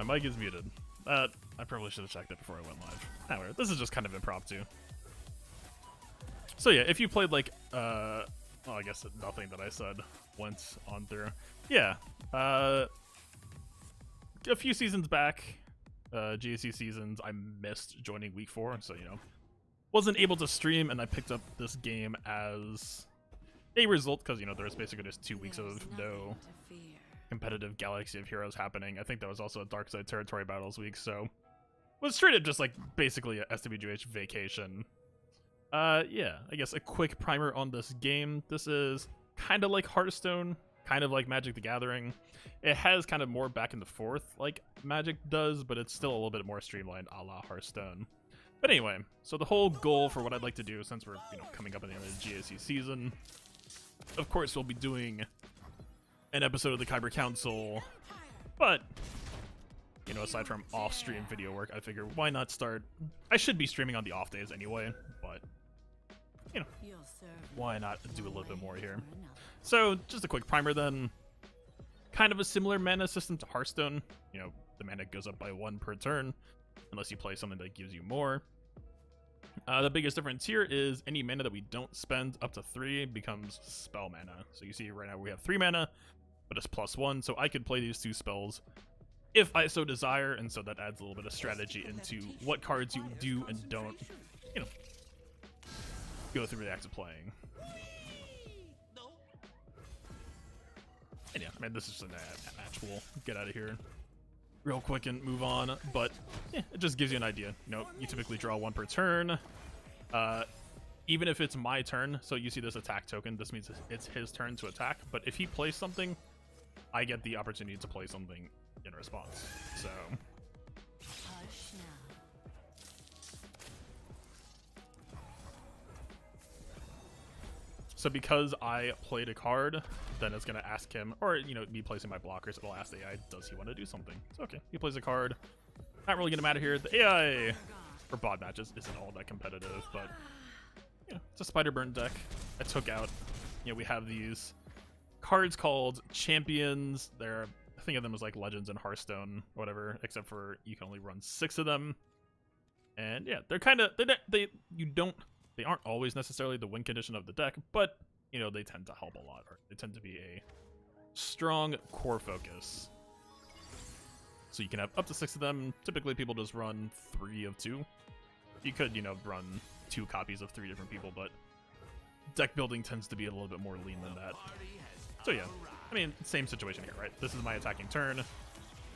My mic is muted. I probably should have checked it before I went live. However, this is just kind of impromptu. So yeah, if you played like, well, I guess nothing that I said went on through. Yeah, a few seasons back, GSC seasons, I missed joining week 4, so you know, wasn't able to stream, and I picked up this game as a result because you know there's basically just 2 weeks of no competitive Galaxy of Heroes happening. I think that was also a Dark Side Territory Battles week, so was straight up just like basically a SWGH vacation. Yeah, I guess a quick primer on this game. This is kind of like Hearthstone, kind of like Magic the Gathering. It has kind of more back and forth like Magic does, but it's still a little bit more streamlined a la Hearthstone. But anyway, so the whole goal for what I'd like to do, since we're coming up at the end of the GSC season, of course we'll be doing an episode of the Kyber Council, but you know, aside from off-stream video work, I figure why not start. I should be streaming on the off days anyway, but you know, why not do a little bit more here? So just a quick primer then. Kind of a similar mana system to Hearthstone. You know, the mana goes up by 1 per turn, unless you play something that gives you more. The biggest difference here is any mana that we don't spend up to 3 becomes spell mana. So you see right now we have 3 mana, but it's +1, so I could play these 2 spells if I so desire, and so that adds a little bit of strategy into what cards you do and don't, you know, go through the act of playing. And yeah, I mean, this is just a match. We'll get out of here real quick and move on, but yeah, it just gives you an idea. You know, you typically draw 1 per turn. Even if it's my turn, so you see this attack token, this means it's his turn to attack, but if he plays something, I get the opportunity to play something in response. So because I played a card, then it's gonna ask him, or you know, me placing my blockers, it'll ask the AI, does he want to do something? So okay, he plays a card. Not really gonna matter here. The AI for bot matches isn't all that competitive, but you know, it's a spider burn deck. I took out, you know, we have these cards called champions. I think of them as like legends in Hearthstone or whatever, except for you can only run 6 of them. And yeah, they're kind of, they aren't always necessarily the win condition of the deck, but you know, they tend to help a lot, or they tend to be a strong core focus. So you can have up to 6 of them. Typically people just run 3 of 2. You could, you know, run 2 copies of 3 different people, but deck building tends to be a little bit more lean than that. So yeah, I mean, same situation here, right? This is my attacking turn.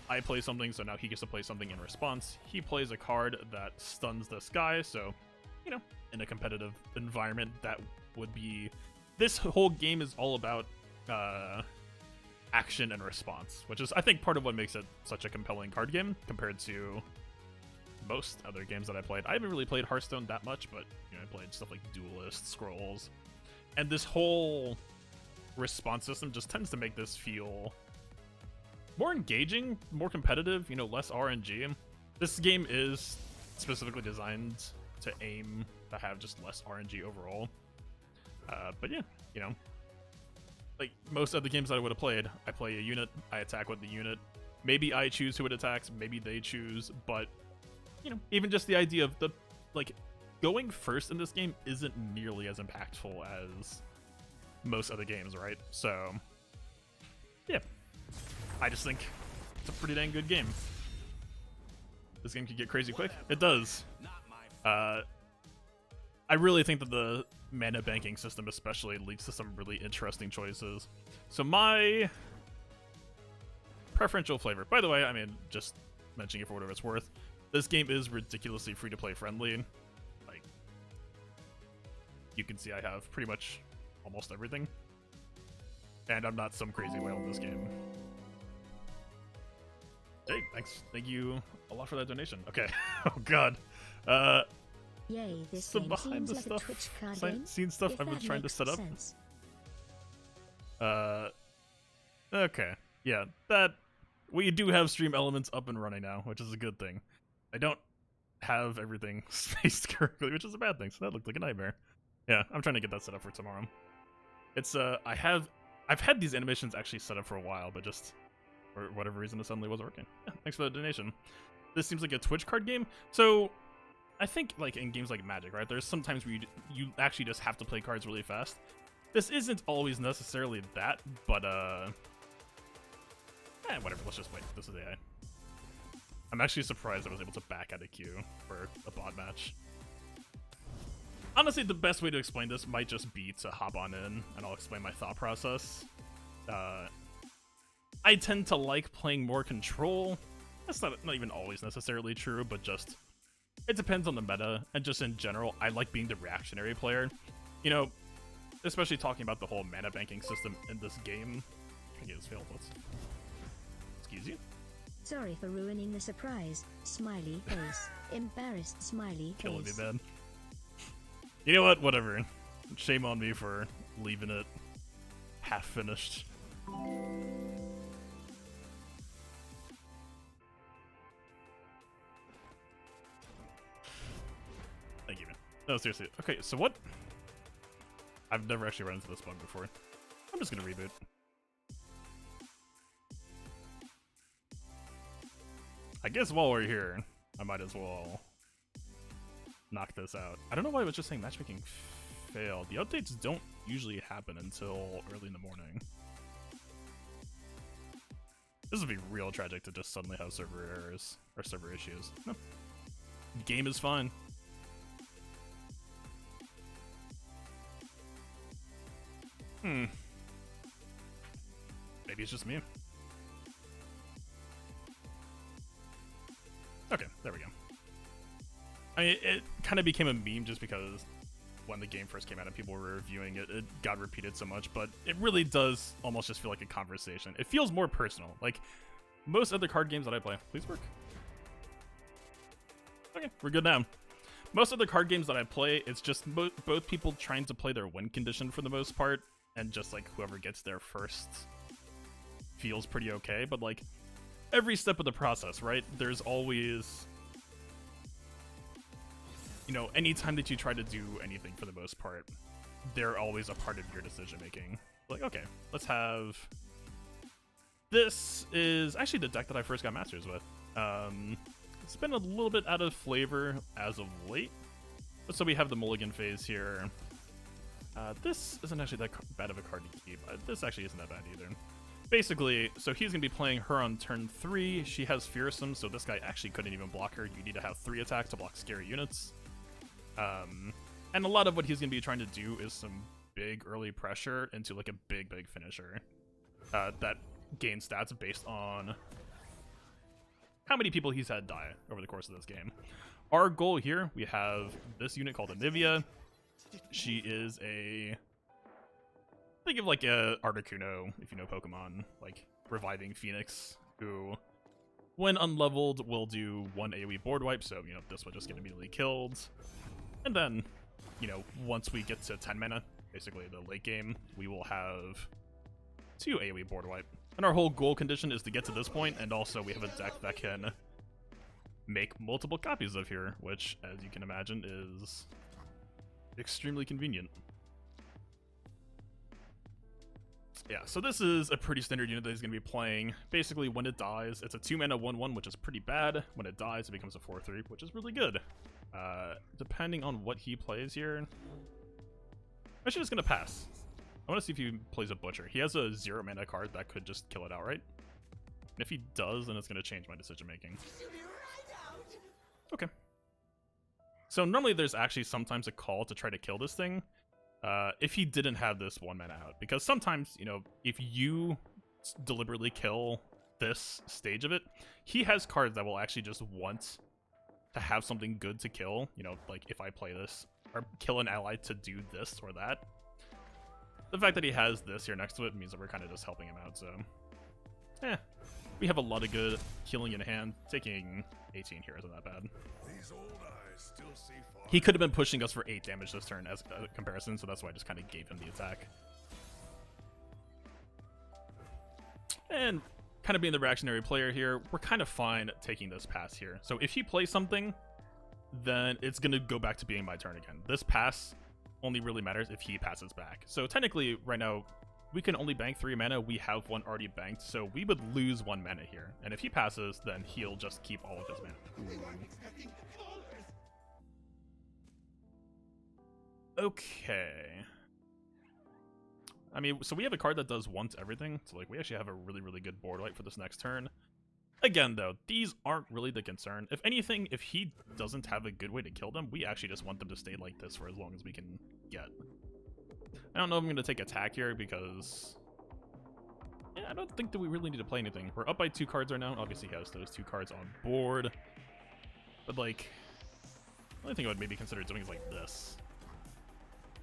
I play something, so now he gets to play something in response. He plays a card that stuns this guy, so, you know, in a competitive environment, that would be... This whole game is all about action and response, which is, I think, part of what makes it such a compelling card game compared to most other games that I played. I haven't really played Hearthstone that much, but you know, I played stuff like Duelist, Scrolls, and this whole response system just tends to make this feel more engaging, more competitive, you know, less RNG. This game is specifically designed to aim to have just less RNG overall. But yeah, you know, like most other games that I would have played, I play a unit, I attack with the unit. Maybe I choose who it attacks, maybe they choose, but you know, even just the idea of the, like, going first in this game isn't nearly as impactful as most other games, right? So yeah, I just think it's a pretty dang good game. This game can get crazy quick. It does. I really think that the mana banking system especially leads to some really interesting choices. So my preferential flavor, by the way, I mean, just mentioning it for whatever it's worth, this game is ridiculously free-to-play friendly. Like, you can see I have pretty much almost everything. And I'm not some crazy whale in this game. Hey, thanks. Thank you a lot for that donation. Okay. Oh god. Yay, this Some game behind seems the like stuff, a Twitch card game, scene stuff if I've been that trying to makes set up. sense. Okay. Yeah, that we do have stream elements up and running now, which is a good thing. I don't have everything spaced correctly, which is a bad thing, so that looked like a nightmare. Yeah, I'm trying to get that set up for tomorrow. It's I've had these animations actually set up for a while, but just for whatever reason it suddenly wasn't working. Yeah, thanks for the donation. This seems like a Twitch card game. So I think like in games like Magic, right? There's sometimes where you actually just have to play cards really fast. This isn't always necessarily that, but whatever. Let's just wait. This is AI. I'm actually surprised I was able to back out of queue for a bot match. Honestly, the best way to explain this might just be to hop on in, and I'll explain my thought process. I tend to like playing more control. That's not even always necessarily true, but just it depends on the meta, and just in general, I like being the reactionary player. You know, especially talking about the whole mana banking system in this game. I get this failed. Excuse you. Sorry for ruining the surprise. Smiley face. Embarrassed smiley Killing me, face. man. You know what? Whatever. Shame on me for leaving it half finished. Thank you, man. No, seriously. Okay, so what? I've never actually run into this bug before. I'm just gonna reboot. I guess while we're here, I might as well knock this out. I don't know why it was just saying matchmaking failed. The updates don't usually happen until early in the morning. This would be real tragic to just suddenly have server errors or server issues. No. Game is fine. Maybe it's just me. Okay, there we go. I mean, it kind of became a meme just because when the game first came out and people were reviewing it, it got repeated so much, but it really does almost just feel like a conversation. It feels more personal. Like, most other card games that I play... Please work. Okay, we're good now. Most other card games that I play, it's just both people trying to play their win condition for the most part, and just, like, whoever gets there first feels pretty okay, but, like, every step of the process, right? There's always... You know, anytime that you try to do anything for the most part, they're always a part of your decision making. Like, okay, let's have... This is actually the deck that I first got Masters with. It's been a little bit out of flavor as of late. So we have the Mulligan Phase here. This isn't actually that bad of a card to keep. This actually isn't that bad either. Basically, so he's going to be playing her on turn 3. She has Fearsome, so this guy actually couldn't even block her. You need to have 3 attacks to block scary units. And a lot of what he's going to be trying to do is some big early pressure into like a big finisher that gains stats based on how many people he's had die over the course of this game. Our goal here, we have this unit called Anivia. She is a... Think of like a Articuno, if you know Pokemon, like Reviving Phoenix, who, when unleveled, will do 1 AoE board wipe, so, you know, this will just get immediately killed. And then, you know, once we get to 10 mana, basically the late game, we will have 2 AoE board wipe. And our whole goal condition is to get to this point, and also we have a deck that can make multiple copies of here, which, as you can imagine, is extremely convenient. Yeah, so this is a pretty standard unit that he's going to be playing. Basically, when it dies, it's a 2-mana 1-1, which is pretty bad. When it dies, it becomes a 4-3, which is really good. Depending on what he plays here... I'm actually just going to pass. I want to see if he plays a Butcher. He has a 0-mana card that could just kill it outright. And if he does, then it's going to change my decision-making. Okay. So normally there's actually sometimes a call to try to kill this thing. If he didn't have this 1-mana out. Because sometimes, you know, if you deliberately kill this stage of it, he has cards that will actually just want to have something good to kill. You know, like if I play this, or kill an ally to do this or that. The fact that he has this here next to it means that we're kind of just helping him out, so... we have a lot of good healing in hand. Taking 18 here isn't that bad. These old eyes still see far. He could have been pushing us for 8 damage this turn as a comparison, so that's why I just kind of gave him the attack. And kind of being the reactionary player here, we're kind of fine taking this pass here. So if he plays something, then it's going to go back to being my turn again. This pass only really matters if he passes back. So technically, right now, we can only bank 3 mana. We have 1 already banked, so we would lose 1 mana here. And if he passes, then he'll just keep all of his mana. Okay. I mean, so we have a card that does once everything, so like we actually have a really, really good board wipe for this next turn. Again, though, these aren't really the concern. If anything, if he doesn't have a good way to kill them, we actually just want them to stay like this for as long as we can get. I don't know if I'm going to take attack here because... yeah, I don't think that we really need to play anything. We're up by 2 cards right now. Obviously, he has those 2 cards on board. But, like, the only thing I would maybe consider doing is, like, this.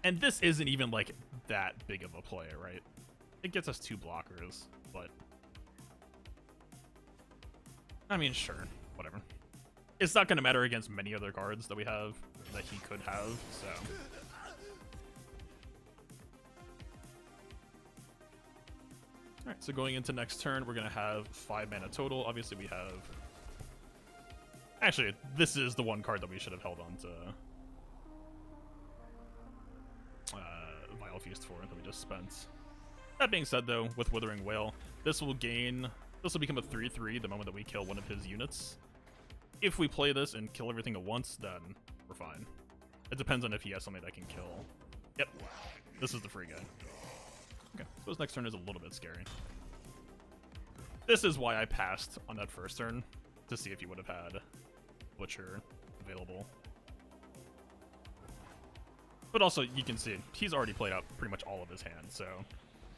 And this isn't even, like, that big of a play, right? It gets us 2 blockers, but... I mean, sure. Whatever. It's not going to matter against many other cards that we have that he could have, so... Alright, so going into next turn, we're going to have 5 mana total. Obviously, we have... Actually, this is the one card that we should have held on to... Vile Feast for that we just spent. That being said, though, with Withering Wail, this will become a 3/3 the moment that we kill one of his units. If we play this and kill everything at once, then we're fine. It depends on if he has something that can kill. Yep, this is the free guy. Okay, so his next turn is a little bit scary. This is why I passed on that first turn, to see if he would have had Butcher available. But also, you can see, he's already played out pretty much all of his hand, so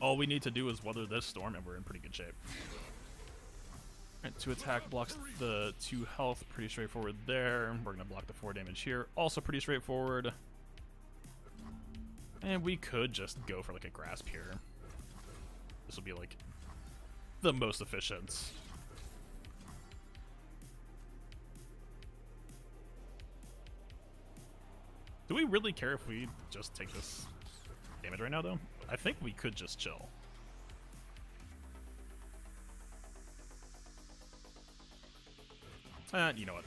all we need to do is weather this storm, and we're in pretty good shape. Alright, 2 attack blocks the 2 health, pretty straightforward there. We're going to block the 4 damage here, also pretty straightforward. And we could just go for like a grasp here. This will be like the most efficient. Do we really care if we just take this damage right now, though? I think we could just chill. You know what?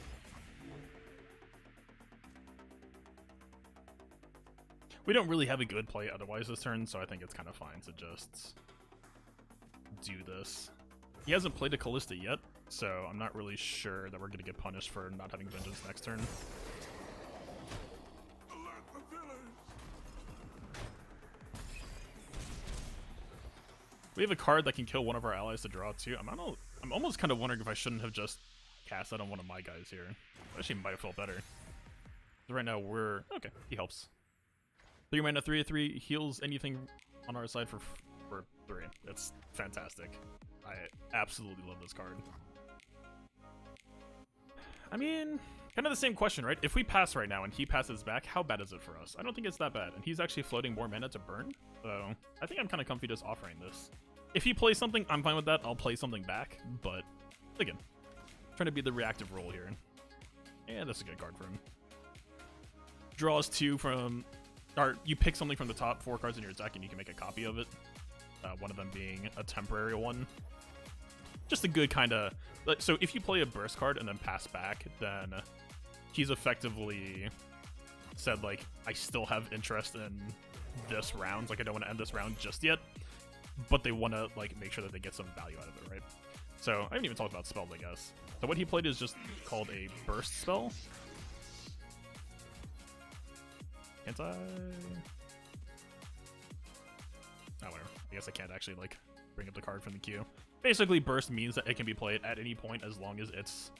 We don't really have a good play otherwise this turn, so I think it's kind of fine to just do this. He hasn't played a Callista yet, so I'm not really sure that we're going to get punished for not having Vengeance next turn. We have a card that can kill one of our allies to draw 2. I'm almost kind of wondering if I shouldn't have just cast that on one of my guys here. Actually, might have felt better. Right now, we're... okay, he helps. 3 mana, 3/3, heals anything on our side for 3. That's fantastic. I absolutely love this card. I mean, kind of the same question, right? If we pass right now and he passes back, how bad is it for us? I don't think it's that bad. And he's actually floating more mana to burn. So I think I'm kind of comfy just offering this. If he plays something, I'm fine with that. I'll play something back. But again, trying to be the reactive role here. Yeah, that's a good card for him. Draws 2 from... or you pick something from the top 4 cards in your deck and you can make a copy of it. One of them being a temporary one. Just a good kind of... so if you play a burst card and then pass back, then he's effectively said, like, I still have interest in this round. Like, I don't want to end this round just yet. But they want to, like, make sure that they get some value out of it, right? So I haven't even talked about spells, I guess. So what he played is just called a burst spell. Can't I? Oh, whatever. I guess I can't actually, like, bring up the card from the queue. Basically, burst means that it can be played at any point as long as it's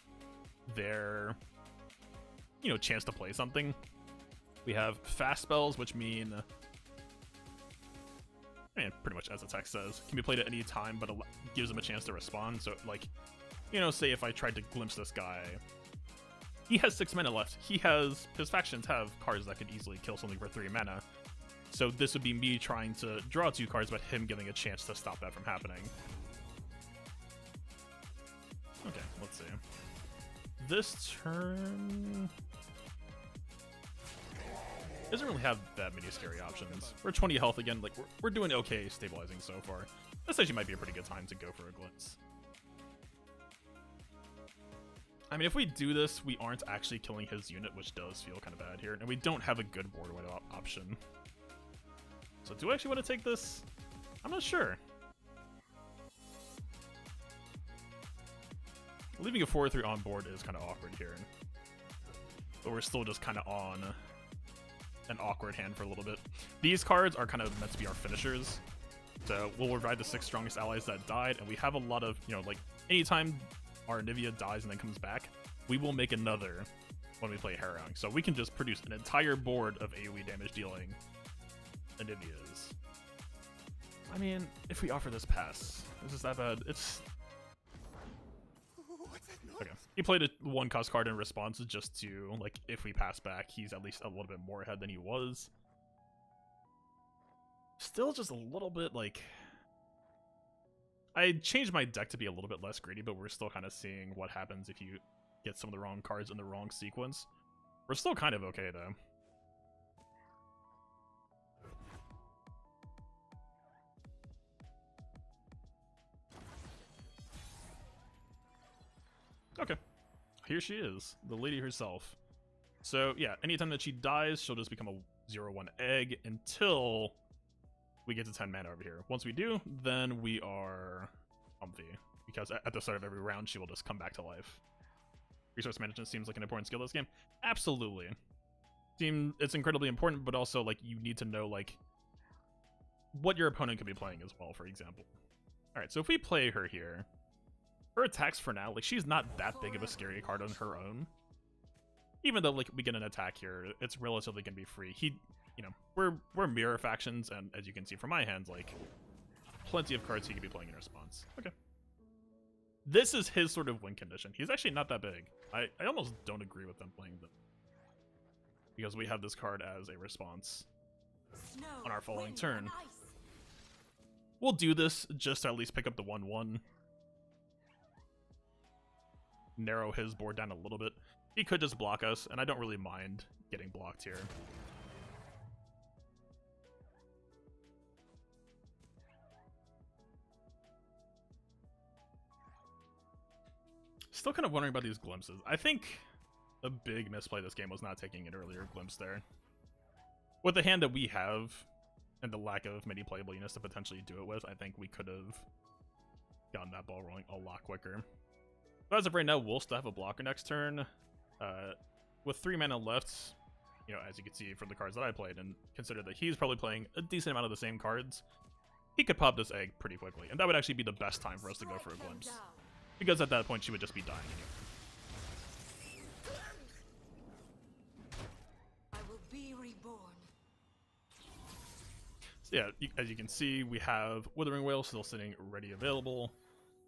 their, you know, chance to play something. We have fast spells, which mean, I mean, pretty much as the text says, can be played at any time, but it gives them a chance to respond. So, like, you know, say if I tried to glimpse this guy, he has 6 mana left. His factions have cards that could easily kill something for 3 mana. So this would be me trying to draw 2 cards, but him getting a chance to stop that from happening. Okay, let's see. This turn doesn't really have that many scary options. We're 20 health again. Like, we're doing okay stabilizing so far. This actually might be a pretty good time to go for a Glitz. I mean, if we do this, we aren't actually killing his unit, which does feel kind of bad here. And we don't have a good board wipe option. So do I actually want to take this? I'm not sure. Leaving a 4-3 on board is kind of awkward here. But we're still just kind of on an awkward hand for a little bit. These cards are kind of meant to be our finishers. So we'll revive the 6 strongest allies that died, and we have a lot of, you know, like, anytime our Anivia dies and then comes back, we will make another when we play Harrowing. So we can just produce an entire board of AoE damage dealing Anivias. I mean, if we offer this pass, is this that bad? It's... Okay. He played a 1-cost card in response just to, like, if we pass back, he's at least a little bit more ahead than he was. Still just a little bit, like... I changed my deck to be a little bit less greedy, but we're still kind of seeing what happens if you get some of the wrong cards in the wrong sequence. We're still kind of okay, though. Okay. Here she is, the lady herself. So, yeah, anytime that she dies, she'll just become a 0-1 egg until we get to 10 mana over here. Once we do, then we are comfy, because at the start of every round, she will just come back to life. Resource management seems like an important skill in this game. Absolutely. It's incredibly important, but also, like, you need to know, like, what your opponent could be playing as well, for example. Alright, so if we play her here, her attacks for now, like, she's not that big of a scary card on her own. Even though, like, we get an attack here, it's relatively gonna be free. You know, we're mirror factions, and as you can see from my hands, like, plenty of cards he could be playing in response. Okay. This is his sort of win condition. He's actually not that big. I almost don't agree with them playing them, because we have this card as a response on our following turn. We'll do this just to at least pick up the 1-1. Narrow his board down a little bit. He could just block us, and I don't really mind getting blocked here. Still kind of wondering about these glimpses. I think a big misplay this game was not taking an earlier glimpse there. With the hand that we have, and the lack of many playable units to potentially do it with, I think we could have gotten that ball rolling a lot quicker. But as of right now, we'll still have a blocker next turn. With 3 mana left, you know, as you can see from the cards that I played, and consider that he's probably playing a decent amount of the same cards, he could pop this egg pretty quickly. And that would actually be the best time for us to go for a glimpse. Because at that point, she would just be dying anyway. I will be reborn. So yeah, as you can see, we have Withering Wail still sitting ready available.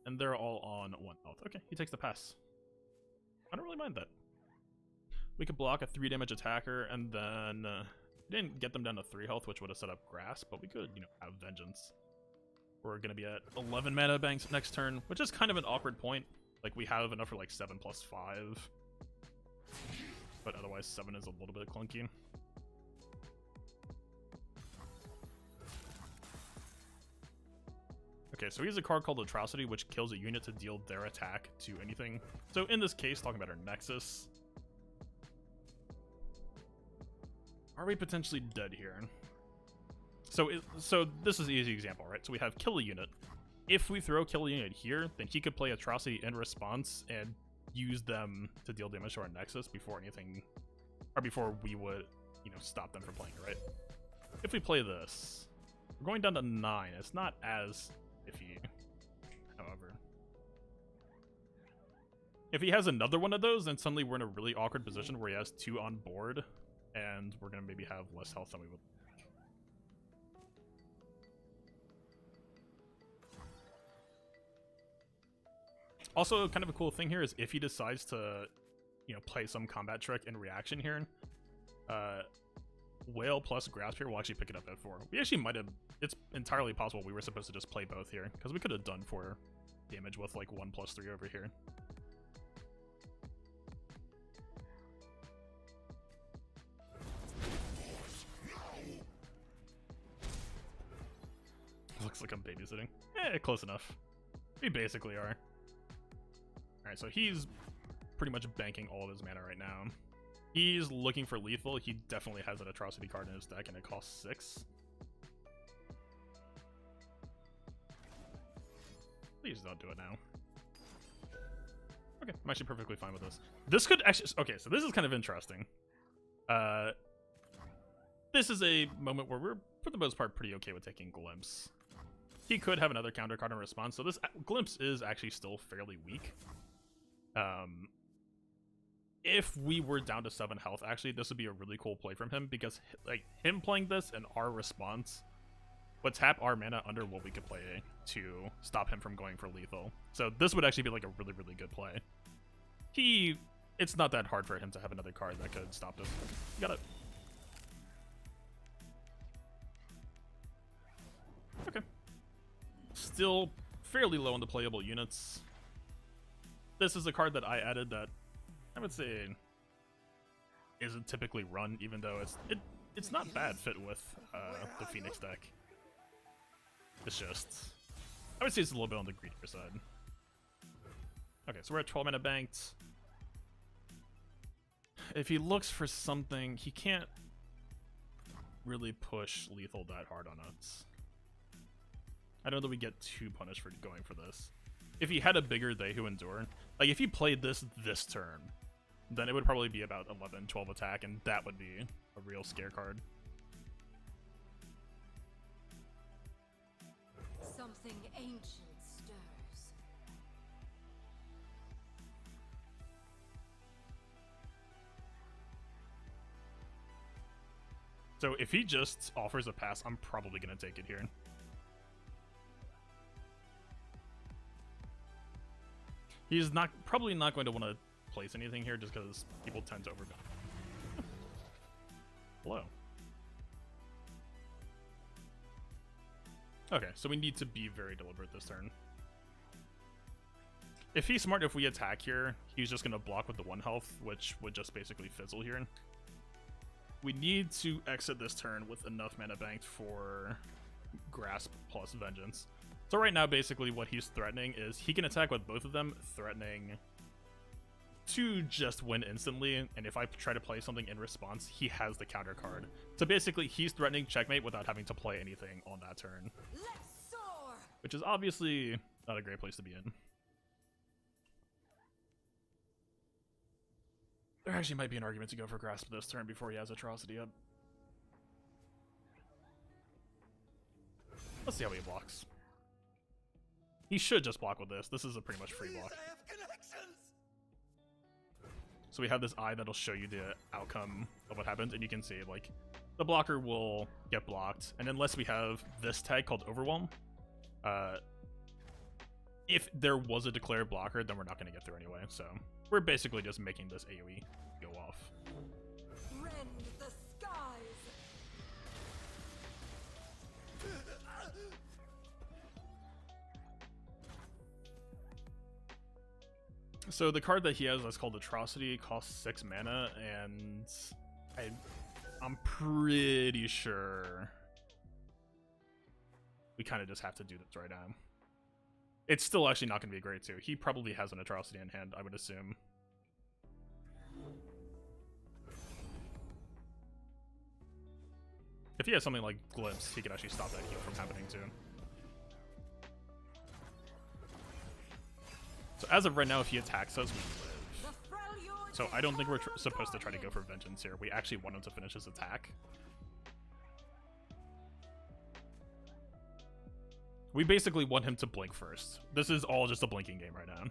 And they're all on 1 health. Okay, he takes the pass. I don't really mind that. We could block a 3 damage attacker, and then didn't get them down to 3 health, which would have set up Grasp, but we could, you know, have Vengeance. We're going to be at 11 mana banks next turn, which is kind of an awkward point. Like, we have enough for like 7 plus 5. But otherwise, 7 is a little bit clunky. Okay, so he has a card called Atrocity, which kills a unit to deal their attack to anything. So in this case, talking about our Nexus, are we potentially dead here? So this is an easy example, right? So we have kill a unit. If we throw kill a unit here, then he could play Atrocity in response and use them to deal damage to our Nexus before anything, or before we would, you know, stop them from playing it, right? If we play this, we're going down to 9. It's not as iffy, however. If he has another one of those, then suddenly we're in a really awkward position where he has 2 on board, and we're going to maybe have less health than we would like. Also, kind of a cool thing here is if he decides to, you know, play some combat trick in reaction here, Whale plus Grasp here will actually pick it up at 4. We actually might have... It's entirely possible we were supposed to just play both here, because we could have done 4 damage with, like, 1 plus 3 over here. Looks like I'm babysitting. Close enough. We basically are. Alright, so he's pretty much banking all of his mana right now. He's looking for lethal. He definitely has an Atrocity card in his deck, and it costs 6. Please don't do it now. Okay, I'm actually perfectly fine with this. This could actually... Okay, so this is kind of interesting. This is a moment where we're, for the most part, pretty okay with taking Glimpse. He could have another counter card in response, so this Glimpse is actually still fairly weak. If we were down to 7 health, actually, this would be a really cool play from him, because like him playing this and our response would tap our mana under what we could play to stop him from going for lethal. So this would actually be like a really, really good play. It's not that hard for him to have another card that could stop this. You got it. Okay. Still fairly low on the playable units. This is a card that I added that I would say isn't typically run, even though it's not bad fit with the Phoenix deck. It's just, I would say it's a little bit on the greedier side. Okay, so we're at 12 mana banked. If he looks for something, he can't really push lethal that hard on us. I don't know that we get too punished for going for this. If he had a bigger They Who Endure, like if he played this turn, then it would probably be about 11, 12 attack, and that would be a real scare card. Something ancient stirs. So if he just offers a pass, I'm probably going to take it here. He's probably not going to want to place anything here just because people tend to overcome. Hello. Okay, so we need to be very deliberate this turn. If he's smart, if we attack here, he's just going to block with the 1 health, which would just basically fizzle here. We need to exit this turn with enough mana banked for Grasp plus Vengeance. So right now, basically, what he's threatening is he can attack with both of them, threatening to just win instantly, and if I try to play something in response, he has the counter card. So basically, he's threatening checkmate without having to play anything on that turn. Let's soar! Which is obviously not a great place to be in. There actually might be an argument to go for Grasp this turn before he has Atrocity up. Let's see how he blocks. He should just block with this. This is a pretty much free block. So we have this eye that'll show you the outcome of what happens, and you can see, like, the blocker will get blocked, and unless we have this tag called Overwhelm, if there was a declared blocker, then we're not going to get through anyway, so we're basically just making this AoE go off. Rend the skies! So the card that he has that's called Atrocity costs 6 mana, and I'm pretty sure we kind of just have to do this right now. It's still actually not going to be great too. He probably has an Atrocity in hand, I would assume. If he has something like Glimpse, he could actually stop that heal from happening too. So as of right now, if he attacks us, we live. So I don't think we're supposed to try to go for Vengeance here. We actually want him to finish his attack. We basically want him to blink first. This is all just a blinking game right now.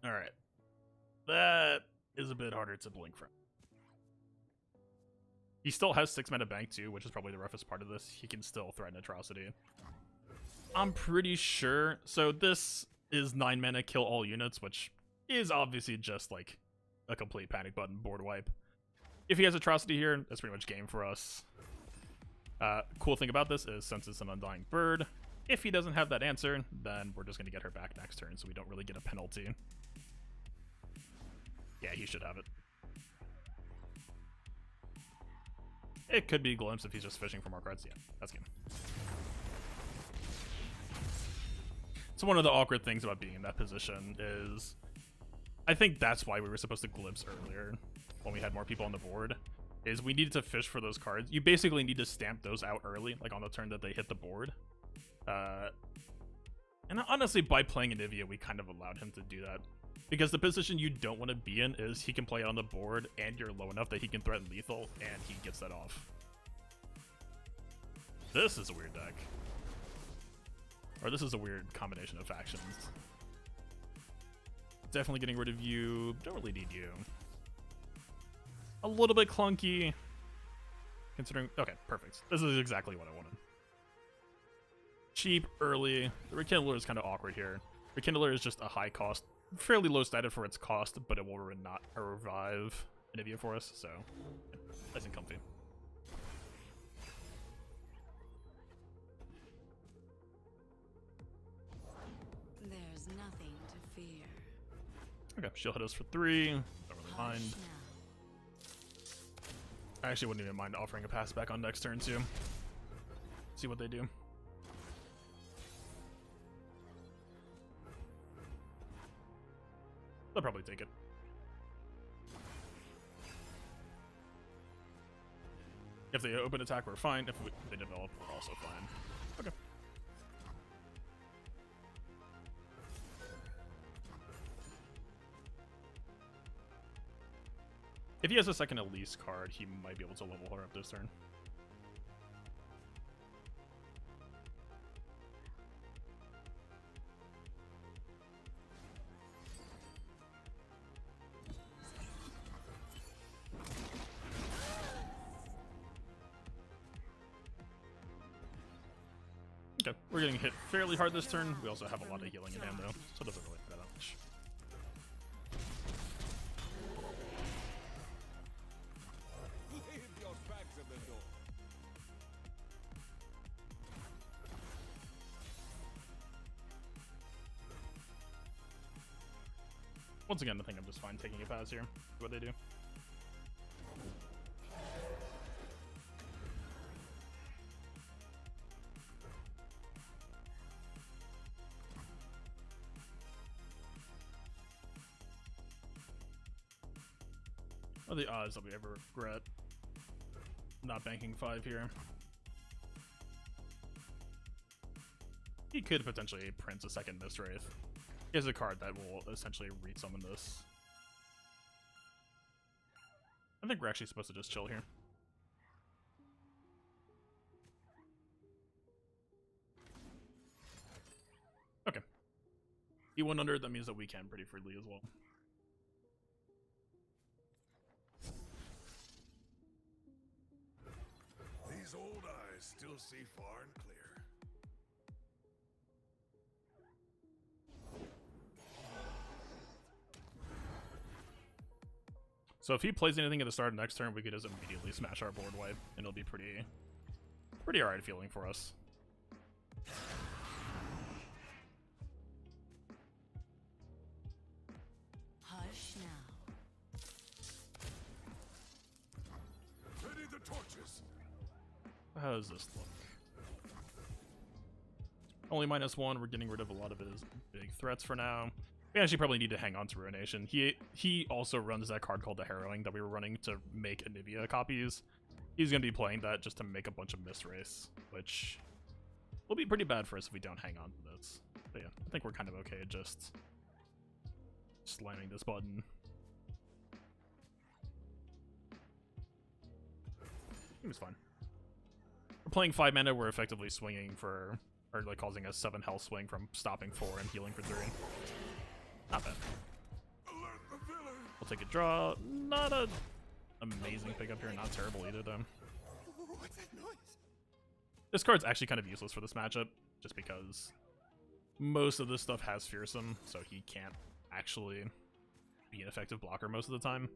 Alright. That is a bit harder to blink from. He still has 6 mana bank too, which is probably the roughest part of this. He can still threaten Atrocity. I'm pretty sure. So this is 9 mana kill all units, which is obviously just like a complete panic button board wipe. If he has Atrocity here, that's pretty much game for us. Cool thing about this is since it's an Undying Bird, if he doesn't have that answer, then we're just going to get her back next turn, so we don't really get a penalty. Yeah, he should have it. It could be Glimpse if he's just fishing for more cards. Yeah, that's game. So one of the awkward things about being in that position is, I think that's why we were supposed to glimpse earlier when we had more people on the board, is we needed to fish for those cards. You basically need to stamp those out early, like on the turn that they hit the board. And honestly, by playing Anivia, we kind of allowed him to do that. Because the position you don't want to be in is he can play it on the board and you're low enough that he can threaten lethal and he gets that off. This is a weird deck. Or this is a weird combination of factions. Definitely getting rid of you. Don't really need you. A little bit clunky. Considering... Okay, perfect. This is exactly what I wanted. Cheap, early. The Rekindler is kind of awkward here. Rekindler is just a high cost, fairly low status for its cost, but it will not revive Anivia for us, so nice and comfy. There's nothing to fear. Okay, she'll hit us for 3. Don't really mind. Hush now. I actually wouldn't even mind offering a pass back on next turn too. See what they do. They'll probably take it. If they open attack, we're fine. If they develop, we're also fine. Okay. If he has a second Elise card, he might be able to level her up this turn. Okay, we're getting hit fairly hard this turn. We also have a lot of healing in hand though, so it doesn't really matter that much. Leave your bags at the door. Once again, I think I'm just fine taking a pass here. See what they do. What are the odds that we ever regret not banking 5 here? He could potentially print a second Mistwraith. He has a card that will essentially re-summon this. I think we're actually supposed to just chill here. Okay. He went under, that means that we can pretty freely as well. These old eyes still see far and clear. So if he plays anything at the start of next turn, we could just immediately smash our board wipe, and it'll be pretty alright feeling for us. Hush now. Ready the torches. How does this look? Only -1, we're getting rid of a lot of his big threats for now. We actually probably need to hang on to Ruination. He also runs that card called the Harrowing that we were running to make Anivia copies. He's going to be playing that just to make a bunch of Mistwraiths, which will be pretty bad for us if we don't hang on to this. But yeah, I think we're kind of okay just slamming this button. Seems fine. We're playing 5 mana, we're effectively swinging for, or like causing a 7 health swing from stopping 4 and healing for 3. Not bad. Alert the villain. We'll take a draw. Not a amazing pickup here, not terrible either though. What's that noise? This card's actually kind of useless for this matchup, just because most of this stuff has Fearsome, so he can't actually be an effective blocker most of the time.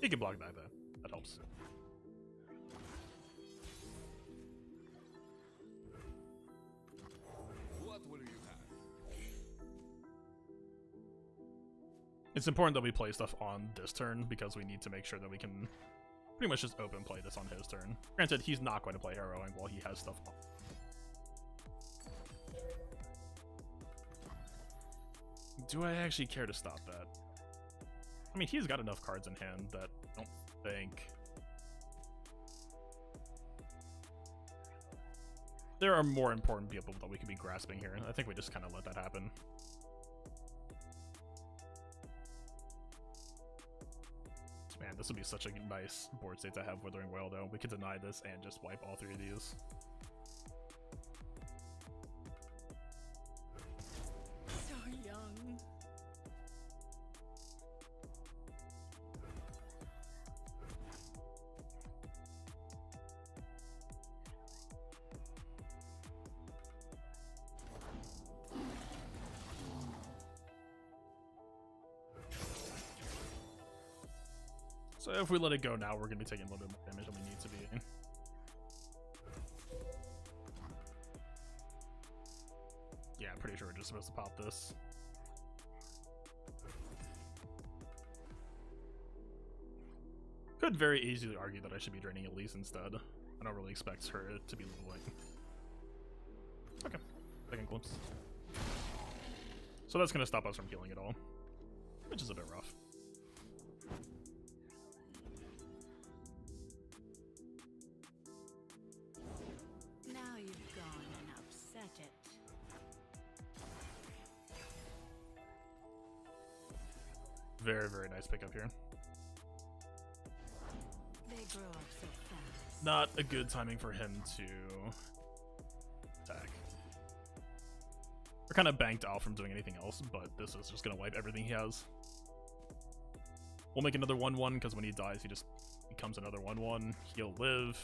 He can block back though. That helps. What will you have? It's important that we play stuff on this turn because we need to make sure that we can pretty much just open play this on his turn. Granted, he's not going to play harrowing while he has stuff on. Do I actually care to stop that? I mean, he's got enough cards in hand that I don't think... There are more important people that we could be grasping here. I think we just kind of let that happen. Man, this would be such a nice board state to have Withering Wail, though. We could deny this and just wipe all three of these. So young. So if we let it go now, we're going to be taking a little bit more damage than we need to be. Yeah, I'm pretty sure we're just supposed to pop this. Could very easily argue that I should be draining Elise instead. I don't really expect her to be leveling. Okay, second glimpse. So that's going to stop us from healing at all, which is a bit rough. Now you've gone and upset it. Very, very nice pickup here. They grow up so fast. Not a good timing for him to attack. We're kind of banked out from doing anything else, but this is just going to wipe everything he has. We'll make another 1-1 because when he dies, he just becomes another 1-1. He'll live.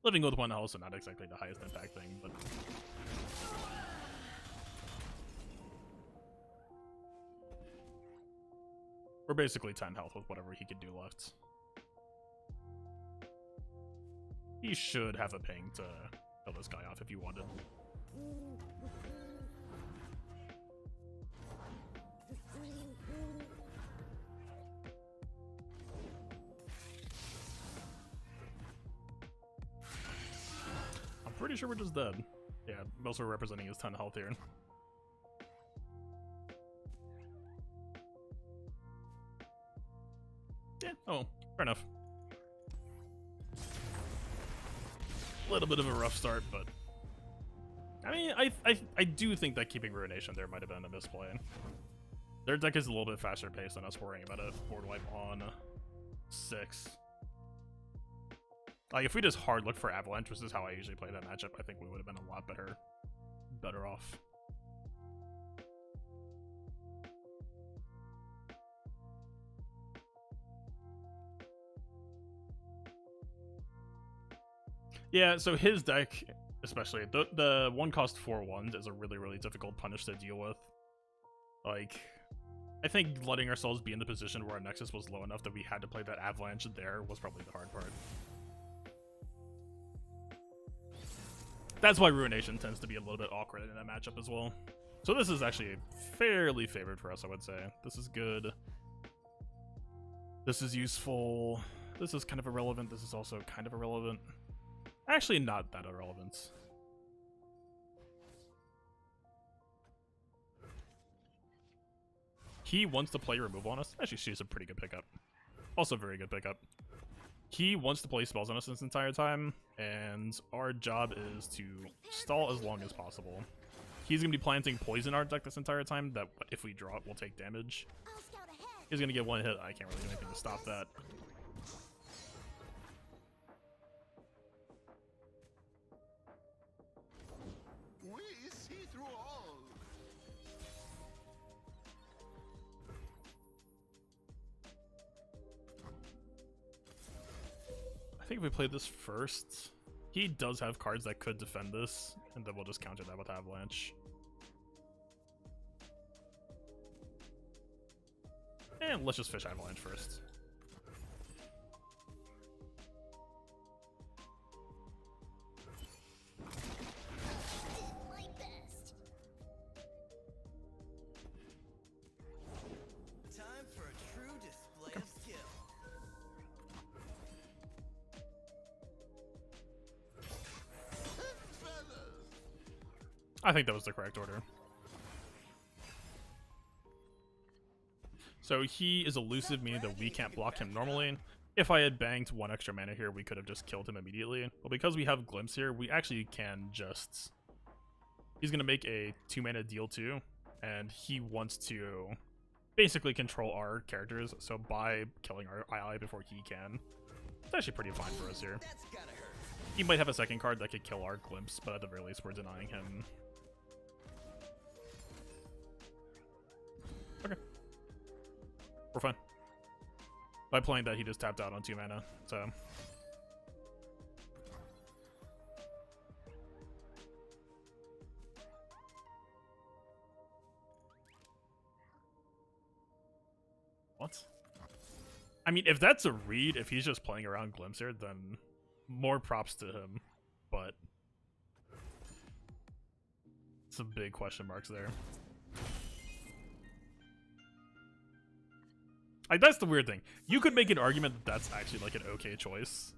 Living with one health, so not exactly the highest impact thing, but... We're basically 10 health with whatever he could do left. He should have a ping to kill this guy off if you wanted. I'm pretty sure we're just dead. Yeah, most we're representing is 10 health here. Yeah, oh, fair enough. A little bit of a rough start, but I mean, I do think that keeping Ruination there might have been a misplay. Their deck is a little bit faster paced than us worrying about a board wipe on 6. Like, if we just hard look for Avalanche, which is how I usually play that matchup, I think we would have been a lot better off. Yeah, so his deck, especially, the 1-cost 4/1s is a really, really difficult punish to deal with. Like, I think letting ourselves be in the position where our Nexus was low enough that we had to play that Avalanche there was probably the hard part. That's why Ruination tends to be a little bit awkward in that matchup as well. So this is actually fairly favored for us, I would say. This is good. This is useful. This is kind of irrelevant. This is also kind of irrelevant. Actually, not that irrelevant. He wants to play remove on us. Actually, she's a pretty good pickup. Also very good pickup. He wants to play spells on us this entire time, and our job is to stall as long as possible. He's going to be planting poison in our deck this entire time, that if we draw it, we'll take damage. He's going to get one hit. I can't really do anything to stop that. We see through all. I think if we play this first, he does have cards that could defend this, and then we'll just counter that with Avalanche. And let's just fish Avalanche first. I think that was the correct order. So he is elusive, meaning that we can't block him normally. If I had banked 1 extra mana here, we could have just killed him immediately. But because we have Glimpse here, we actually can just... He's going to make a 2 mana deal too, and he wants to basically control our characters, so by killing our ally before he can, it's actually pretty fine for us here. He might have a second card that could kill our Glimpse, but at the very least we're denying him. Okay. We're fine. By playing that, he just tapped out on 2 mana, so... What? I mean, if that's a read, if he's just playing around Glimpser, then more props to him, but... some big question marks there. Like, that's the weird thing. You could make an argument that that's actually, like, an okay choice.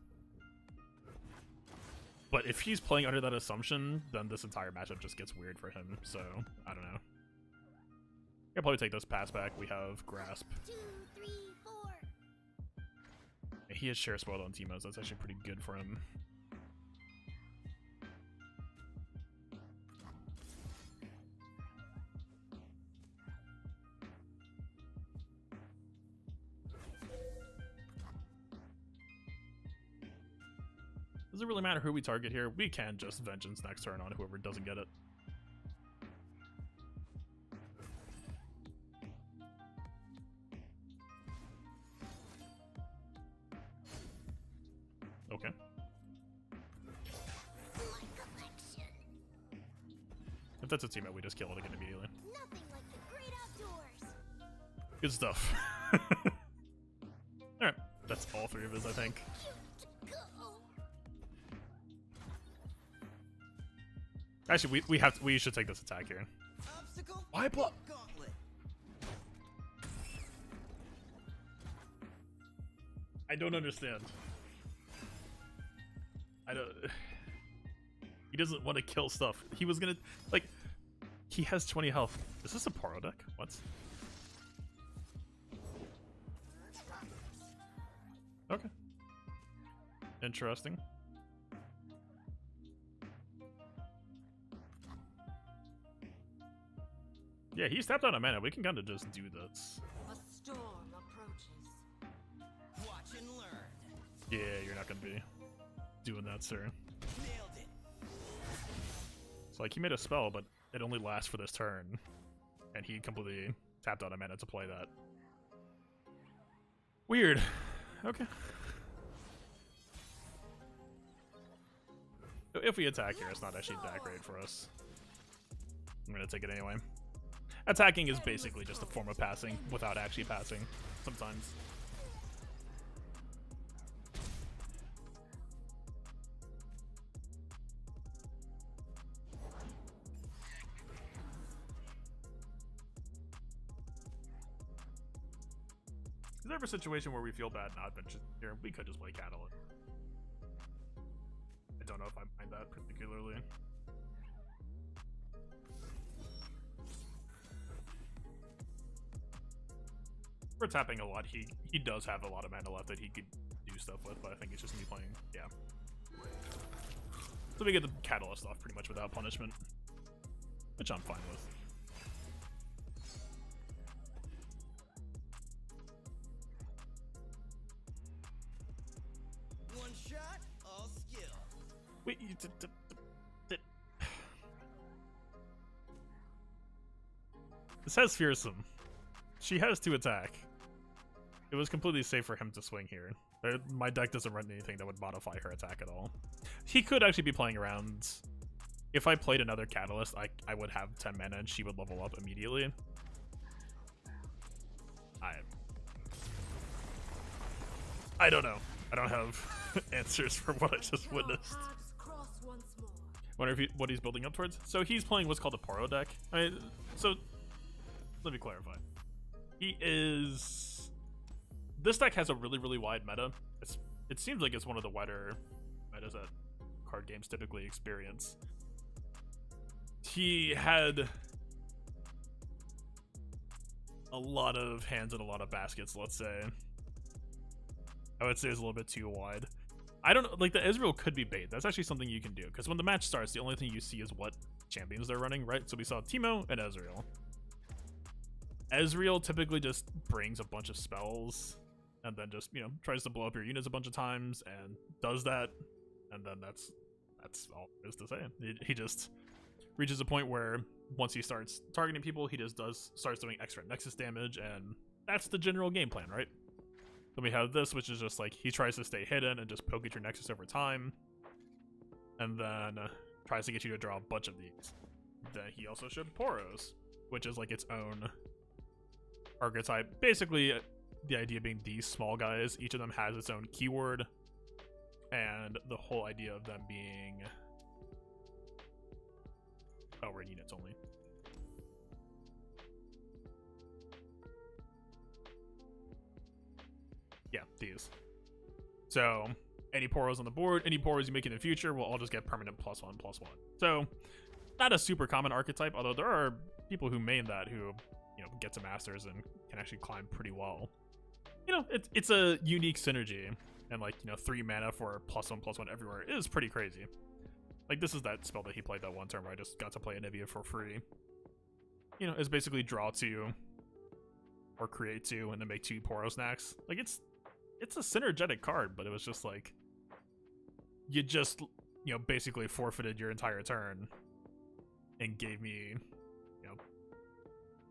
But if he's playing under that assumption, then this entire matchup just gets weird for him, so, I don't know. I'll probably take this pass back. We have Grasp. 2, 3, 4. He has Share Spoiled on Teemos. That's actually pretty good for him. Does it really matter who we target here? We can just Vengeance next turn on whoever doesn't get it. Okay. If that's a teammate, we just kill it again immediately. Nothing like the great outdoors. Good stuff. Alright, that's all 3 of his, I think. Actually, we should take this attack here. Why block? I don't understand. I don't... He doesn't want to kill stuff. He was gonna... Like, he has 20 health. Is this a Poro deck? What? Okay. Interesting. Yeah, he's tapped out a mana. We can kind of just do this. A storm approaches. Watch and learn. Yeah, you're not gonna be doing that, sir. Nailed it. So, like, he made a spell, but it only lasts for this turn. And he completely tapped out a mana to play that. Weird. Okay. So if we attack here, it's not actually that great for us. I'm gonna take it anyway. Attacking is basically just a form of passing without actually passing, sometimes. Is there ever a situation where we feel bad not benching here? We could just play Catalyst. I don't know if I mind that particularly. We're tapping a lot. He does have a lot of mana left that he could do stuff with, but I think it's just me playing, yeah. So we get the Catalyst off pretty much without punishment, which I'm fine with. One shot, all skill. Wait, this has Fearsome. She has to attack. It was completely safe for him to swing here. My deck doesn't run anything that would modify her attack at all. He could actually be playing around... If I played another Catalyst, I would have 10 mana and she would level up immediately. I don't know. I don't have answers for what I just witnessed. Wonder if what he's building up towards. So he's playing what's called a Poro deck. So let me clarify. He is... This deck has a really, really wide meta. It seems like it's one of the wider metas that card games typically experience. he had a lot of hands and a lot of baskets, let's say. I would say it's a little bit too wide. I don't know, like the Ezreal could be bait. That's actually something you can do, because when the match starts, the only thing you see is what champions they're running, right? So we saw Teemo and Ezreal. Ezreal typically just brings a bunch of spells and then just, you know, tries to blow up your units a bunch of times and does that, and then that's all there is to say. He just reaches a point where once he starts targeting people, he just starts doing extra Nexus damage, and that's the general game plan, right? Then we have this, which is just like he tries to stay hidden and just poke at your Nexus over time, and then tries to get you to draw a bunch of these. Then he also showed Poros, which is like its own archetype. Basically, the idea being these small guys, each of them has its own keyword, and the whole idea of them being we're in units only. Yeah, these. So any Poros on the board, any Poros you make in the future will all just get permanent +1/+1. So not a super common archetype, although there are people who main that who, you know, get to masters and can actually climb pretty well. You know, it's a unique synergy, and like, you know, 3 mana for +1/+1 everywhere is pretty crazy. Like, this is that spell that he played that one turn where I just got to play Anivia for free. You know, it's basically draw 2 or create 2 and then make 2 Poros snacks. Like, it's a synergetic card, but it was just like, you just, you know, basically forfeited your entire turn and gave me, you know,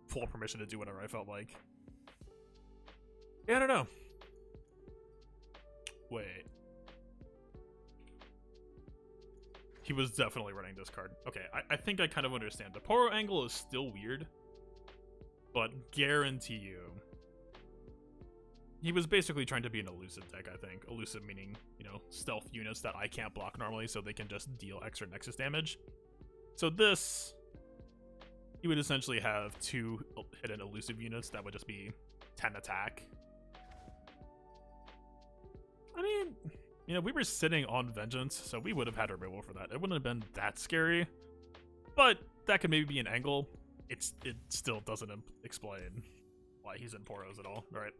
full permission to do whatever I felt like. Yeah, I don't know. Wait. He was definitely running this card. Okay, I think I kind of understand. The Poro angle is still weird, but guarantee you, he was basically trying to be an elusive deck, I think. Elusive meaning, you know, stealth units that I can't block normally, so they can just deal extra Nexus damage. So this, he would essentially have 2 hidden elusive units that would just be 10 attack. I mean, you know, we were sitting on Vengeance, so we would have had removal for that. It wouldn't have been that scary, but that could maybe be an angle. It still doesn't explain why he's in Poros at all, right?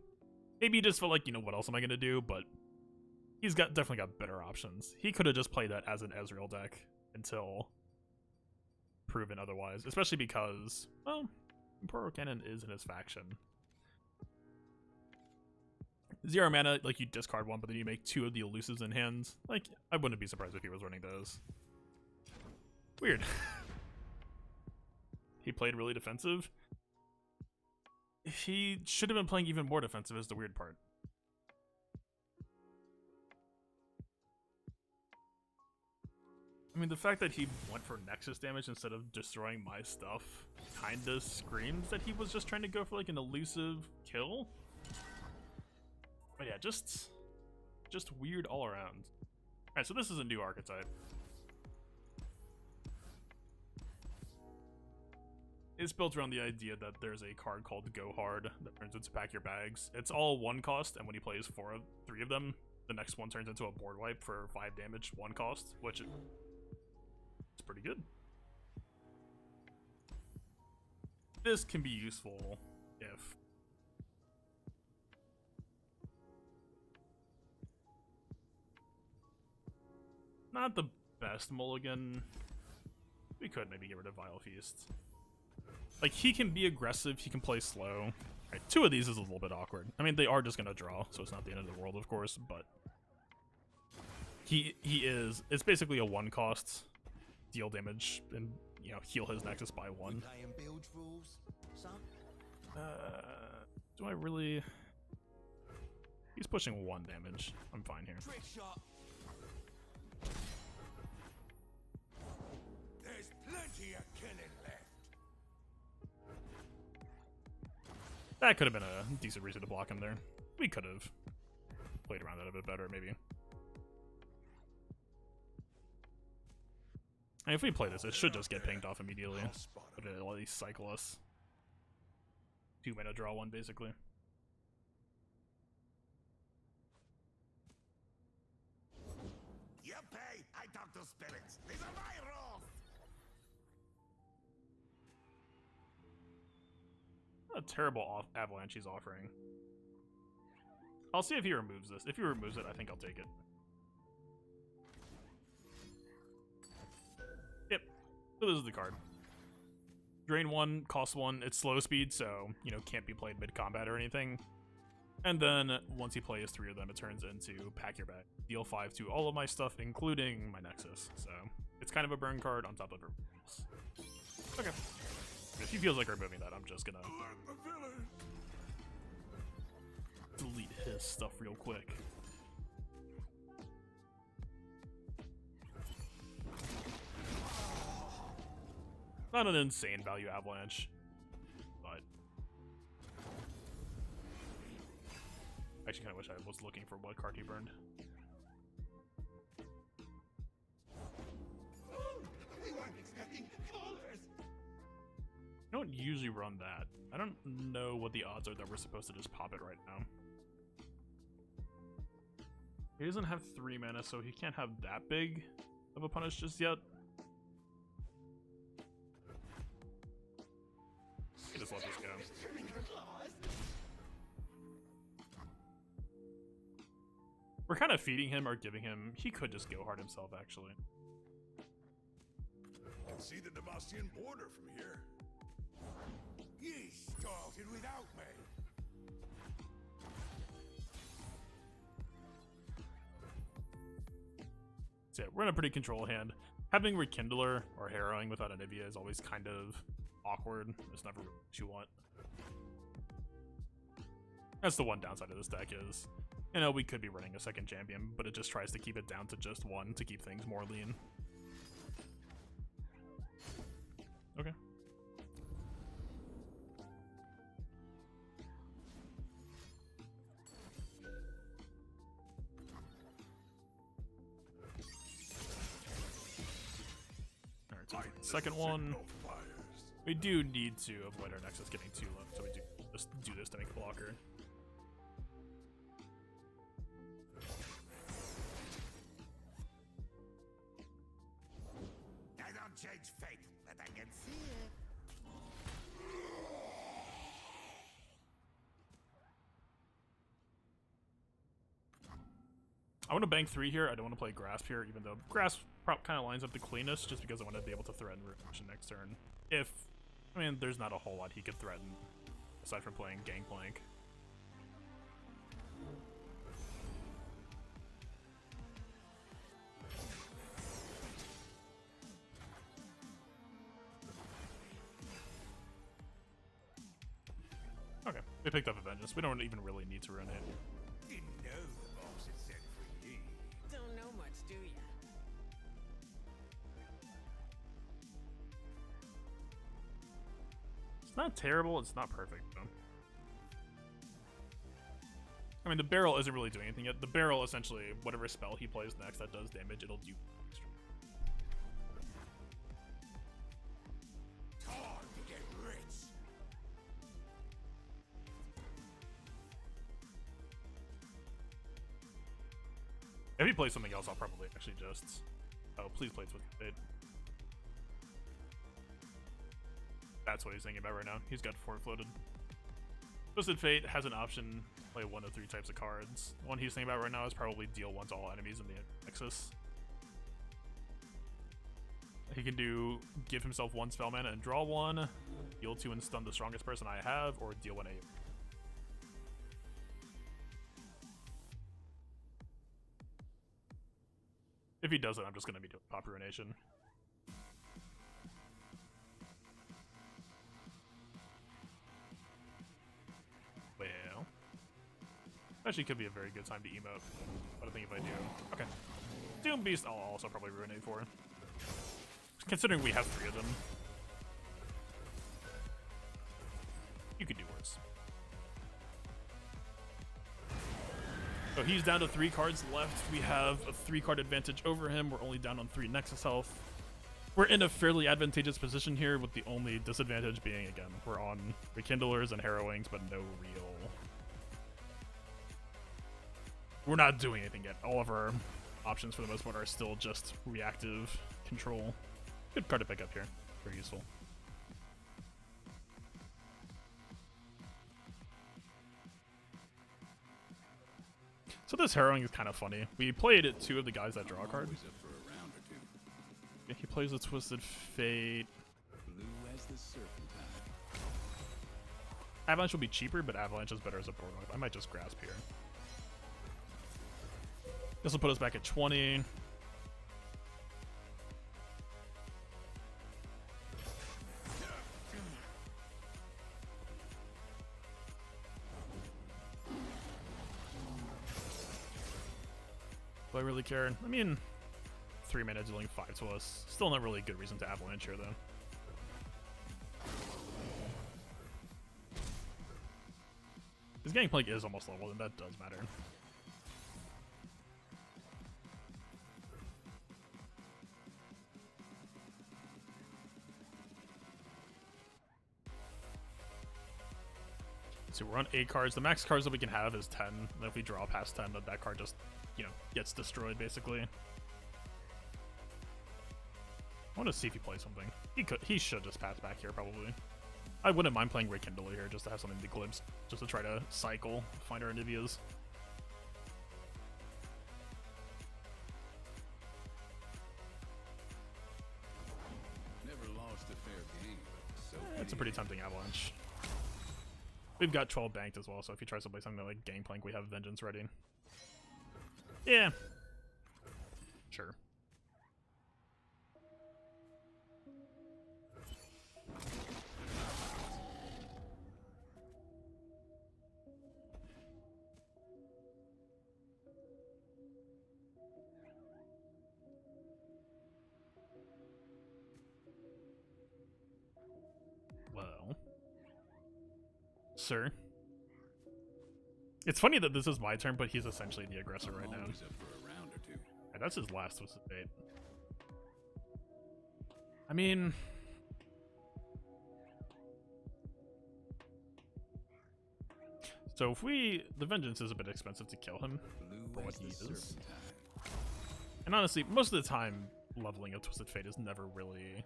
Maybe he just felt like, you know, what else am I going to do? But he's definitely got better options. He could have just played that as an Ezreal deck until proven otherwise, especially because, well, Poro Cannon is in his faction. 0 mana, like, you discard 1, but then you make 2 of the elusives in hands. Like, I wouldn't be surprised if he was running those. Weird. He played really defensive. He should have been playing even more defensive is the weird part. I mean, the fact that he went for Nexus damage instead of destroying my stuff kinda screams that he was just trying to go for, like, an elusive kill. But yeah, just weird all around. Alright, so this is a new archetype. It's built around the idea that there's a card called Go Hard that turns into Pack Your Bags. It's all 1 cost, and when he plays 3 of them, the next one turns into a board wipe for 5 damage, 1 cost, which is pretty good. This can be useful if not the best mulligan. We could maybe get rid of Vile Feast. Like, he can be aggressive, he can play slow. Right, 2 of these is a little bit awkward. I mean, they are just gonna draw, so it's not the end of the world, of course, but it's basically a 1 cost, deal damage, and, you know, heal his Nexus by 1. Do I really? He's pushing 1 damage. I'm fine here. Trick shot. There's plenty of killing left. That could have been a decent reason to block him there. We could have played around that a bit better, maybe. And if we play this, it should just get pinged off immediately. But it'll at least cycle us. 2 mana, draw 1, basically. You pay, I talk to spirits. These are my rules. a terrible avalanche he's offering. I'll see if he removes this. If he removes it, I think I'll take it. Yep. So this is the card. Drain 1, cost 1, it's slow speed, so, you know, can't be played mid-combat or anything. And then, once he plays 3 of them, it turns into pack your bag. Deal 5 to all of my stuff, including my Nexus. So, it's kind of a burn card on top of everything else. Okay. If he feels like removing that, I'm just gonna delete his stuff real quick. Not an insane value avalanche, but I actually kind of wish I was looking for what card he burned. I don't usually run that. I don't know what the odds are that we're supposed to just pop it right now. He doesn't have 3 mana, so he can't have that big of a punish just yet. He just let this go. We're kind of feeding him or giving him. He could just go hard himself, actually. You can see the Demacian border from here. Ye started without me. So yeah, we're in a pretty control hand. Having Rekindler or Harrowing without Anivia is always kind of awkward. It's never what you want. That's the one downside of this deck is, you know, we could be running a second champion, but it just tries to keep it down to just 1 to keep things more lean. Okay. Alright, so the second one. We do need to avoid our Nexus getting too low, so we do just do this to make a blocker. I don't change fate, but I can see it. I want to bank 3 here. I don't want to play Grasp here, even though Grasp kind of lines up the cleanest, just because I want to be able to threaten Reaction next turn. If, I mean, there's not a whole lot he could threaten, aside from playing Gangplank. Okay, they picked up a Vengeance. We don't even really need to run it. Didn't know the boss had sent for ye. Don't know much, do ya? It's not terrible, it's not perfect, though. I mean, the barrel isn't really doing anything yet. The barrel, essentially, whatever spell he plays next that does damage, it'll do extra. Time to get rich. If he plays something else, I'll probably actually just... Oh, please play Twisted Fate. That's what he's thinking about right now. He's got 4 floated. Twisted Fate has an option to play 1 of 3 types of cards. The one he's thinking about right now is probably deal 1 to all enemies in the Nexus. He can do give himself 1 spell mana and draw 1, deal 2 and stun the strongest person I have, or deal 1 8. If he does it, I'm just going to be doing Pop Ruination. Well, actually could be a very good time to emote, but I think if I do... Okay. Doom Beast I'll also probably Ruinate for. Considering we have 3 of them. You could do worse. So he's down to 3 cards left. We have a 3-card advantage over him. We're only down on 3 Nexus health. We're in a fairly advantageous position here, with the only disadvantage being, again, we're on Rekindlers and Harrowings, but no real... We're not doing anything yet. All of our options, for the most part, are still just reactive control. Good card to pick up here. Very useful. So this harrowing is kind of funny. We played it 2 of the guys that draw a card. Always up for a round or two. Yeah, he plays a Twisted Fate. Blue as the serpentine. Avalanche will be cheaper, but Avalanche is better as a board wipe. I might just grasp here. This will put us back at 20. Do I really care? I mean, 3 mana dealing 5 to us. Still not really a good reason to Avalanche here, though. His Gangplank is almost leveled, and that does matter. So we're on 8 cards. The max cards that we can have is 10. And if we draw past 10, that card just, you know, gets destroyed, basically. I want to see if he plays something. He should just pass back here, probably. I wouldn't mind playing Rekindler here, just to have something to glimpse. Just to try to cycle, find our Anivias. Never lost a fair game, but so It's a pretty tempting Avalanche. We've got 12 banked as well, so if he tries to play something like Gangplank, we have Vengeance ready. Yeah. Sure. Well, sir. It's funny that this is my turn, but he's essentially the aggressor right now. always up for a round or two. Yeah, that's his last Twisted Fate. I mean, so if the Vengeance is a bit expensive to kill him for Blue what as he the is. serpentine. And honestly, most of the time, leveling a Twisted Fate is never really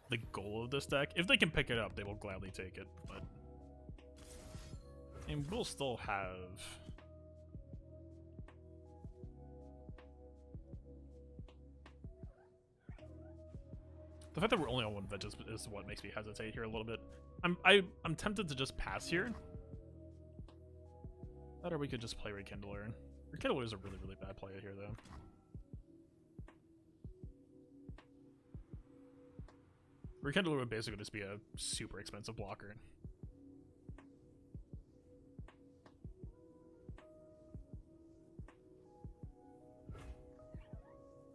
the goal of this deck. If they can pick it up, they will gladly take it, but... And we'll still have... The fact that we're only on 1 Vengeance is what makes me hesitate here a little bit. I'm tempted to just pass here. That or we could just play Rekindler. Rekindler is a really, really bad play here, though. Rekindler would basically just be a super expensive blocker.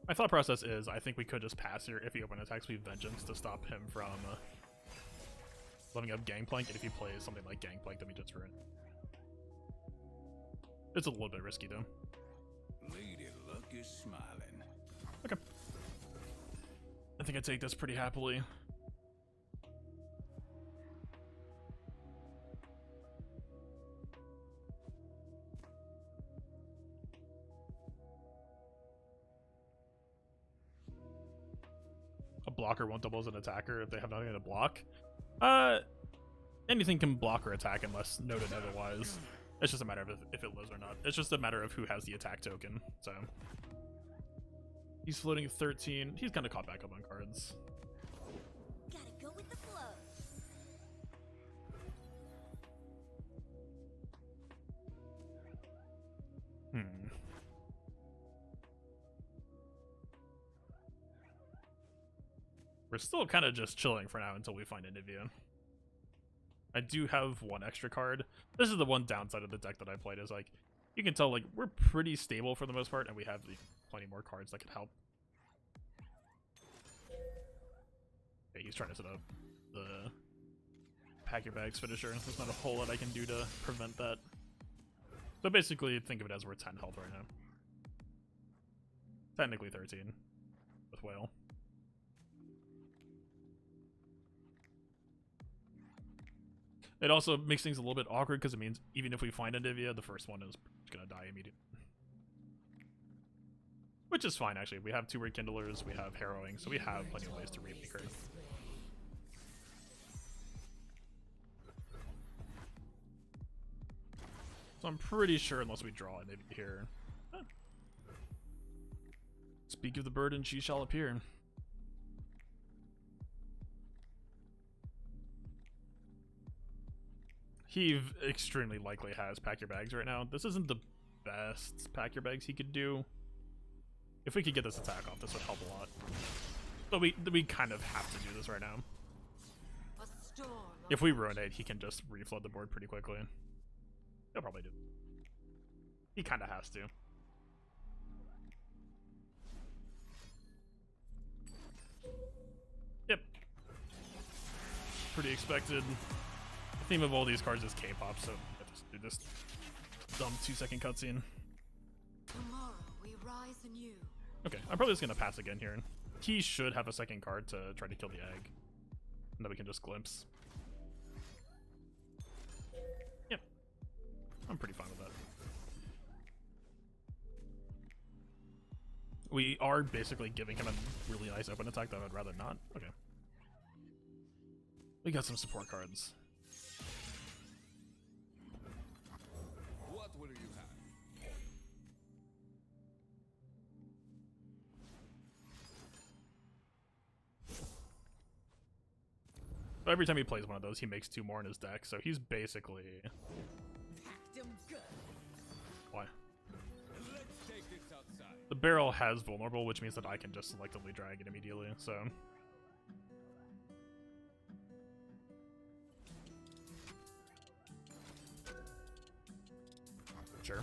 My thought process is, I think we could just pass here if he open attacks with Vengeance to stop him from leveling up Gangplank, and if he plays something like Gangplank, then we just ruin. It's a little bit risky, though. Lady Luck is smiling. Okay. I think I take this pretty happily. A blocker won't double as an attacker if they have nothing to block. Anything can block or attack unless noted otherwise. It's just a matter of if it lives or not. It's just a matter of who has the attack token. So he's floating 13. He's kind of caught back up on cards. Gotta go with the flow. We're still kind of just chilling for now until we find Anivia. I do have 1 extra card. This is the one downside of the deck that I played, is like, you can tell like we're pretty stable for the most part, and we have plenty more cards that could help. Okay, he's trying to set up the pack your bags finisher. There's not a whole lot I can do to prevent that. So basically, think of it as we're 10 health right now. Technically 13 with Whale. It also makes things a little bit awkward because it means even if we find Anivia, the first one is gonna die immediately. Which is fine, actually. We have 2 Rekindlers, we have Harrowing, so we have plenty of ways to remake her. So I'm pretty sure, unless we draw it here. Huh. Speak of the bird and she shall appear. He extremely likely has pack your bags right now. This isn't the best pack your bags he could do. If we could get this attack off, this would help a lot. But we kind of have to do this right now. If we ruinate, he can just reflood the board pretty quickly. He'll probably do. He kind of has to. Yep. Pretty expected. The theme of all these cards is K-pop, so let's do this dumb 2-second cutscene. Tomorrow we rise anew. Okay, I'm probably just gonna pass again here. He should have a second card to try to kill the egg. And then we can just glimpse. Yep. I'm pretty fine with that. We are basically giving him a really nice open attack that I'd rather not. Okay. We got some support cards. What will you have? So every time he plays one of those, he makes 2 more in his deck, so he's basically... Why? Let's take this outside. The barrel has vulnerable, which means that I can just selectively drag it immediately, so... Sure.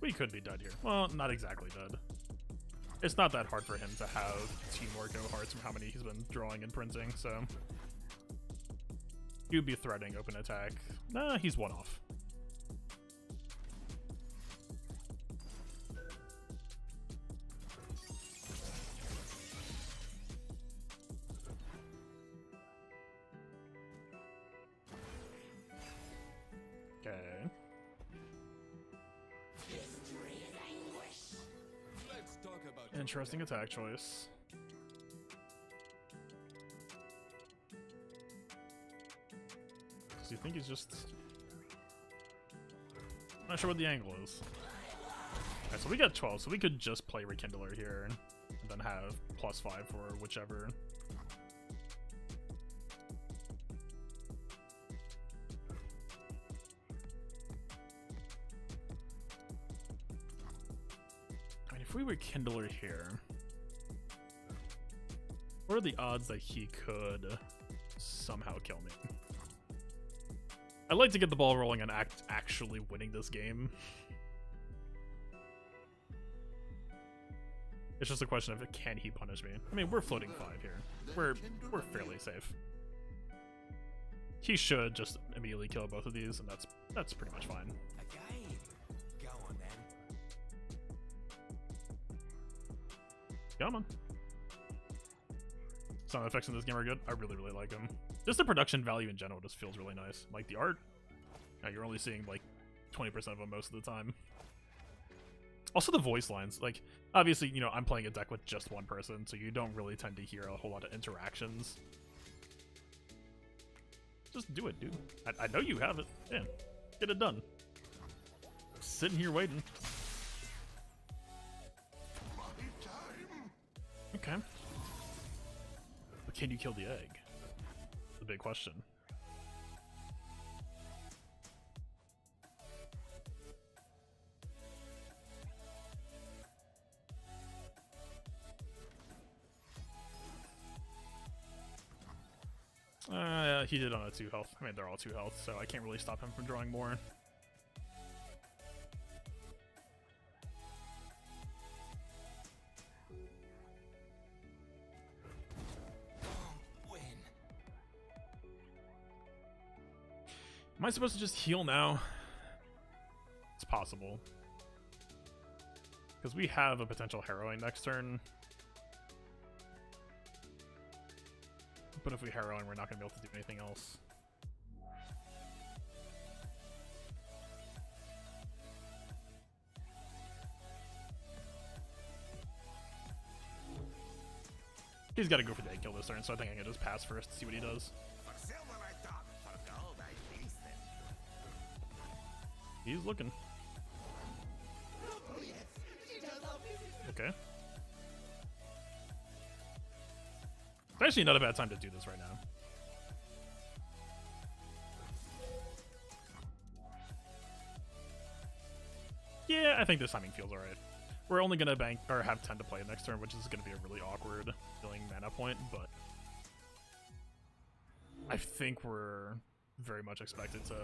We could be dead here. Well, not exactly dead. It's not that hard for him to have 2 more go hearts from how many he's been drawing and printing, so... You'd be threatening open attack. Nah, he's 1 off. Okay. Let's talk about Interesting attack choice. Do you think he's just... I'm not sure what the angle is. Alright, so we got 12, so we could just play Rekindler here and then have +5 for whichever. I mean, if we were Kindler here, what are the odds that he could somehow kill me? I'd like to get the ball rolling and actually winning this game. It's just a question of can he punish me? I mean, we're floating 5 here. We're fairly safe. He should just immediately kill both of these, and that's pretty much fine. a game. Go on then. Come on. Sound effects in this game are good. I really, really like them. Just the production value in general just feels really nice. Like the art, you're only seeing like 20% of them most of the time. Also the voice lines, like obviously, you know, I'm playing a deck with just 1 person, so you don't really tend to hear a whole lot of interactions. Just do it, dude. I know you have it. Yeah, get it done. Sitting here waiting. Okay. But can you kill the egg? The big question. He did on a 2 health. I mean, they're all 2 health, so I can't really stop him from drawing more. Am I supposed to just heal now? It's possible. Because we have a potential harrowing next turn. But if we harrowing, we're not going to be able to do anything else. He's got to go for the egg kill this turn, so I think I can just pass first, see what he does. For silver I thought, for gold I feasted. He's looking. Okay. It's actually not a bad time to do this right now. Yeah, I think this timing feels alright. We're only gonna bank or have 10 to play next turn, which is gonna be a really awkward feeling mana point, but I think we're very much expected to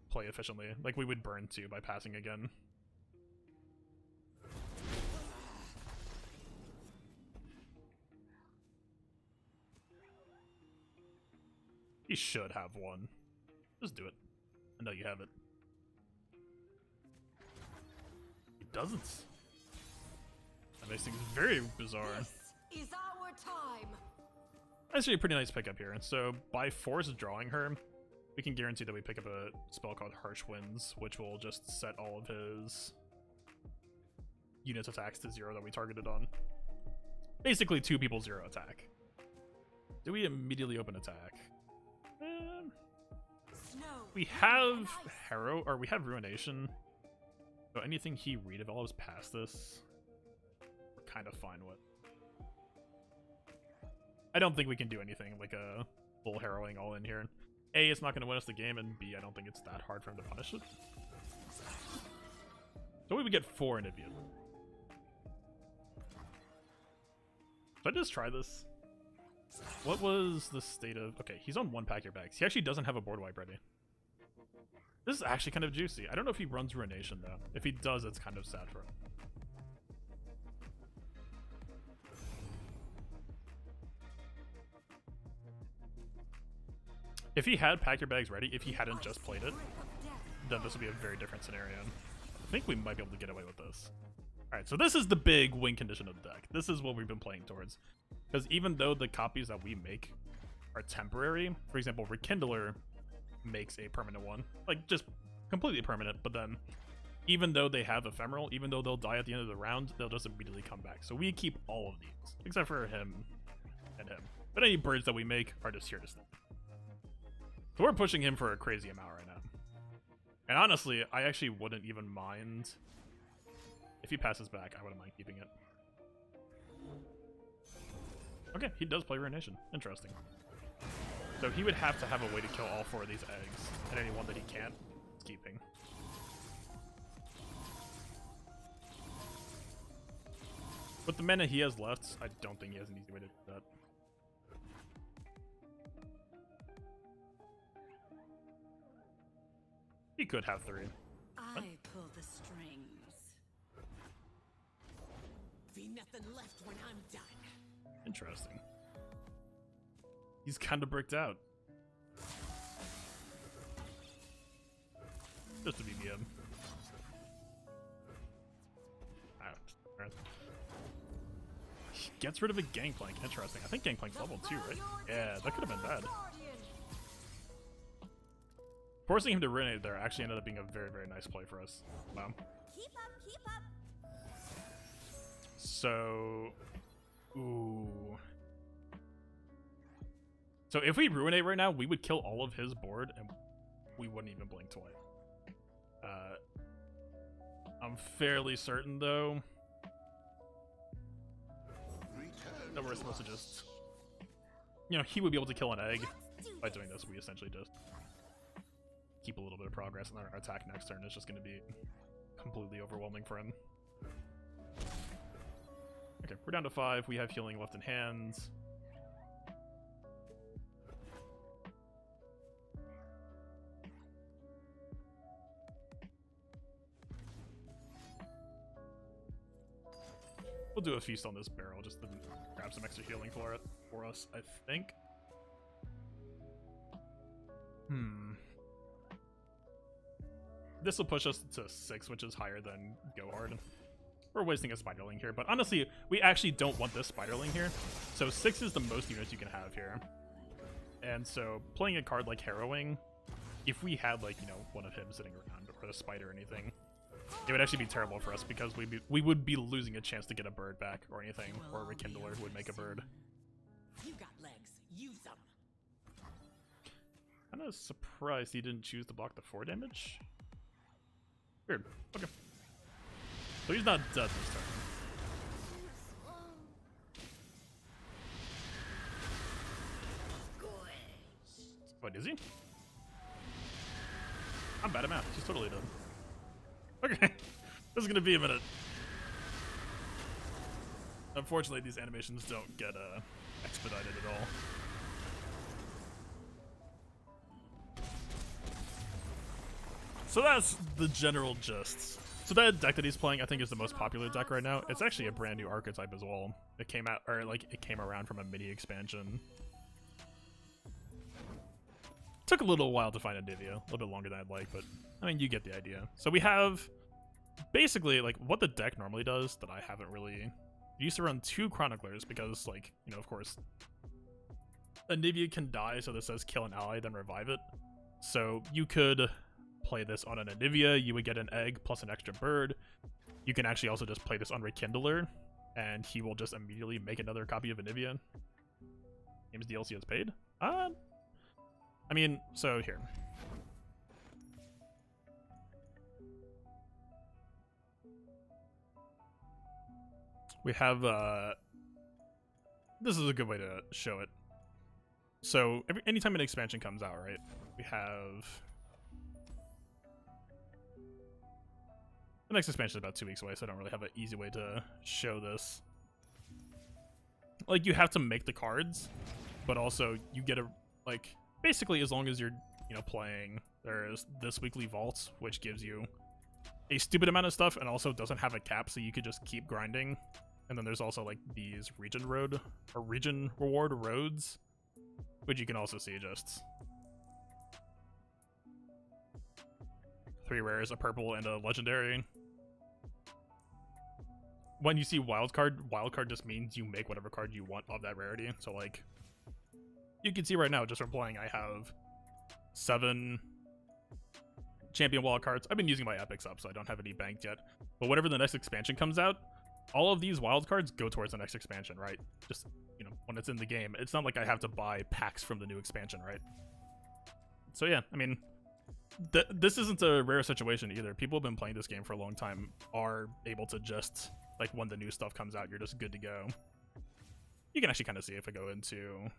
play efficiently. Like, we would burn 2 by passing again. He should have 1. Just do it. I know you have it. He doesn't. That makes things very bizarre. This is our time. Actually, a pretty nice pickup here. So, by force drawing her, we can guarantee that we pick up a spell called Harsh Winds, which will just set all of his units' attacks to 0 that we targeted on. Basically, 2 people 0 attack. Do we immediately open attack? We have Harrow, or we have Ruination. So anything he redevelops past this, we're kind of fine with. I don't think we can do anything like a full harrowing all in here. A, it's not going to win us the game, and B, I don't think it's that hard for him to punish it. So we would get 4 in Ibiad. Should I just try this? What was the state of... Okay, he's on 1 pack your bags. He actually doesn't have a board wipe ready. This is actually kind of juicy. I don't know if he runs Ruination, though. If he does, it's kind of sad for him. If he had pack your bags ready, if he hadn't just played it, then this would be a very different scenario. I think we might be able to get away with this. Alright, so this is the big win condition of the deck. This is what we've been playing towards. Because even though the copies that we make are temporary, for example, Rekindler makes a permanent one. Like, just completely permanent, but then even though they have ephemeral, even though they'll die at the end of the round, they'll just immediately come back. So we keep all of these, except for him and him. But any birds that we make are just here to stay. So we're pushing him for a crazy amount right now. And honestly, I actually wouldn't even mind... If he passes back, I wouldn't mind keeping it. Okay, he does play Ruination. Interesting. So he would have to have a way to kill all 4 of these eggs, and any one that he can't, is keeping. With the mana he has left, I don't think he has an easy way to do that. He could have 3. I pull the strings. Be nothing left when I'm done. Interesting. He's kind of bricked out. Just to be BM. He gets rid of a Gangplank. Interesting. I think Gangplank's level 2, right? Yeah, that could have been bad. Forcing him to Ruinate there actually ended up being a very, very nice play for us. Wow. Keep up, keep up. So... Ooh. So if we Ruinate right now, we would kill all of his board, and we wouldn't even blink twice. I'm fairly certain, though, that we're supposed to just... You know, he would be able to kill an egg. By doing this, we essentially just keep a little bit of progress, and our attack next turn is just going to be completely overwhelming for him. Okay, we're down to 5. We have healing left in hand. We'll do a feast on this barrel just to grab some extra healing for us, I think. This will push us to 6, which is higher than Go Hard. We're wasting a Spiderling here, but honestly, we actually don't want this Spiderling here. So 6 is the most units you can have here. And so playing a card like Harrowing, if we had, like, you know, one of him sitting around or a spider or anything, it would actually be terrible for us because we would be losing a chance to get a bird back or anything, or a Rekindler who would make a bird. Use them. Kind of surprised he didn't choose to block the 4 damage. Weird. Okay. So he's not dead this turn. Wait, is he? I'm bad at math. He's totally dead. Okay. This is gonna be a minute. Unfortunately, these animations don't get expedited at all. So that's the general gist. So that deck that he's playing, I think, is the most popular deck right now. It's actually a brand new archetype as well. It came out, or like, it came around from a mini expansion. Took a little while to find Anivia, a little bit longer than I'd like, but I mean, you get the idea. So we have basically like what the deck normally does that I haven't really used to run 2 Chroniclers because, like, you know, of course, Anivia can die, so this says kill an ally, then revive it. So you could play this on an Anivia, you would get an egg plus an extra bird. You can actually also just play this on Rekindler, and he will just immediately make another copy of Anivia. Game's DLC is paid? I mean, so here. We have, this is a good way to show it. So, anytime an expansion comes out, right, we have... The next expansion is about 2 weeks away, so I don't really have an easy way to show this. Like, you have to make the cards, but also you get a, like... Basically, as long as you're, you know, playing, there's this weekly vault, which gives you a stupid amount of stuff and also doesn't have a cap, so you could just keep grinding. And then there's also like these region reward roads, which you can also see just 3 rares, a purple, and a legendary. When you see wildcard just means you make whatever card you want of that rarity. So like, you can see right now, just from playing, I have 7 champion wildcards. I've been using my epics up, so I don't have any banked yet. But whenever the next expansion comes out, all of these wildcards go towards the next expansion, right? Just, you know, when it's in the game. It's not like I have to buy packs from the new expansion, right? So yeah, I mean, this isn't a rare situation either. People have been playing this game for a long time, are able to just, like, when the new stuff comes out, you're just good to go. You can actually kind of see if I go into...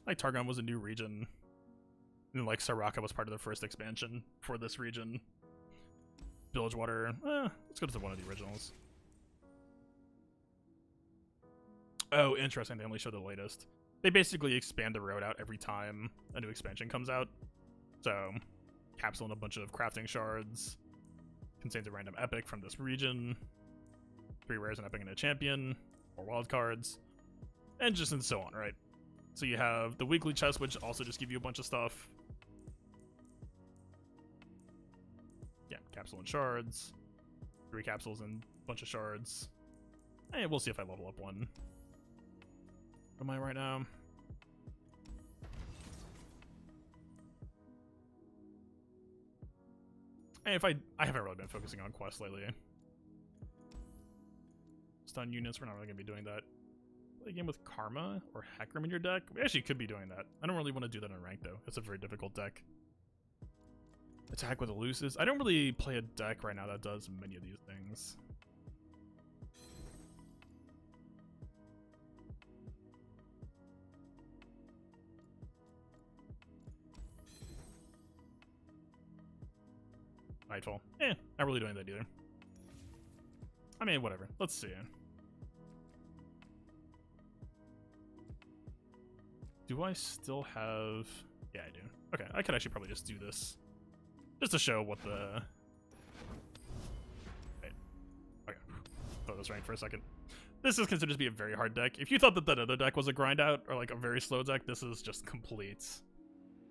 Like, Targon was a new region, and like Soraka was part of the first expansion for this region. Bilgewater, let's go to one of the originals. Oh, interesting, they only show the latest. They basically expand the road out every time a new expansion comes out. So, capsule and a bunch of crafting shards, contains a random epic from this region, 3 rares, an epic, and a champion, 4 wild cards, and just and so on, right? So you have the weekly chest, which also just give you a bunch of stuff. Yeah, capsule and shards. 3 capsules and a bunch of shards. And we'll see if I level up one. What am I right now? And if I haven't really been focusing on quests lately. Stun units, we're not really going to be doing that. Play a game with Karma or Hackram in your deck? We actually could be doing that. I don't really want to do that in rank though. It's a very difficult deck. Attack with elusives. I don't really play a deck right now that does many of these things. Nightfall. Not really doing that either. I mean, whatever. Let's see. Do I still have... Yeah, I do. Okay, I could actually probably just do this. Just to show what the... Wait. Okay. Throw this rank for a second. This is considered to be a very hard deck. If you thought that that other deck was a grind out, or like a very slow deck, this is just complete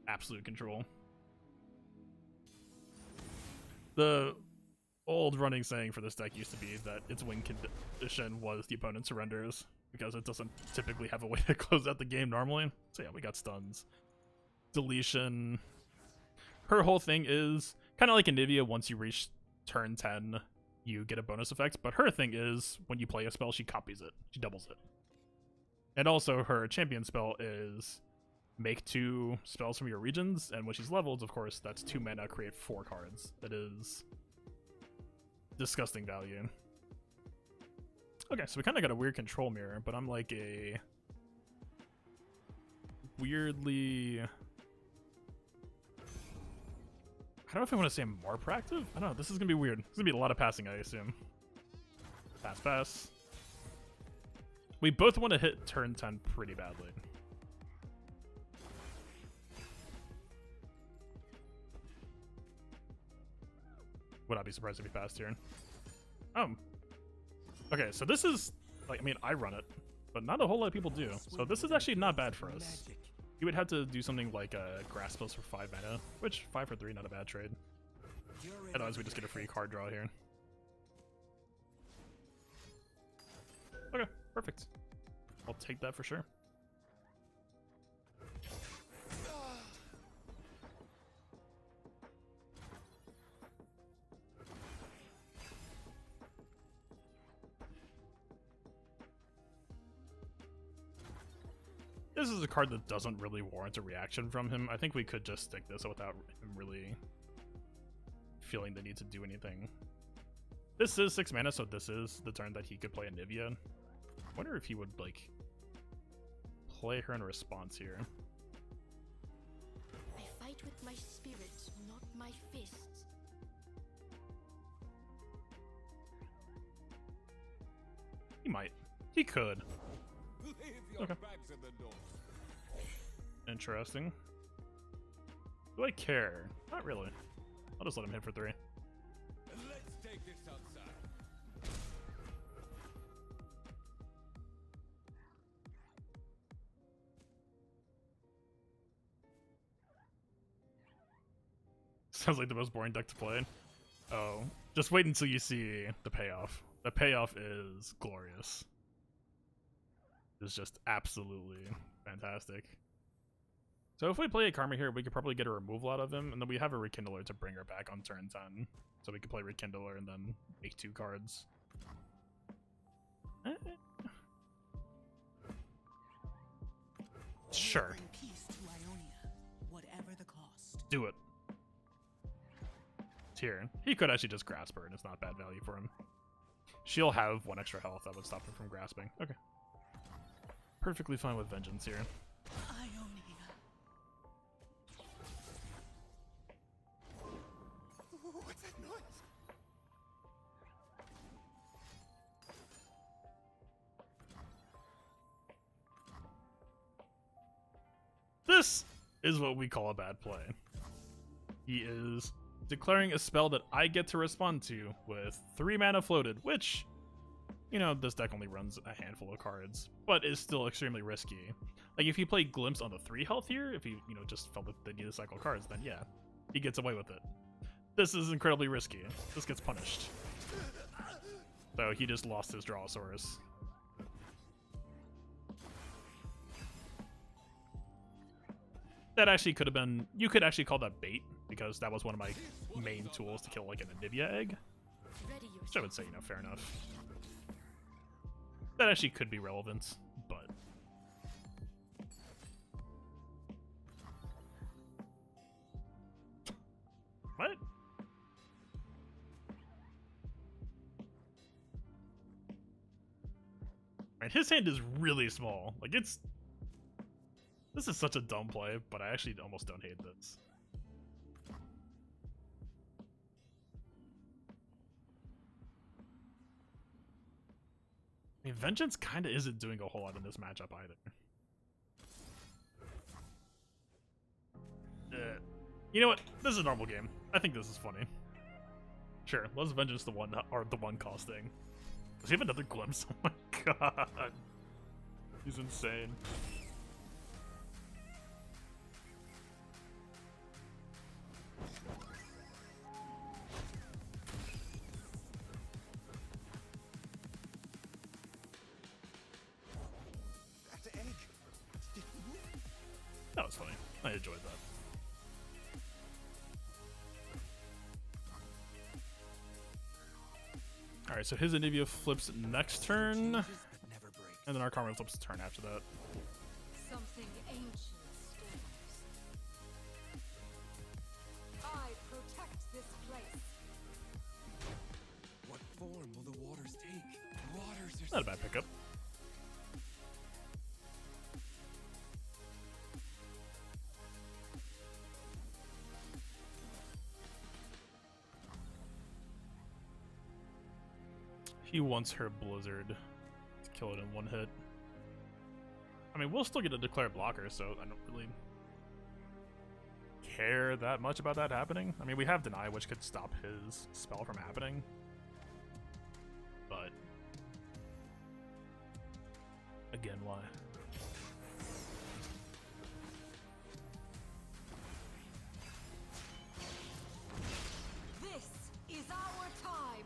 absolute control. The old running saying for this deck used to be that its win condition was the opponent surrenders, because it doesn't typically have a way to close out the game normally. So yeah, we got stuns. Deletion. Her whole thing is kind of like Anivia. Once you reach turn 10, you get a bonus effect, but her thing is when you play a spell, she copies it. She doubles it. And also her champion spell is make 2 spells from your regions, and when she's leveled, of course, that's 2 mana, create 4 cards. That is disgusting value. Okay, so we kind of got a weird control mirror, but I'm like a weirdly... I don't know if I want to say more proactive. I don't know, this is going to be weird. There's going to be a lot of passing, I assume. Pass, pass. We both want to hit turn 10 pretty badly. Would not be surprised if he passed here. Okay, so this is, like, I mean, I run it, but not a whole lot of people do. So this is actually not bad for us. You would have to do something like a grass spells for 5 mana, which 5 for 3, not a bad trade. Otherwise, we just get a free card draw here. Okay, perfect. I'll take that for sure. This is a card that doesn't really warrant a reaction from him. I think we could just stick this without him really feeling the need to do anything. This is 6 mana, so this is the turn that he could play Anivia. I wonder if he would, like, play her in response here. I fight with my spirit, not my fists. He might. He could. Leave your Okay. bags at the door. Interesting. Do I care? Not really. I'll just let him hit for 3. Let's take this outside. Sounds like the most boring deck to play. Oh, just wait until you see the payoff. The payoff is glorious. It's just absolutely fantastic. So if we play a Karma here, we could probably get a removal out of him, and then we have a Rekindler to bring her back on turn 10. So we could play Rekindler and then make 2 cards. Sure. Bring peace to Ionia, whatever the cost. Do it. It's here. He could actually just grasp her, and it's not bad value for him. She'll have 1 extra health that would stop him from grasping. Okay. Perfectly fine with Vengeance here. Ionia. What's that noise? This is what we call a bad play. He is declaring a spell that I get to respond to with 3 mana floated, which, you know, this deck only runs a handful of cards, but is still extremely risky. Like, if he played Glimpse on the 3 health here, if he, you know, just felt that they need to cycle cards, then yeah, he gets away with it. This is incredibly risky. This gets punished. So he just lost his Drawosaurus. That actually could have been... You could actually call that bait, because that was one of my main tools to kill, like, an Anivia egg. Ready Which I would say, you know, fair enough. That actually could be relevant, but... What? Man, his hand is really small. Like, it's... This is such a dumb play, but I actually almost don't hate this. I mean, Vengeance kind of isn't doing a whole lot in this matchup either. You know what? This is a normal game. I think this is funny. Sure, let's Vengeance the one or the 1 cost thing. Does he have another glimpse? Oh my god. He's insane. That egg. Did it move? That was funny. I enjoyed that. Alright, so his Anivia flips next turn. Never break. And then our Karma flips a turn after that. Something ancient stirs. I protect this place. What form will the waters take? Waters are Not a bad pickup. He wants her Blizzard to kill it in one hit. I mean, we'll still get a declare blocker, so I don't really care that much about that happening. I mean, we have Deny, which could stop his spell from happening. But again, why? This is our time.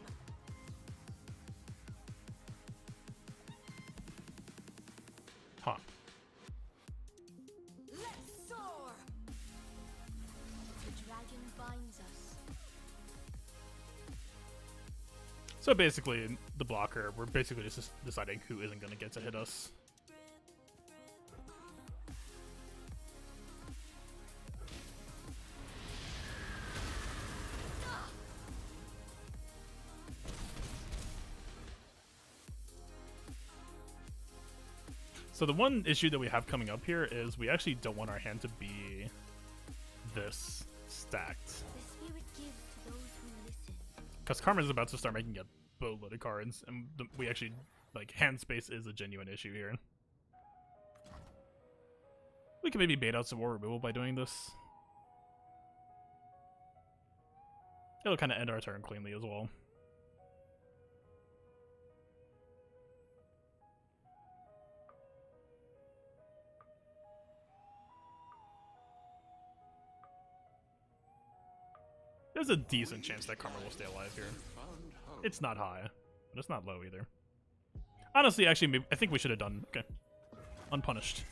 Huh. Let's soar. The dragon binds us. So basically, the blocker, we're basically just deciding who isn't going to get to hit us. So the one issue that we have coming up here is we actually don't want our hand to be this stacked. The spirit gives to those who listen. Because Karma's about to start making a boatload of cards, and we actually, like, hand space is a genuine issue here. We can maybe bait out some more removal by doing this. It'll kind of end our turn cleanly as well. There's a decent chance that Karma will stay alive here. It's not high, but it's not low either. Honestly, actually, I think we should have done... Okay. Unpunished.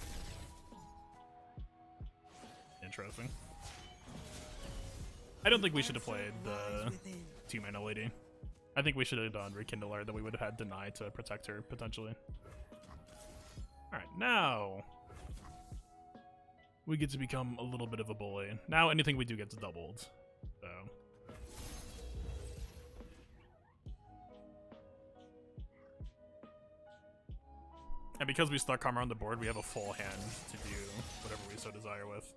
Interesting. I don't think we should have played the 2-mana lady. I think we should have done Rekindler, then we would have had Deny to protect her, potentially. Alright, now... we get to become a little bit of a bully. Now anything we do gets doubled. So... and because we stuck Karma on the board, we have a full hand to do whatever we so desire with.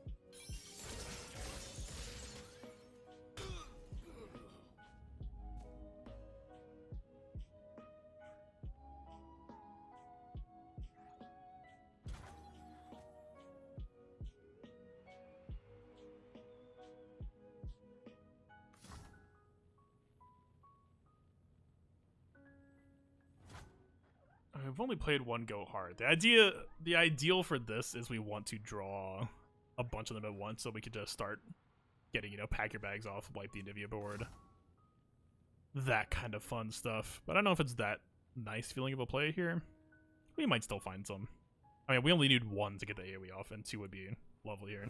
I've only played one Go Hard. The ideal for this is we want to draw a bunch of them at once, so we could just start getting, pack your bags off, wipe the Anivia board. That kind of fun stuff. But I don't know if it's that nice feeling of a play here. We might still find some. I mean, we only need one to get the AoE off, and 2 would be lovely here.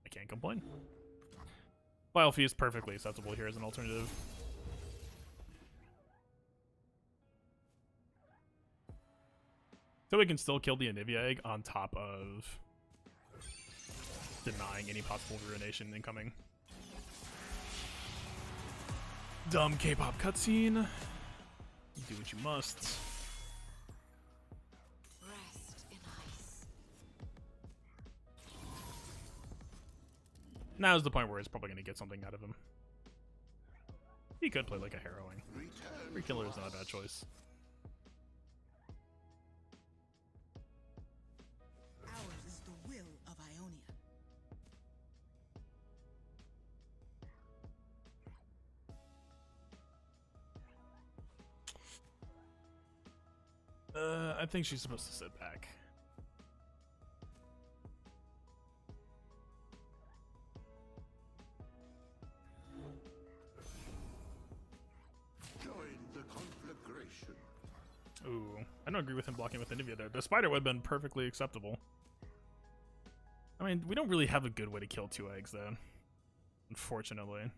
I can't complain. Vile Fee is perfectly acceptable here as an alternative. So we can still kill the Anivia Egg on top of denying any possible ruination incoming. Dumb K-pop cutscene. Do what you must. Rest in ice. Now's the point where it's probably going to get something out of him. He could play like a Harrowing. Rekindler is not a bad choice. Ours is the will of Ionia. I think she's supposed to sit back. Join the conflagration. Ooh, I don't agree with him blocking with Anivia there. The spider would have been perfectly acceptable. I mean, we don't really have a good way to kill 2 eggs, though. Unfortunately.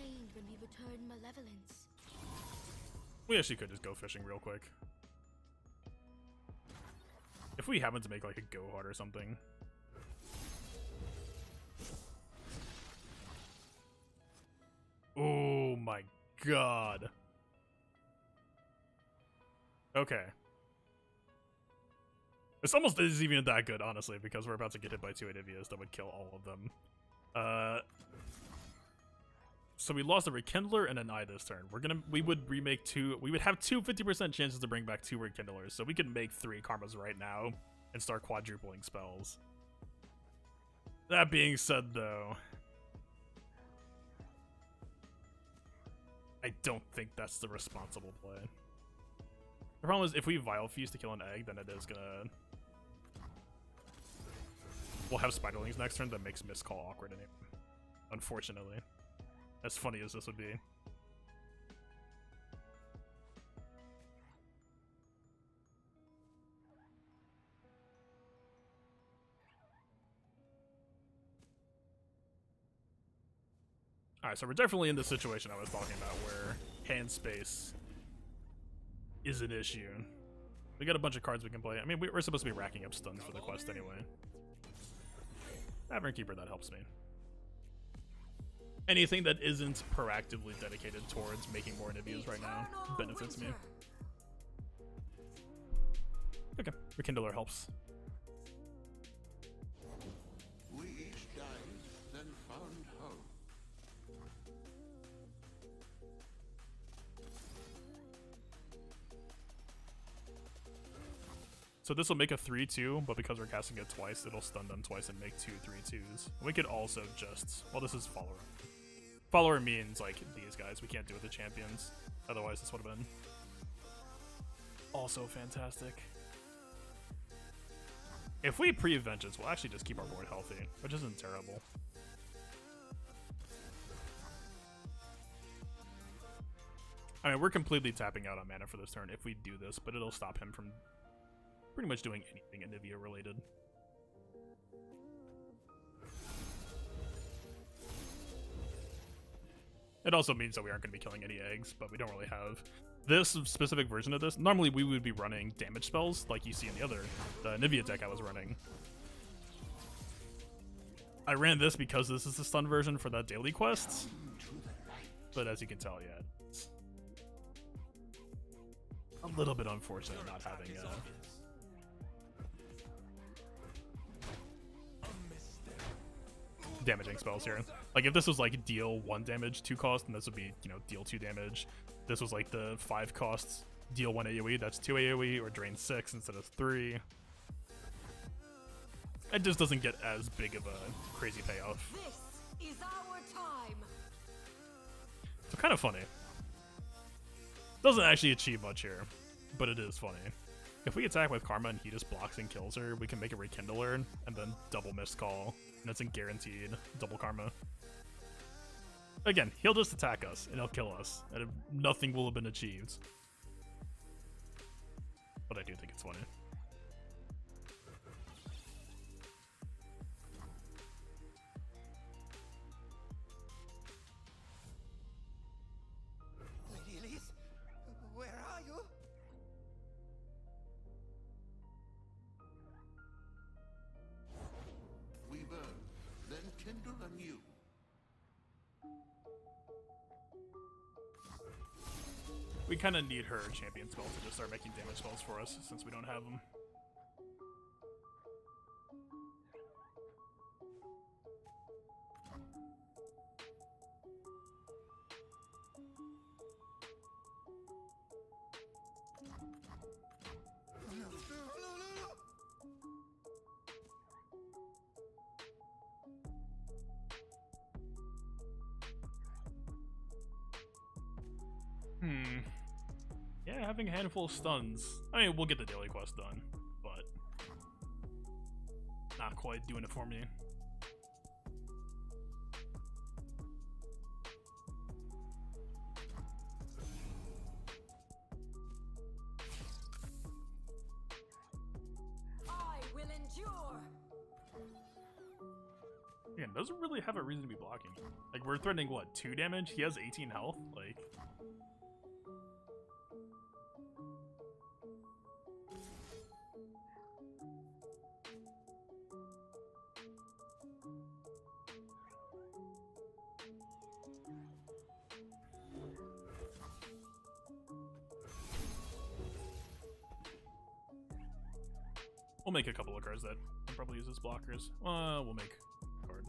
trained when we return malevolence. We actually could just go fishing real quick. If we happen to make like a go hard or something. Oh my god. Okay. This almost isn't even that good, honestly, because we're about to get hit by 2 Anivias that would kill all of them. So we lost a Rekindler and an Eye this turn. We would remake 2. We would have 50% chances to bring back 2 Rekindlers, so we could make 3 Karmas right now and start quadrupling spells. That being said, though, I don't think that's the responsible play. The problem is, if we Vile Feast to kill an egg, then it is gonna... We'll have Spiderlings next turn that makes Miscall awkward anyway. Unfortunately. As funny as this would be. Alright, so we're definitely in the situation I was talking about where hand space is an issue. We got a bunch of cards we can play. I mean, we're supposed to be racking up stuns for the quest anyway. Tavern Keeper, that helps me. Anything that isn't proactively dedicated towards making more Anivias right now benefits me. Okay, Rekindler helps. We each died, then found hope. So this will make a 3-2, but because we're casting it twice, it'll stun them twice and make 2 3-2s. We could also just... Well, this is Follower. Follower means, like, these guys. We can't do it with the champions. Otherwise, this would have been also fantastic. If we pre-Vengeance, we'll actually just keep our board healthy, which isn't terrible. I mean, we're completely tapping out on mana for this turn if we do this, but it'll stop him from pretty much doing anything Anivia related. It also means that we aren't going to be killing any eggs, but we don't really have this specific version of this. Normally we would be running damage spells like you see in the Anivia deck I was running. I ran this because this is the stun version for that daily quest, but as you can tell, yeah, it's a little bit unfortunate not having damaging spells here. Like if this was like deal 1 damage 2 cost, and this would be, you know, deal 2 damage. This was like the 5 costs, deal 1 AoE, that's 2 AoE, or drain 6 instead of 3. It just doesn't get as big of a crazy payoff. This is our time. So kind of funny. Doesn't actually achieve much here, but it is funny. If we attack with Karma and he just blocks and kills her, we can make a Rekindler and then double Miscall, and that's a guaranteed double Karma. Again, he'll just attack us and he'll kill us, and nothing will have been achieved. But I do think it's funny. Lady Elise, where are you? We burn, then kindle anew. We kind of need her champion spell to just start making damage spells for us, since we don't have them. Yeah, having a handful of stuns. I mean, we'll get the daily quest done, but not quite doing it for me. I will endure. Again, doesn't really have a reason to be blocking. Like, we're threatening, what, 2 damage? He has 18 health? Like... We'll make a couple of cards that can probably use as blockers. We'll make a card.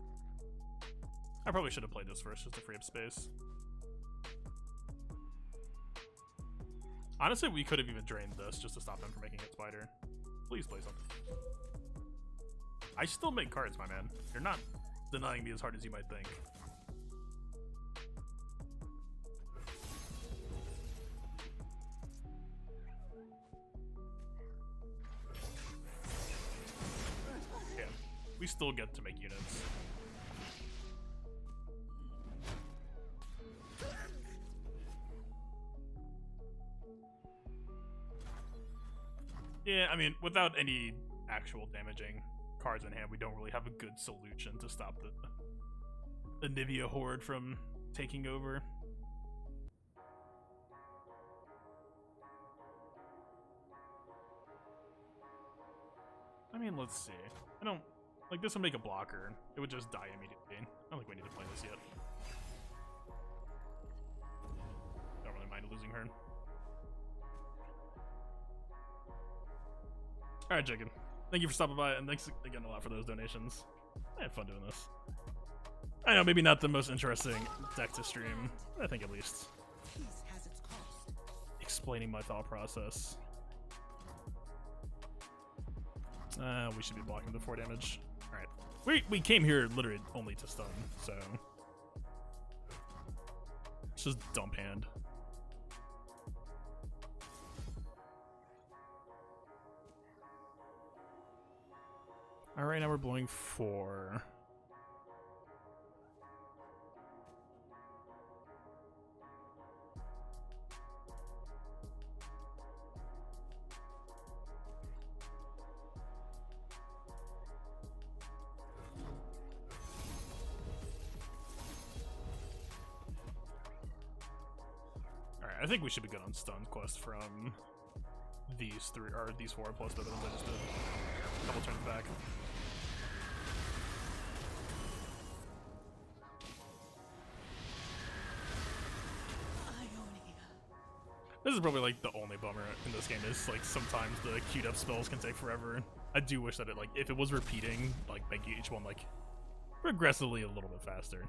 I probably should have played this first just to free up space. Honestly, we could have even drained this just to stop him from making it spider. Please play something. I still make cards, my man. You're not denying me as hard as you might think. We still get to make units. Yeah, I mean, without any actual damaging cards in hand, we don't really have a good solution to stop the Nivea horde from taking over. I mean, let's see. I don't... Like, this would make a blocker. It would just die immediately. I don't think we need to play this yet. Don't really mind losing her. Alright, Chicken. Thank you for stopping by, and thanks again a lot for those donations. I had fun doing this. I know, maybe not the most interesting deck to stream. I think at least Peace has its cost. explaining my thought process. We should be blocking the 4 damage. Alright. We came here literally only to stun, so... It's just dump hand. Alright, now we're blowing 4. I think we should be good on stun quest from these 3 or these 4 plus the other ones I just did. A couple turns back. This is probably like the only bummer in this game is like sometimes the queued up spells can take forever. I do wish that it like if it was repeating, like make each one like progressively a little bit faster.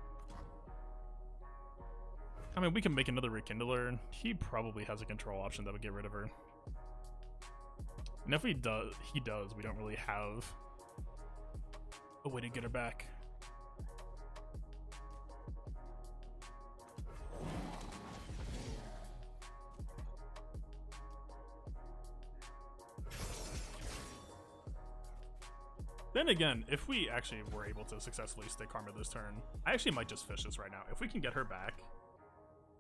I mean, we can make another Rekindler. He probably has a control option that would get rid of her. And if he does, we don't really have a way to get her back. Then again, if we actually were able to successfully stay Karma this turn, I actually might just fish this right now. If we can get her back,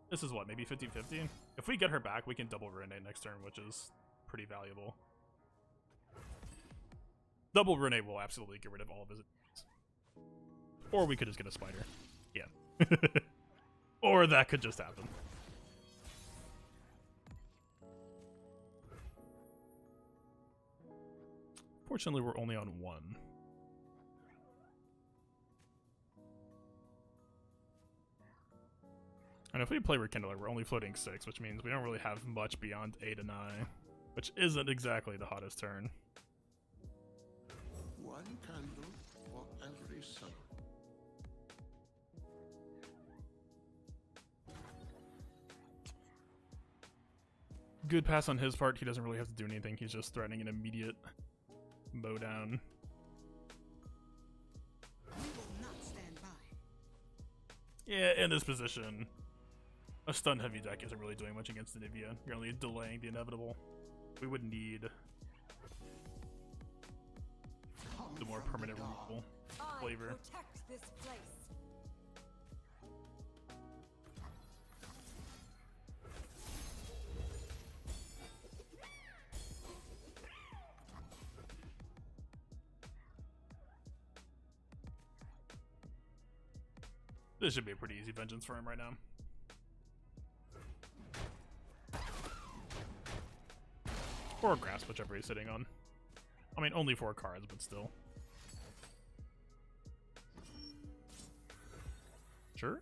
this is what, maybe 50-50? If we get her back, we can double Renee next turn, which is pretty valuable. Double Renee will absolutely get rid of all of his attacks. Or we could just get a spider. Yeah. Or that could just happen. Fortunately, we're only on 1. And if we play Rekindler, we're only floating 6, which means we don't really have much beyond 8 and 9, which isn't exactly the hottest turn. One candle for every sun. Good pass on his part. He doesn't really have to do anything. He's just threatening an immediate mow down. We will not stand by. Yeah, in this position, a stun heavy deck isn't really doing much against the Nivea. You're only delaying the inevitable. We would need the more permanent removal flavor. Protect this place. This should be a pretty easy vengeance for him right now. Or grasp, whichever he's sitting on. I mean, only 4 cards, but still. Sure.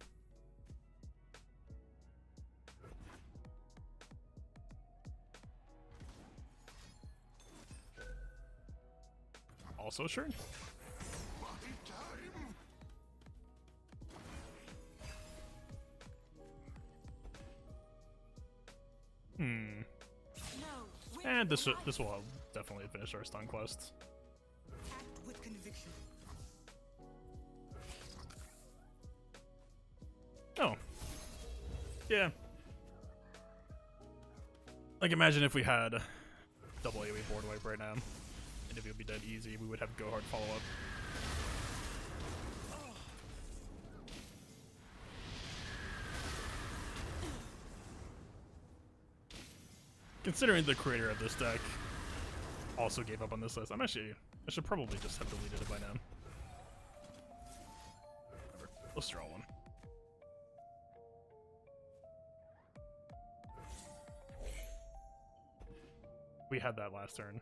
Also sure. And this will definitely finish our stun quest. Act with conviction. Oh. Yeah. Like, imagine if we had double AoE board wipe right now. And if it would be dead easy, we would have go hard follow up. Considering the creator of this deck also gave up on this list, I should probably just have deleted it by now. Whatever. Let's draw one. We had that last turn.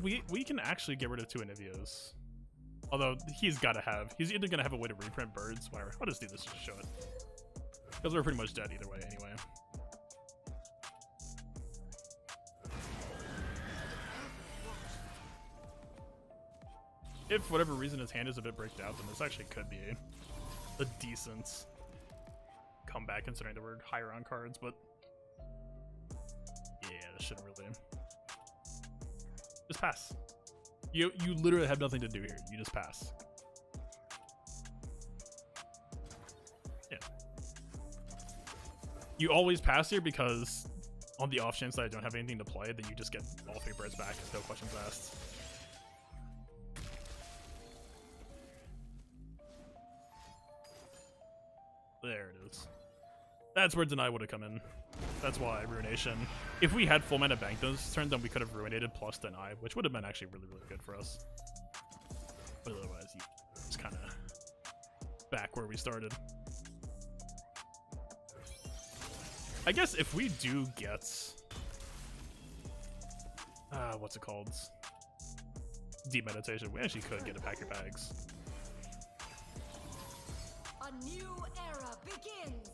We can actually get rid of 2 Anivios. Although he's either gonna have a way to reprint birds, whatever. I'll just do this to show it. Because we're pretty much dead either way anyway. If for whatever reason his hand is a bit bricked out, then this actually could be a decent comeback considering that we're higher on cards, but yeah, this shouldn't really. Just pass. You literally have nothing to do here. You just pass. Yeah. You always pass here because on the off chance that I don't have anything to play, then you just get all 3 birds back, no questions asked. There it is. That's where Deny would have come in. That's why Ruination. If we had full mana bank this turn, then we could have Ruinated plus Deny, which would have been actually really, really good for us. But otherwise, it's kind of back where we started. I guess if we do get... what's it called? Deep Meditation, we actually could get a pack your bags. A new era begins.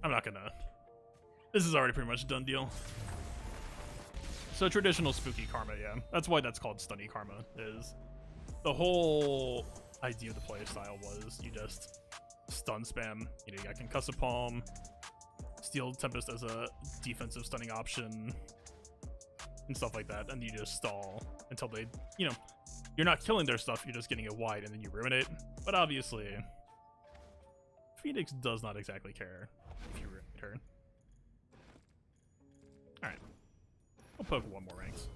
I'm not gonna... This is already pretty much a done deal. So traditional spooky karma, yeah. That's why that's called stunny karma, is the whole idea of the play style was you just stun spam. You know, you got Concussive Palm, Steel Tempest as a defensive stunning option, and stuff like that, and you just stall until they, you know, you're not killing their stuff, you're just getting it wide, and then you ruinate. But obviously, Phoenix does not exactly care if you ruinate her. Alright. We'll poke 1 more ranks.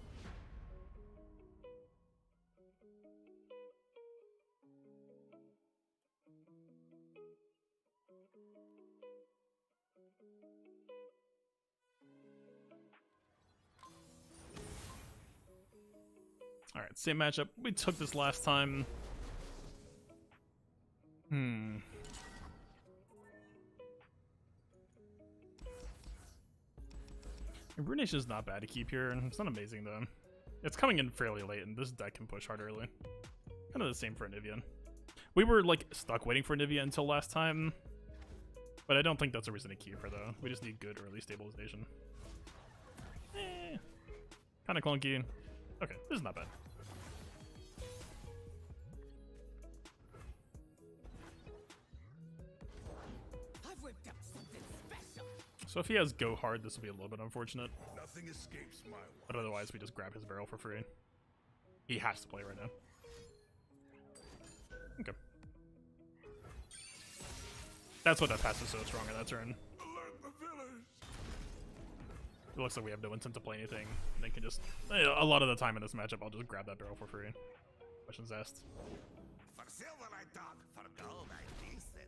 Alright, same matchup. We took this last time. Ruination is not bad to keep here. It's not amazing though. It's coming in fairly late, and this deck can push hard early. Kind of the same for Anivia. We were like stuck waiting for Anivia until last time, but I don't think that's a reason to keep her though. We just need good early stabilization. Kind of clunky. Okay, this is not bad. I've whipped up something special. So if he has go hard, this will be a little bit unfortunate. Nothing escapes my watch. But otherwise, we just grab his barrel for free. He has to play right now. Okay. That's what that pass is so strong in that turn. Alert the village. It looks like we have no intent to play anything. They can just... A lot of the time in this matchup, I'll just grab that barrel for free. Questions asked. For silver I talk, for gold I listen.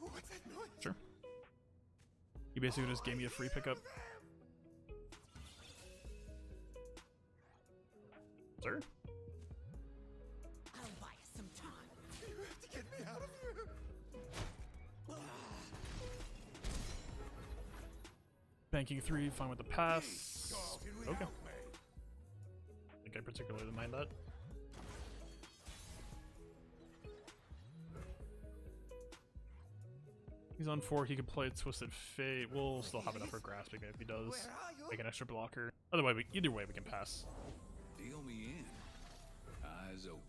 What's that noise? Sure. You basically just gave me a free pickup. Sir? I'll buy us some time. You have to get me out of here. Banking 3, fine with the pass. Started Okay. without me. I think I particularly mind that. He's on 4, he could play Twisted Fate. We'll still have enough for grasping if he does. Where are you? Make an extra blocker. Either way we can pass. Deal me in. Eyes open.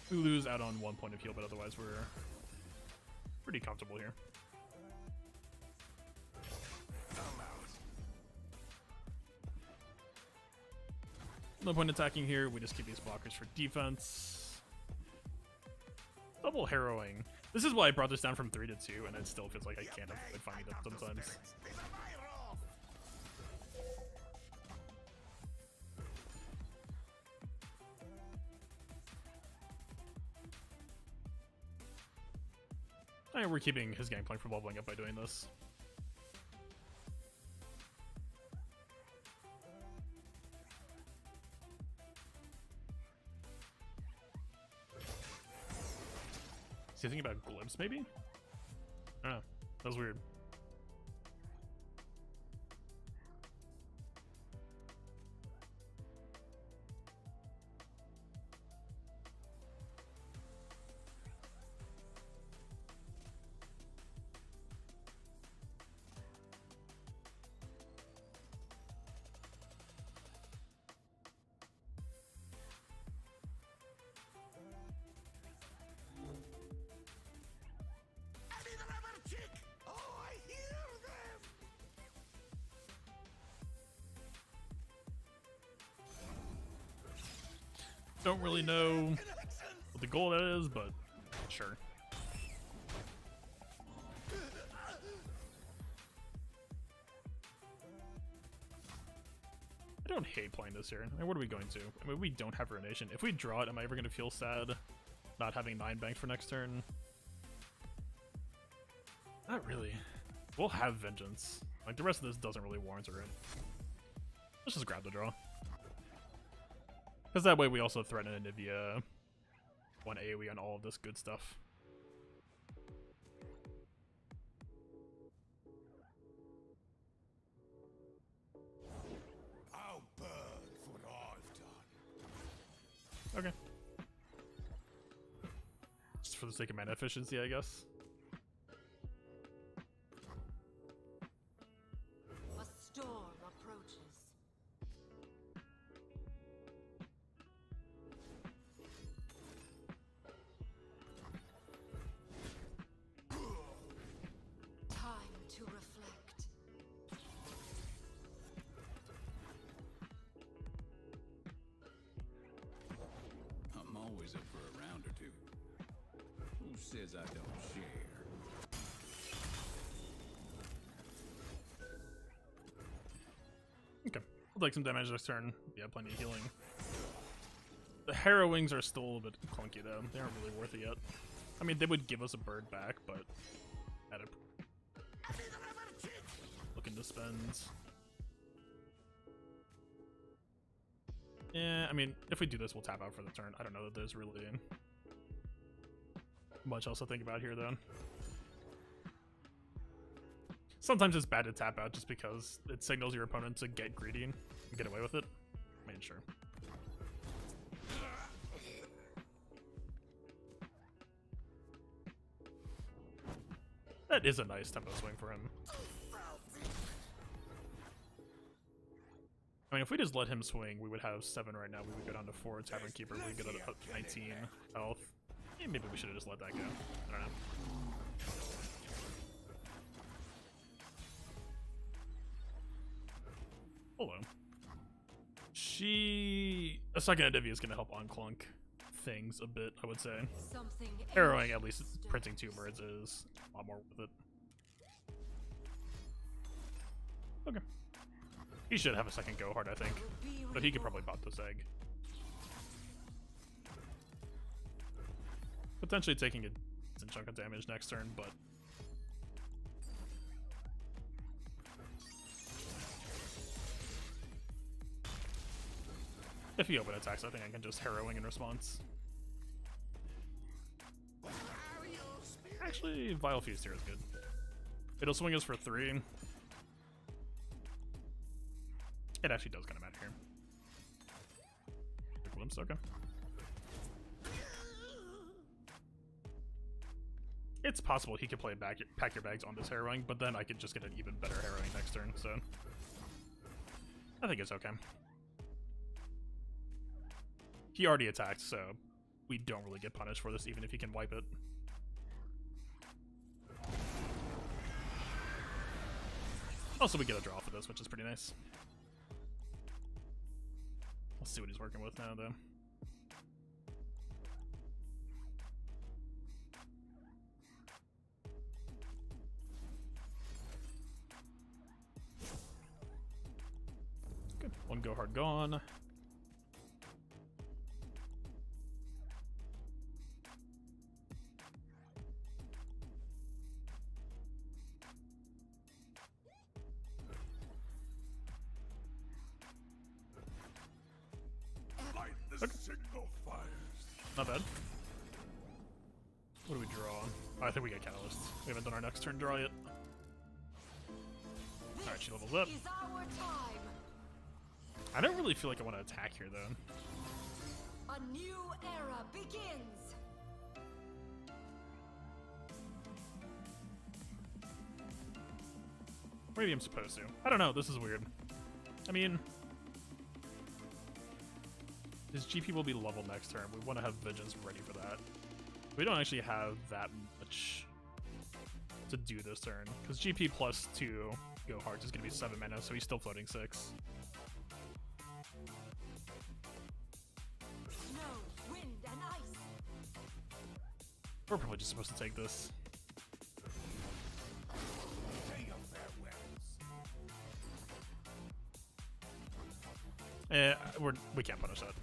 We lose out on 1 point of heal, but otherwise we're pretty comfortable here. I'm out. No point attacking here, we just keep these blockers for defense. Double harrowing. This is why I brought this down from 3 to 2, and it still feels like I can't avoid finding them sometimes. These are my wrath. Alright, we're keeping his gangplank from leveling up by doing this. Is he thinking about glimpse, maybe? I don't know. That was weird. I need another chick. Oh, I hear them. Don't really know Connection. what the goal of that is, but sure. I don't hate playing this here. I mean, what are we going to? I mean, we don't have Ruination. If we draw it, am I ever going to feel sad not having 9 banked for next turn? Not really. We'll have Vengeance. Like, the rest of this doesn't really warrant a rune. Let's just grab the draw. Because that way we also threaten Anivia 1 AoE on all of this good stuff. I'll burn for what I've done. Okay. Just for the sake of mana efficiency, I guess. A storm approaches. Time to reflect. I'm always up for a round or two. Who says I don't share? Okay. I'll take some damage this turn. Yeah, plenty of healing. The Harrowings are still a little bit clunky though. They aren't really worth it yet. I mean, they would give us a bird back, but at a looking to spend. Yeah, I mean, if we do this, we'll tap out for the turn. I don't know that there's really much else to think about here, though. Sometimes it's bad to tap out just because it signals your opponent to get greedy and get away with it. I mean, sure. That is a nice tempo swing for him. I mean, if we just let him swing, we would have 7 right now. We would go down to 4. Tavern Keeper would get up 19 health. Yeah, maybe we should have just let that go. I don't know. Hello. A second Anivia is going to help unclunk things a bit, I would say. Something Arrowing, at least printing 2 birds is a lot more worth it. Okay. He should have a second go hard, I think. But he could probably bot this egg. Potentially taking a decent chunk of damage next turn, but if he open attacks, I think I can just harrowing in response. Actually, Vile Feast here is good. It'll swing us for 3. It actually does kind of matter here. The glimpse, okay. It's possible he could play pack your bags on this harrowing, but then I could just get an even better harrowing next turn, so I think it's okay. He already attacked, so we don't really get punished for this, even if he can wipe it. Also, we get a draw for this, which is pretty nice. Let's see what he's working with now, though. Good. One go hard gone. Signal fires. Not bad. What do we draw? Oh, I think we get Catalysts. We haven't done our next turn draw yet. Alright, she levels up. Is our time. I don't really feel like I want to attack here, though. A new era begins. Maybe I'm supposed to. I don't know. This is weird. I mean, his GP will be leveled next turn. We want to have Vengeance ready for that. We don't actually have that much to do this turn, because GP plus 2 go hard is going to be 7 mana, so he's still floating 6. Snow, wind, and ice. We're probably just supposed to take this. We can't punish that.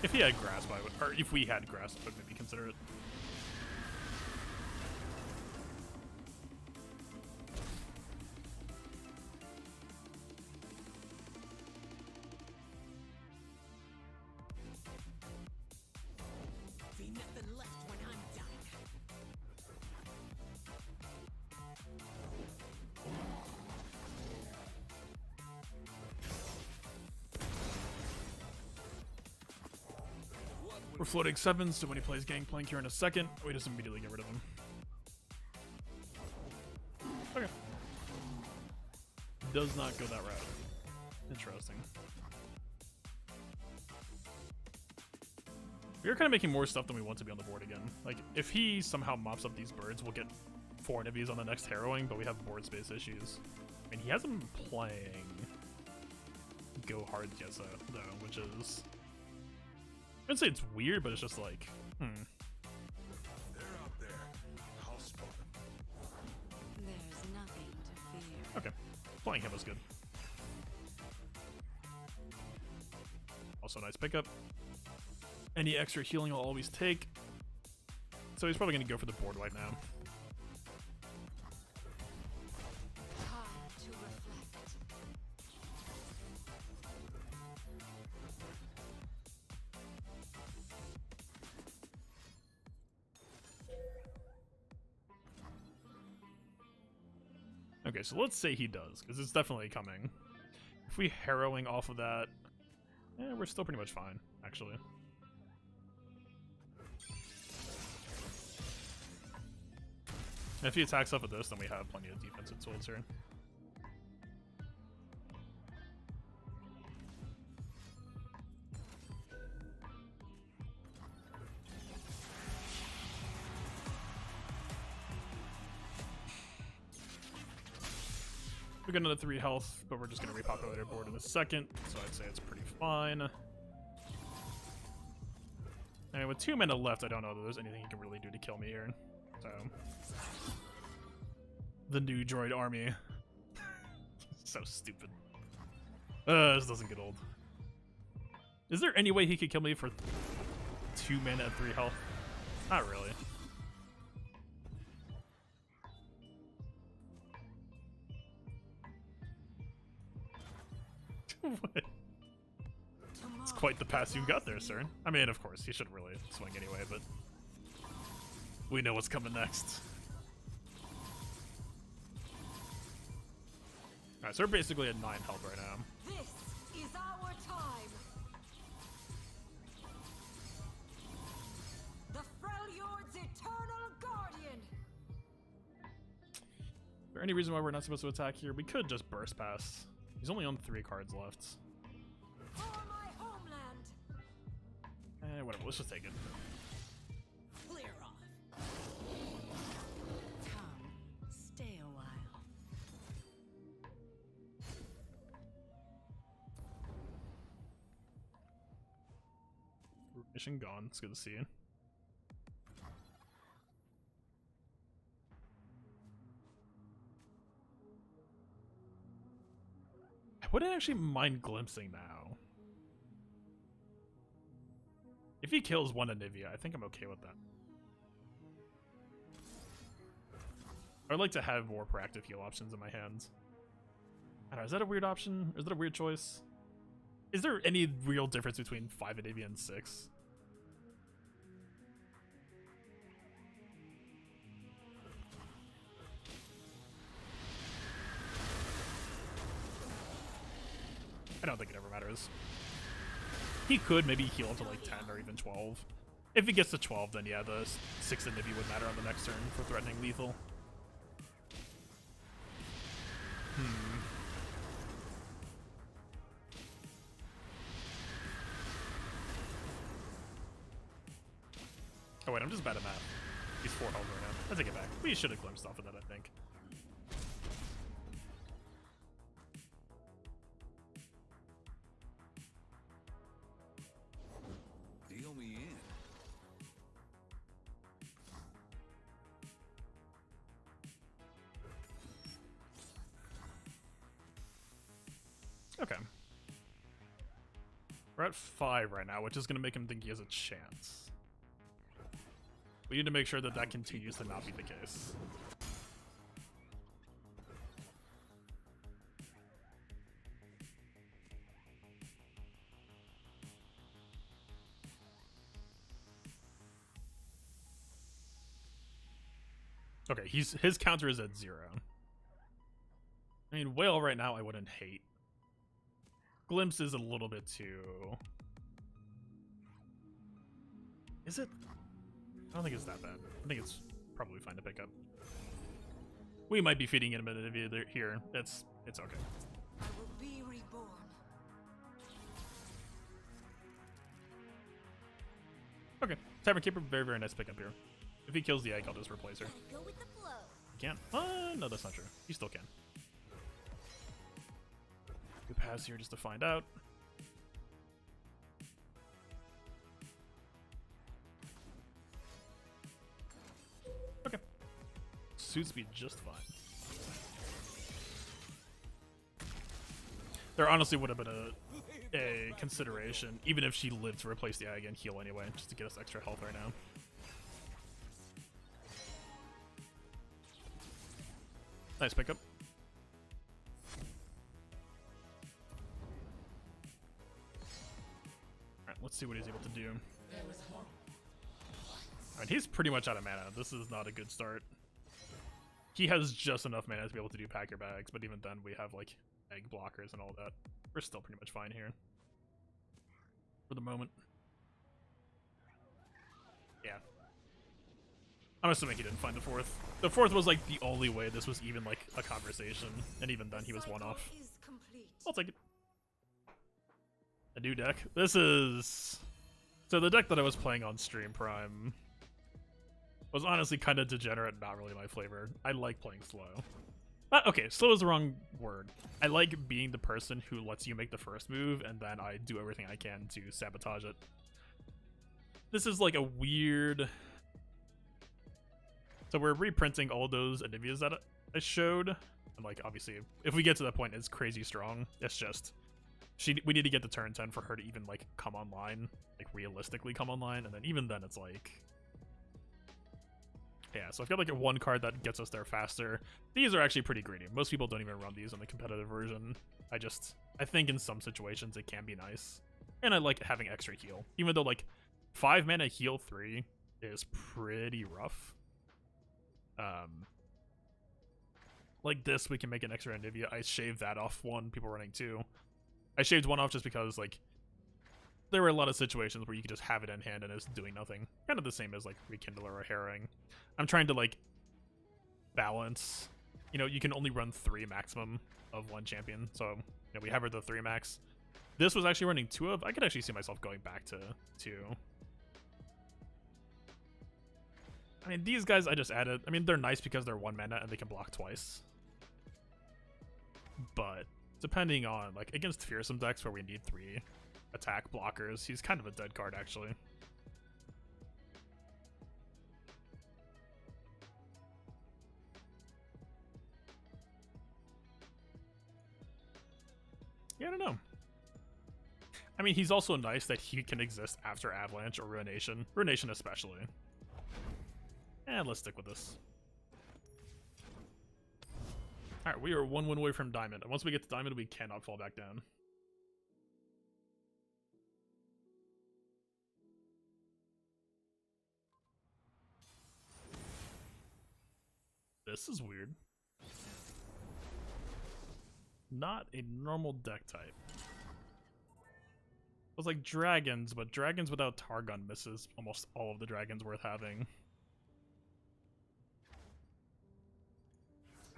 If he had grasp, I would, or if we had grasp, I would maybe consider it. Be nothing left when I'm done. We're floating 7s, so when he plays Gangplank here in a second, we just immediately get rid of him. Okay. Does not go that route. Interesting. We're kind of making more stuff than we want to be on the board again. Like, if he somehow mops up these birds, we'll get 4 enemies on the next harrowing, but we have board space issues. I mean, he hasn't been playing Go Hard yet, though, which is... I wouldn't say it's weird, but it's just like, They're out there. I'll spot them. There's nothing to fear. Okay. Playing him was good. Also, nice pickup. Any extra healing I'll always take. So he's probably going to go for the board wipe now. Time to reflect. Okay, so let's say he does, because it's definitely coming. If we harrowing off of that, we're still pretty much fine, actually. If he attacks up with this, then we have plenty of defensive tools here. We got another 3 health, but we're just going to repopulate our board in a second, so I'd say it's pretty fine. And with 2 mana left, I don't know that there's anything he can really do to kill me here. So, the new droid army. So stupid. This doesn't get old. Is there any way he could kill me for 2 mana at 3 health? Not really. What? It's quite the pass you've got there, sir. I mean, of course, he shouldn't really swing anyway, but we know what's coming next. Alright, so we're basically at 9 health right now. This is our time. The Freljord's eternal guardian. Is there any reason why we're not supposed to attack here? We could just burst past. He's only on 3 cards left. For my homeland. Whatever, let's just take it. Clear off. Come, stay a while. Mission gone. It's good to see you. I wouldn't actually mind glimpsing now. If he kills one Anivia, I think I'm okay with that. I'd like to have more proactive heal options in my hands. I don't know, is that a weird option? Is that a weird choice? Is there any real difference between 5 Anivia and 6? I don't think it ever matters. He could maybe heal up to like 10 or even 12. If he gets to 12, then yeah, the 6 Anivia would matter on the next turn for threatening lethal. Oh wait, I'm just bad at math. He's 4 health right now. I take it back. We should have glimpsed off of that, I think. Deal me in. Okay. We're at 5 right now, which is going to make him think he has a chance. We need to make sure that that continues to not be the case. Okay, his counter is at 0. I mean, Whale right now I wouldn't hate. Glimpse is a little bit too... Is it? I don't think it's that bad. I think it's probably fine to pick up. We might be feeding in a minute here. It's okay. I will be reborn. Okay, Tavern Keeper, very, very nice pickup here. If he kills the egg, I'll just replace her. Go with the flow. Can't? No, that's not true. You still can. Good pass here just to find out. Okay. Suits me just fine. There honestly would have been a consideration, even if she lived to replace the ag and heal anyway, just to get us extra health right now. Nice pickup. Alright, let's see what he's able to do. Alright, he's pretty much out of mana. This is not a good start. He has just enough mana to be able to do pack your bags, but even then we have like egg blockers and all that. We're still pretty much fine here. For the moment. Yeah. I'm assuming he didn't find the 4th. The 4th was like the only way this was even like a conversation, and even then he was one off. Cycle is complete. I'll take it. A new deck. This is... So the deck that I was playing on Stream Prime was honestly kind of degenerate, not really my flavor. I like playing slow. Okay, slow is the wrong word. I like being the person who lets you make the first move, and then I do everything I can to sabotage it. This is like a weird... So we're reprinting all those Anivias that I showed. And like, obviously, if we get to that point, it's crazy strong. It's just... we need to get to turn 10 for her to even like come online, like realistically come online, and then even then it's like, yeah. So I've got like a one card that gets us there faster. These are actually pretty greedy. Most people don't even run these in the competitive version. I think in some situations it can be nice, and I like having extra heal, even though like 5 mana heal 3 is pretty rough. Like this, we can make an extra Anivia. I shaved that off one. People running 2. I shaved 1 off just because like there were a lot of situations where you could just have it in hand and it's doing nothing. Kind of the same as like Rekindler or Herring. I'm trying to like balance. You know, you can only run 3 maximum of one champion, so you know, we have her the 3 max. This was actually running 2 of. I could actually see myself going back to 2. I mean, these guys I just added. I mean, they're nice because they're 1 mana and they can block twice. But depending on, like, against fearsome decks where we need 3 attack blockers, he's kind of a dead card, actually. Yeah, I don't know. I mean, he's also nice that he can exist after Avalanche or Ruination. Ruination especially. And let's stick with this. Alright, we are 1 win away from Diamond. And once we get to Diamond, we cannot fall back down. This is weird. Not a normal deck type. It was like dragons, but dragons without Targon misses almost all of the dragons worth having.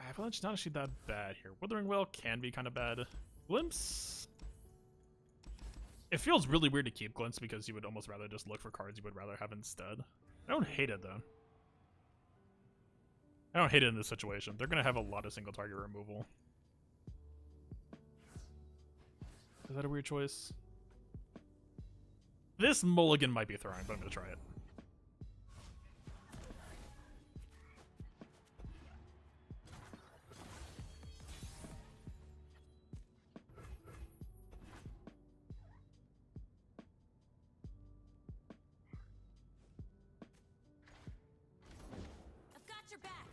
Avalanche not actually that bad here. Withering Well can be kind of bad. Glimpse? It feels really weird to keep Glimpse because you would almost rather just look for cards you would rather have instead. I don't hate it though. I don't hate it in this situation. They're going to have a lot of single target removal. Is that a weird choice? This Mulligan might be throwing, but I'm going to try it. I've got your back.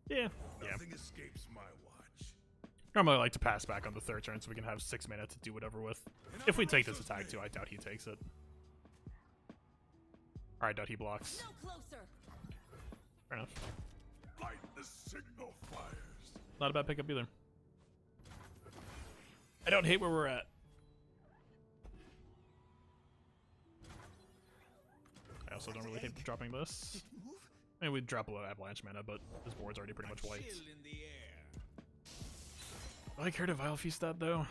Yeah. Nothing escapes my watch. Normally I like to pass back on the 3rd turn so we can have 6 mana to do whatever with. If we take this attack too, I doubt he takes it. Or I doubt he blocks. No closer. Fair enough. Light the signal fires. Not a bad pickup either. I don't hate where we're at. I also don't really hate dropping this. I mean, we'd drop a lot of Avalanche mana, but this board's already pretty much wiped. Chill in the air. I like her to Vile Feast that, though.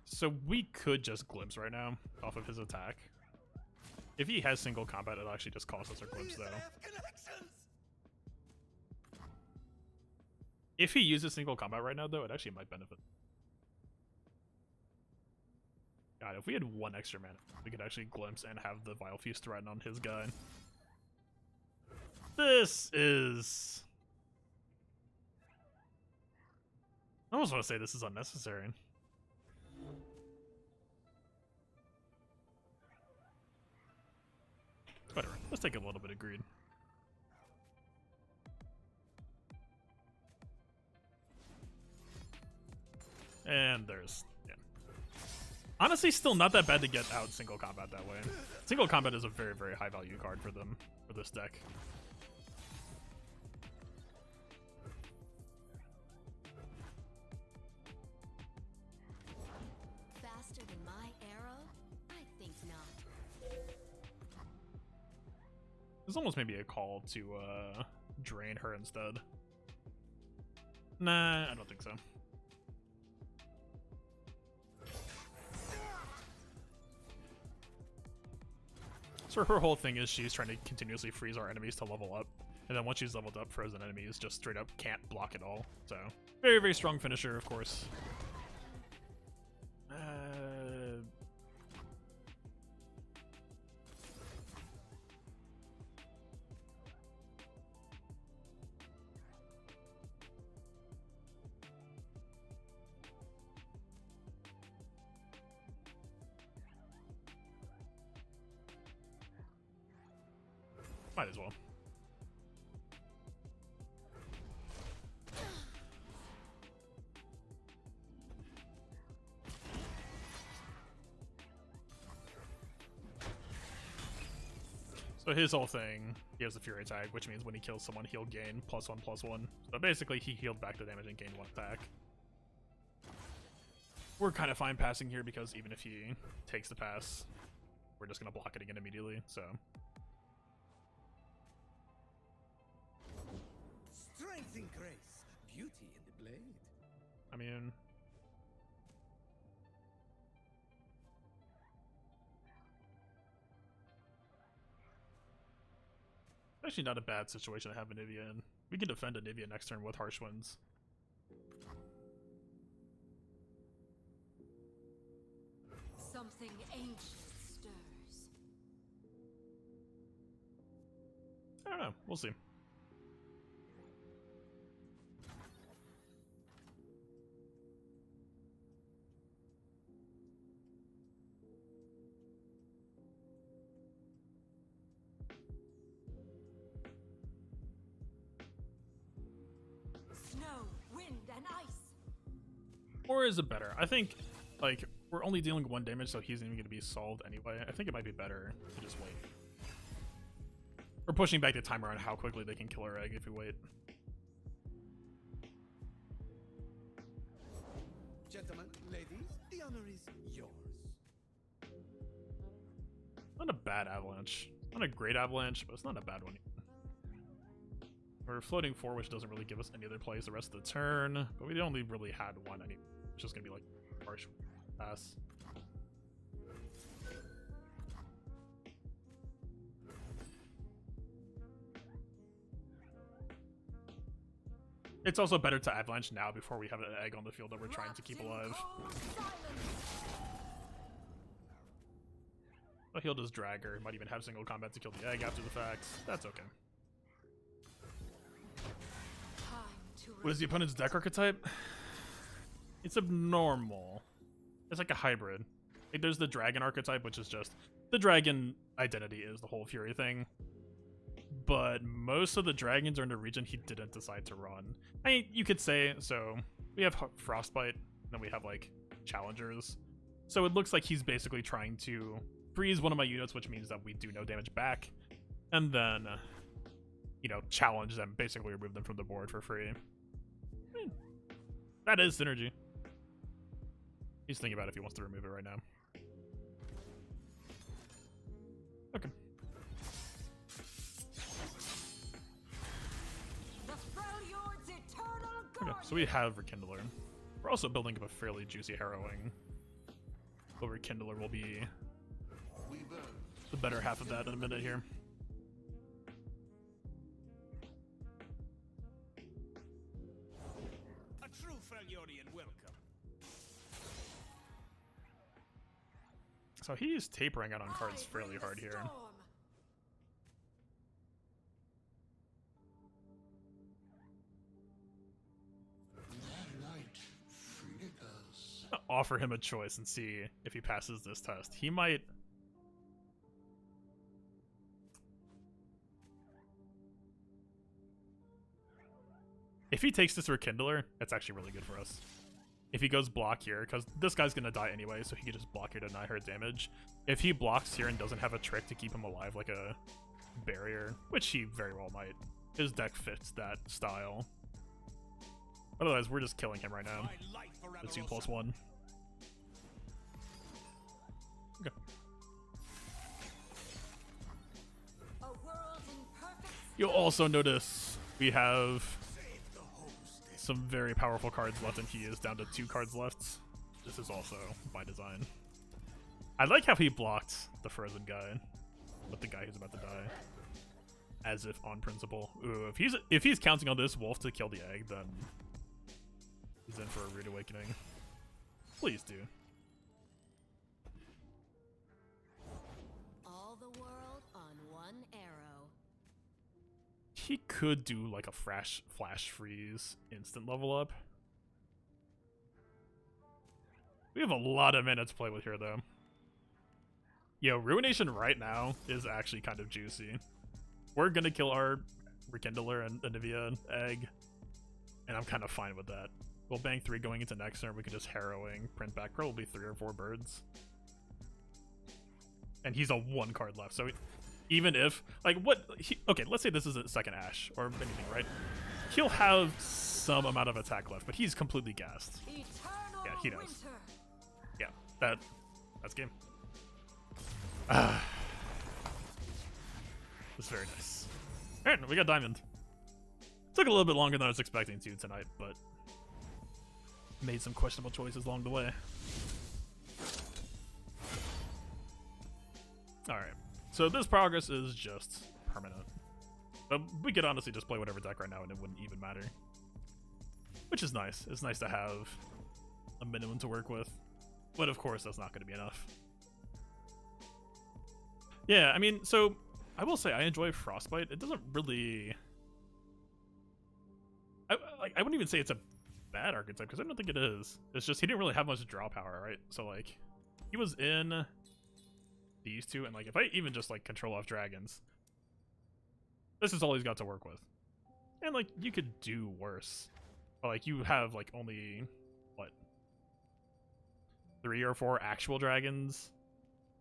So we could just Glimpse right now off of his attack. If he has single combat, it'll actually just cost us our Glimpse, though. If he uses single combat right now, though, it actually might benefit. God, if we had 1 extra mana, we could actually Glimpse and have the Vile Feast threaten on his guy. This is... I almost want to say this is unnecessary. Whatever, let's take a little bit of greed. And there's... yeah. Honestly, still not that bad to get out single combat that way. Single combat is a very, very high value card for them, for this deck. Faster than my arrow? I think not. There's almost maybe a call to drain her instead. Nah, I don't think so. So her whole thing is she's trying to continuously freeze our enemies to level up. And then once she's leveled up, frozen enemies just straight up can't block at all. So, very, very strong finisher, of course. Might as well. So his whole thing, he has the Fury tag, which means when he kills someone, he'll gain +1/+1. So basically, he healed back the damage and gained 1 attack. We're kind of fine passing here because even if he takes the pass, we're just going to block it again immediately, so... Strength in grace, beauty in the blade. I mean... actually not a bad situation to have Anivia in. We can defend Anivia next turn with Harsh Winds. Something ancient stirs. I don't know. We'll see. Snow, wind, and ice. Or is it better? I think, like, we're only dealing 1 damage, so he's even going to be solved anyway. I think it might be better to just wait. We're pushing back the timer on how quickly they can kill our egg if we wait. Gentlemen, ladies, the honor is yours. Not a bad avalanche. Not a great avalanche, but it's not a bad one. We're floating 4, which doesn't really give us any other plays the rest of the turn, but we only really had 1 anyway. It's just going to be like harsh pass. It's also better to avalanche now before we have an egg on the field that we're trying to keep alive. But he'll just drag her. Might even have single combat to kill the egg after the fact. That's okay. What is the opponent's deck archetype? It's abnormal. It's like a hybrid. Like there's the dragon archetype, which is just the dragon identity is the whole Fury thing. But most of the dragons are in the region he didn't decide to run. I mean, you could say, so we have Frostbite, and then we have like challengers. So it looks like he's basically trying to freeze one of my units, which means that we do no damage back, and then, you know, challenge them, basically remove them from the board for free. That is synergy. He's thinking about if he wants to remove it right now. Okay. Okay, so we have Rekindler. We're also building up a fairly juicy Harrowing. But Rekindler will be the better half of that in a minute here. A true Freljordian welcome. So he's tapering out on cards fairly hard here. Offer him a choice and see if he passes this test. He might... If he takes this Rekindler, that's actually really good for us. If he goes block here, because this guy's going to die anyway, so he can just block here to deny her damage. If he blocks here and doesn't have a trick to keep him alive, like a barrier, which he very well might, his deck fits that style. Otherwise, we're just killing him right now. The 2+1. Okay. You'll also notice we have some very powerful cards left, and he is down to 2 cards left. This is also by design. I like how he blocked the frozen guy with the guy who's about to die, as if on principle. Ooh, if he's counting on this wolf to kill the egg, then he's in for a rude awakening. Please do. All the world on one arrow. He could do like a flash freeze instant level up. We have a lot of minutes to play with here though. Yo, Ruination right now is actually kind of juicy. we're gonna kill our Rekindler and Anivia egg, and I'm kind of fine with that. We'll bang 3 going into next turn. We can just harrowing, print back probably 3 or 4 birds. And he's a 1 card left, so even if, like, okay, let's say this is a second Ash, or anything, right? He'll have some amount of attack left, but he's completely gassed. Yeah, he knows. Yeah, that's game. It's very nice. Alright, we got Diamond. Took a little bit longer than I was expecting to tonight, but made some questionable choices along the way. Alright, so this progress is just permanent. But we could honestly just play whatever deck right now and it wouldn't even matter. Which is nice. It's nice to have a minimum to work with. But of course, that's not going to be enough. Yeah, I mean, so I will say I enjoy Frostbite. It doesn't really... I wouldn't even say it's a bad archetype, because I don't think it is. It's just he didn't really have much draw power, right? So, like, he was in these two, and, like, if I even just, like, control off dragons, this is all he's got to work with. And, like, you could do worse. But, like, you have, like, only, what, 3 or 4 actual dragons?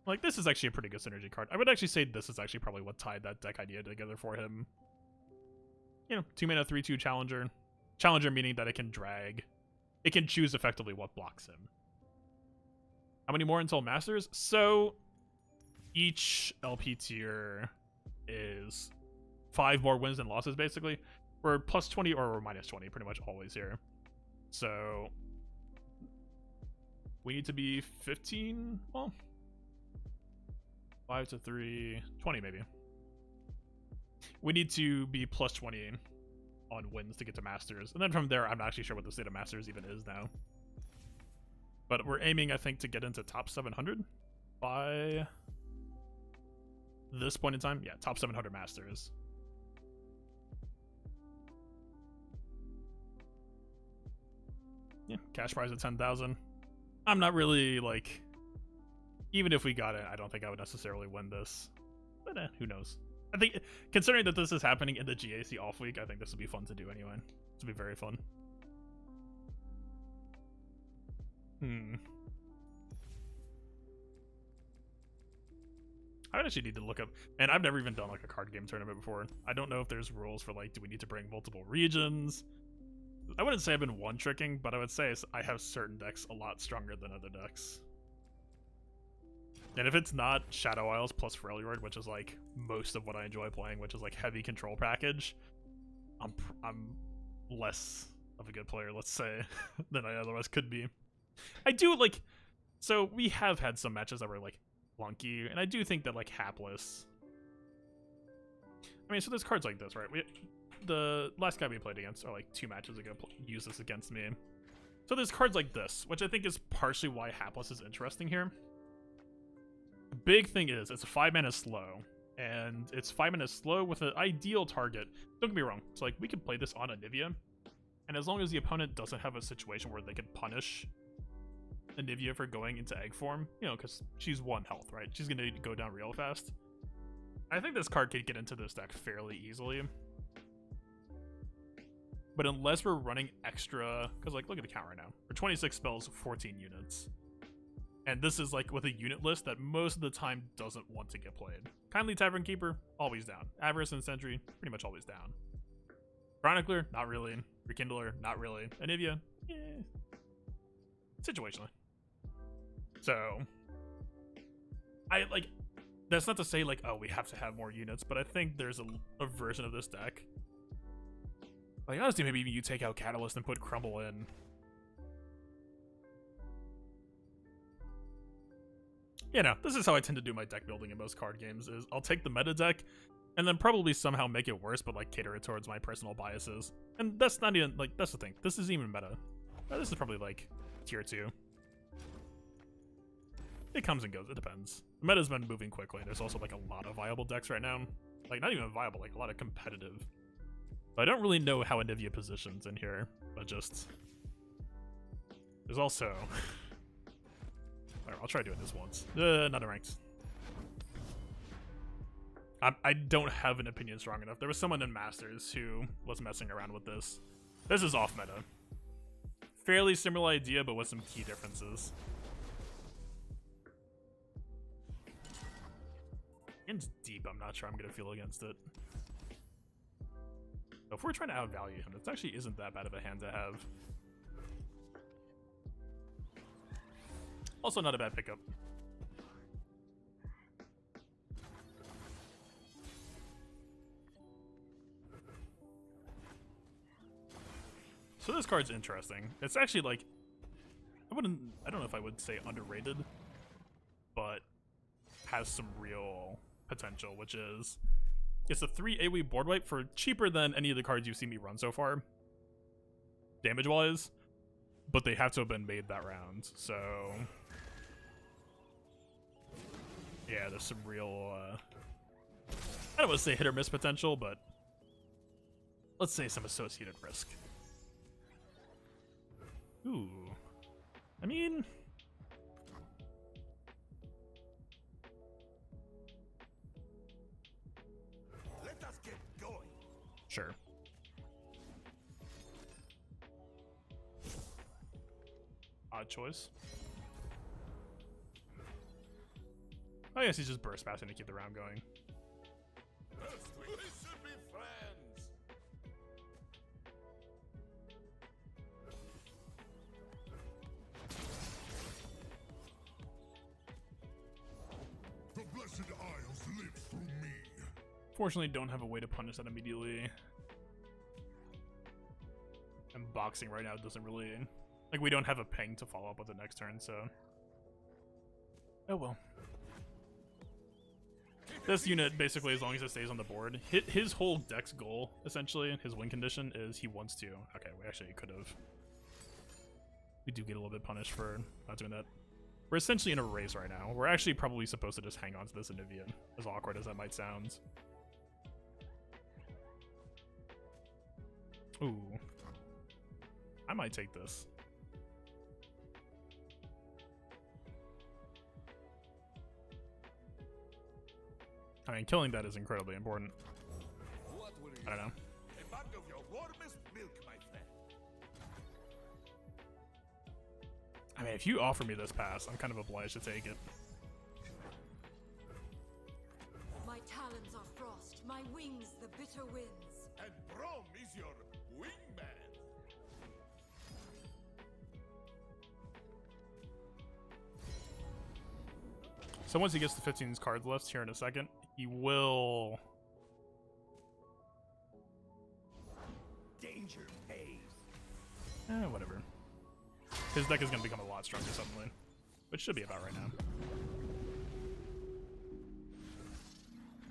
Like, this is actually a pretty good synergy card. I would actually say this is actually probably what tied that deck idea together for him. You know, 2 mana, 3/2 Challenger. Challenger meaning that it can drag. It can choose effectively what blocks him. How many more until Masters? So, each LP tier is 5 more wins than losses, basically. We're plus 20 or we're minus 20, pretty much always here. So, we need to be 15, well, 5 to 3, 20 maybe. We need to be plus 20 on wins to get to Masters. And then from there, I'm not actually sure what the state of Masters even is now. But we're aiming, I think, to get into top 700 by this point in time. Yeah, top 700 Masters. Yeah, cash prize at 10,000. I'm not really, like... Even if we got it, I don't think I would necessarily win this. But who knows? I think, considering that this is happening in the GAC off week, I think this would be fun to do anyway. This would be very fun. I would actually need to look up, and I've never even done like a card game tournament before. I don't know if there's rules for like, do we need to bring multiple regions? I wouldn't say I've been one-tricking, but I would say I have certain decks a lot stronger than other decks. And if it's not Shadow Isles plus Freljord, which is like most of what I enjoy playing, which is like heavy control package, I'm less of a good player, let's say, than I otherwise could be. I do like, so we have had some matches that were like clunky, and I do think that like Hapless. I mean, so there's cards like this, right? The last guy we played against, or like 2 matches ago, used this against me. So there's cards like this, which I think is partially why Hapless is interesting here. The big thing is, it's a 5 mana slow, and it's 5 mana slow with an ideal target. Don't get me wrong, so like we could play this on Anivia, and as long as the opponent doesn't have a situation where they could punish Anivia for going into egg form, you know, because she's 1 health, right? She's gonna go down real fast. I think this card could get into this deck fairly easily. But unless we're running extra, because like look at the count right now. For 26 spells, 14 units. And this is like with a unit list that most of the time doesn't want to get played. Kindly Tavern Keeper, always down. Avarice and Sentry, pretty much always down. Chronicler, not really. Rekindler, not really. Anivia, situationally. So, I like, that's not to say like, oh, we have to have more units, but I think there's a version of this deck. Like, honestly, maybe you take out Catalyst and put Crumble in. You know, this is how I tend to do my deck building in most card games, is I'll take the meta deck, and then probably somehow make it worse, but like cater it towards my personal biases. And that's not even, like, that's the thing. This isn't even meta. This is probably like tier 2. It comes and goes, it depends. The meta's been moving quickly. There's also like a lot of viable decks right now. Like, not even viable, like a lot of competitive. But I don't really know how Anivia positions in here, but just... There's also... Alright, I'll try doing this once. Not ranked. I don't have an opinion strong enough. There was someone in Masters who was messing around with this. This is off meta. Fairly similar idea, but with some key differences. It's deep. I'm not sure I'm gonna feel against it. So if we're trying to outvalue him, it actually isn't that bad of a hand to have. Also, not a bad pickup. So this card's interesting. It's actually like, I don't know if I would say underrated, but has some real potential, which is, it's a 3 AoE board wipe for cheaper than any of the cards you've seen me run so far, damage-wise, but they have to have been made that round, so... Yeah, there's some real, I don't want to say hit or miss potential, but let's say some associated risk. Ooh. I mean... Let us get going. Sure. Odd choice. I guess he's just burst passing to keep the round going. We should be friends. The Blessed Isles live through me. Fortunately, don't have a way to punish that immediately. And boxing right now doesn't really... Like, we don't have a ping to follow up with the next turn, so... Oh well. This unit, basically, as long as it stays on the board, his whole deck's goal, essentially, his win condition, is he wants to... Okay, we actually could have... We do get a little bit punished for not doing that. We're essentially in a race right now. We're actually probably supposed to just hang on to this Anivia, as awkward as that might sound. Ooh. I might take this. I mean, killing that is incredibly important. What will you I don't know. A mug of your warmest milk, my friend. I mean, if you offer me this pass, I'm kind of obliged to take it. My talons are frost, my wings the bitter winds. And Brom is your wingman. So once he gets the 15 cards left here in a second, he will... Danger pays. Whatever. His deck is going to become a lot stronger suddenly, which should be about right now.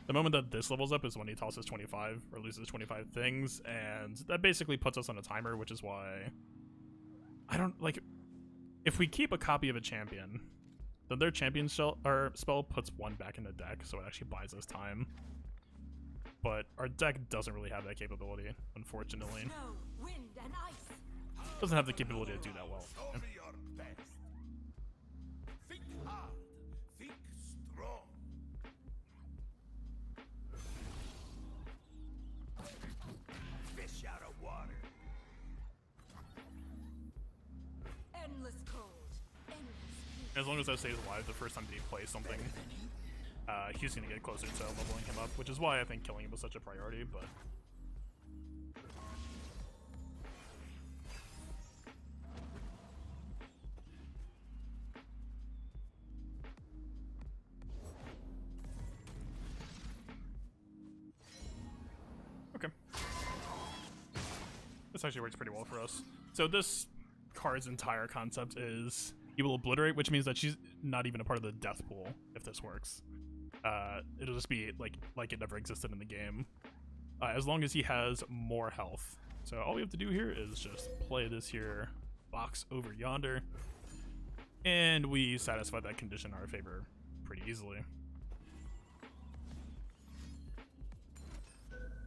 The moment that this levels up is when he tosses 25 or loses 25 things, and that basically puts us on a timer, which is why I don't like. If we keep a copy of a champion, then their champion spell puts one back in the deck, so it actually buys us time. But our deck doesn't really have that capability, unfortunately. Snow, wind, and ice. Doesn't have the capability to do that well. Show me your best. Think hard. Think strong. Fish out of water. Endless cold. Endless heat. As long as that stays alive the first time that he plays something, he's going to get closer to leveling him up, which is why I think killing him was such a priority, but... Okay. This actually works pretty well for us. So this card's entire concept is he will obliterate, which means that she's not even a part of the death pool if this works. It'll just be like it never existed in the game, as long as he has more health. So all we have to do here is just play this here box over yonder, and we satisfy that condition in our favor pretty easily.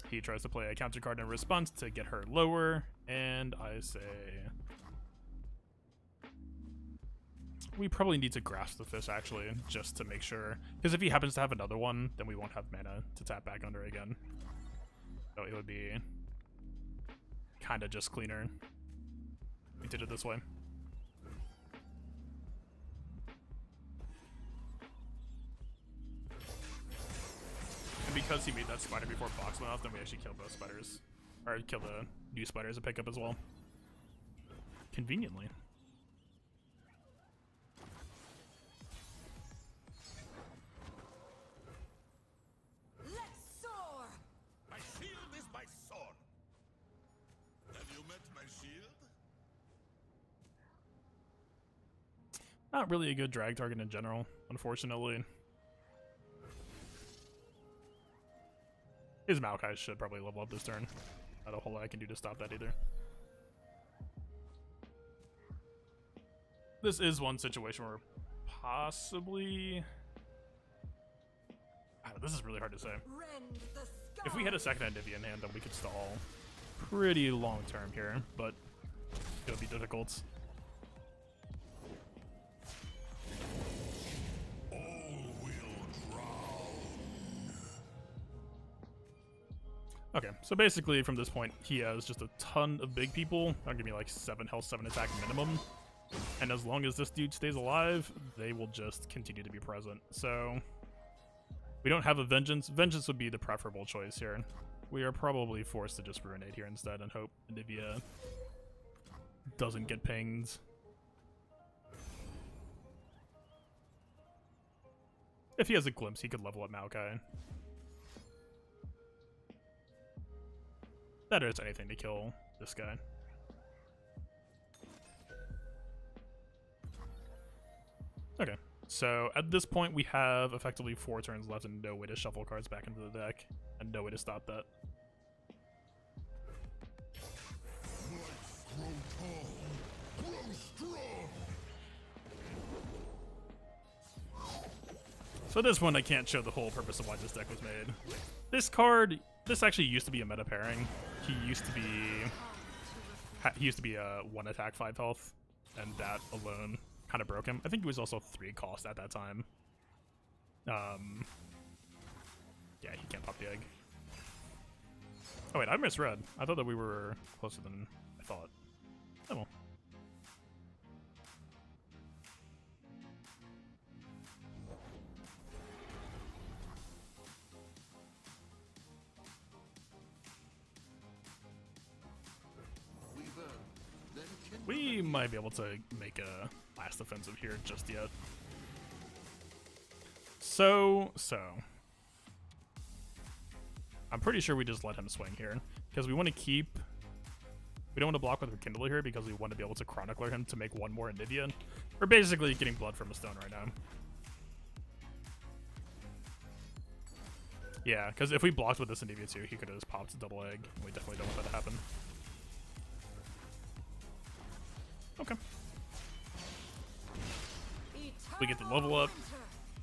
He tries to play a counter card in response to get her lower, and I say... We probably need to grasp the fish, actually, just to make sure. Because if he happens to have another one, then we won't have mana to tap back under again. So it would be kind of just cleaner. We did it this way. And because he made that spider before box went off, then we actually killed those spiders. Or killed the new spiders to pick up as well. Conveniently. Let's soar! My shield is my sword. Have you met my shield? Not really a good drag target in general, unfortunately. His Maokai should probably level up this turn. Not a whole lot I can do to stop that either. This is one situation where possibly... this is really hard to say. Rend the sky! If we had a second Anivia in hand, then we could stall pretty long term here, but it would be difficult. Okay, so basically from this point, he has just a ton of big people. That'll give me like 7 health, 7 attack minimum. And as long as this dude stays alive, they will just continue to be present. So we don't have a Vengeance. Vengeance would be the preferable choice here. We are probably forced to just Ruinate here instead and hope Anivia doesn't get pinged. If he has a glimpse, he could level up Maokai. That is anything to kill this guy. Okay, so at this point we have effectively 4 turns left and no way to shuffle cards back into the deck, and no way to stop that. So this one I can't show the whole purpose of why this deck was made. This card, this actually used to be a meta pairing. He used to be a 1 attack 5 health, and that alone kind of broke him. I think he was also 3 cost at that time. Yeah, he can't pop the egg. Oh wait, I misread. I thought that we were closer than I thought. Oh well. We might be able to make a last offensive here just yet. So I'm pretty sure we just let him swing here because we want to keep. We don't want to block with Rekindler here because we want to be able to Chronicler him to make 1 more Anivia. We're basically getting blood from a stone right now. Yeah, because if we blocked with this Anivia too, he could have just popped a double egg. And we definitely don't want that to happen. Okay. We get the level up.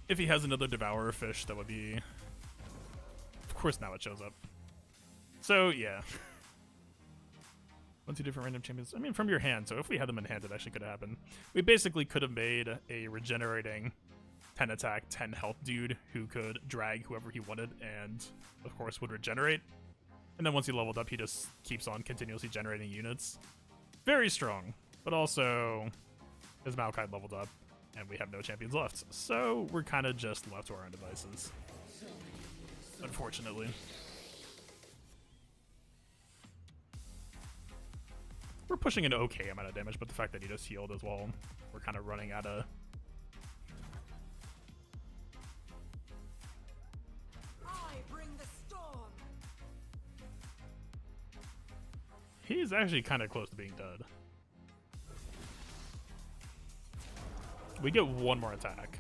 If he has another Devourer fish, that would be... Of course now it shows up. So, yeah. 1, 2 different random champions. I mean, from your hand, so if we had them in hand, it actually could have happened. We basically could have made a regenerating 10 attack, 10 health dude who could drag whoever he wanted and, of course, would regenerate. And then once he leveled up, he just keeps on continuously generating units. Very strong. But also, his Maokai leveled up, and we have no champions left. So we're kind of just left to our own devices. Unfortunately. We're pushing an okay amount of damage, but the fact that he just healed as well, we're kind of running out of... I bring the storm. He's actually kind of close to being dead. We get 1 more attack.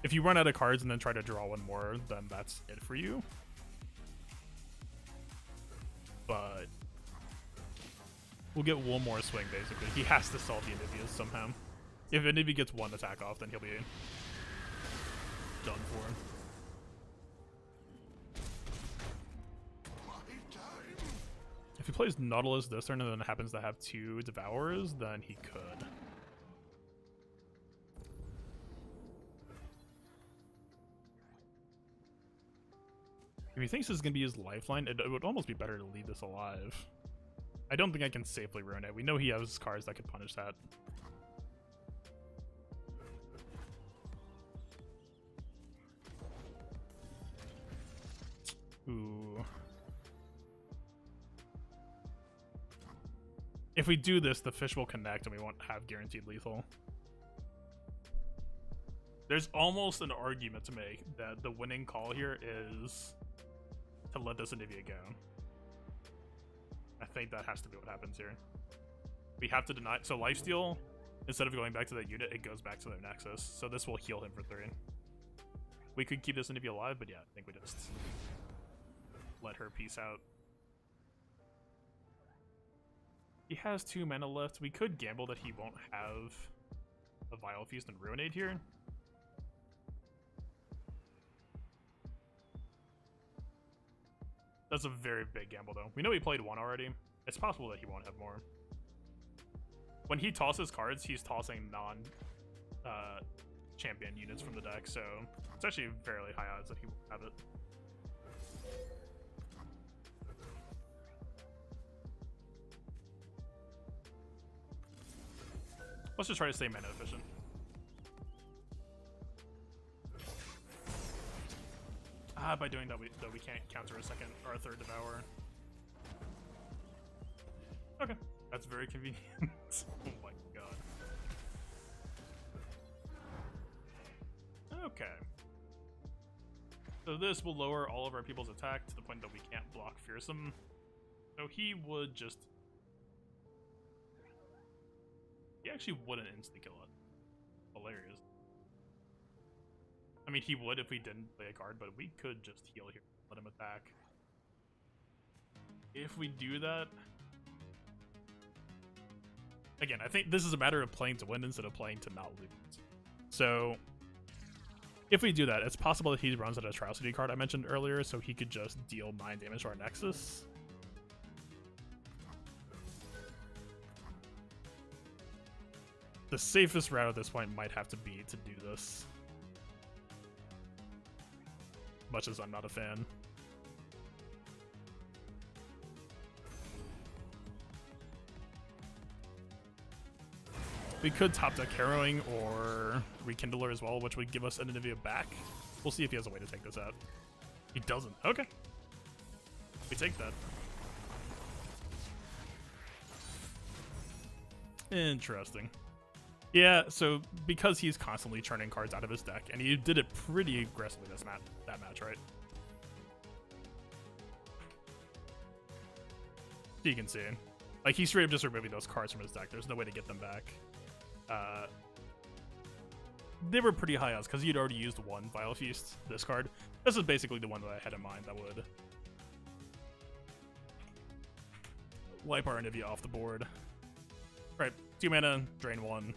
If you run out of cards and then try to draw 1 more, then that's it for you. But we'll get 1 more swing, basically. He has to solve the Anivias somehow. If Anivia gets 1 attack off, then he'll be done for. If he plays Nautilus this turn and then happens to have 2 Devourers, then he could. If he thinks this is going to be his lifeline, it would almost be better to leave this alive. I don't think I can safely ruin it. We know he has cards that could punish that. Ooh. If we do this, the fish will connect and we won't have guaranteed lethal. There's almost an argument to make that the winning call here is to let this Anivia go. I think that has to be what happens here. We have to deny. So lifesteal, instead of going back to that unit, it goes back to their Nexus. So this will heal him for 3. We could keep this Anivia alive, but yeah, I think we just let her peace out. He has 2 mana left. We could gamble that he won't have a Vile Feast and Ruinate here. That's a very big gamble, though. We know he played 1 already. It's possible that he won't have more. When he tosses cards, he's tossing non-champion units from the deck, so it's actually fairly high odds that he won't have it. Let's just try to stay mana efficient. By doing that, we can't counter a second or a third Devour. Okay, that's very convenient. Oh my god. Okay. So this will lower all of our people's attack to the point that we can't block Fearsome. So he would just... He actually wouldn't insta kill it. Hilarious. I mean, he would if we didn't play a card, but we could just heal here, let him attack. If we do that... Again, I think this is a matter of playing to win instead of playing to not lose. So, if we do that, it's possible that he runs that Atrocity card I mentioned earlier, so he could just deal 9 damage to our Nexus. The safest route at this point might have to be to do this. Much as I'm not a fan. We could top deck Harrowing or Rekindler as well, which would give us an Anivia back. We'll see if he has a way to take this out. He doesn't. Okay. We take that. Interesting. Yeah, so because he's constantly churning cards out of his deck, and he did it pretty aggressively that match, right? You can see. Like, he's straight up just removing those cards from his deck. There's no way to get them back. They were pretty high odds because he'd already used 1 Vile Feast, this card. This is basically the one that I had in mind that would wipe our Anivia off the board. Right, 2 mana, drain 1.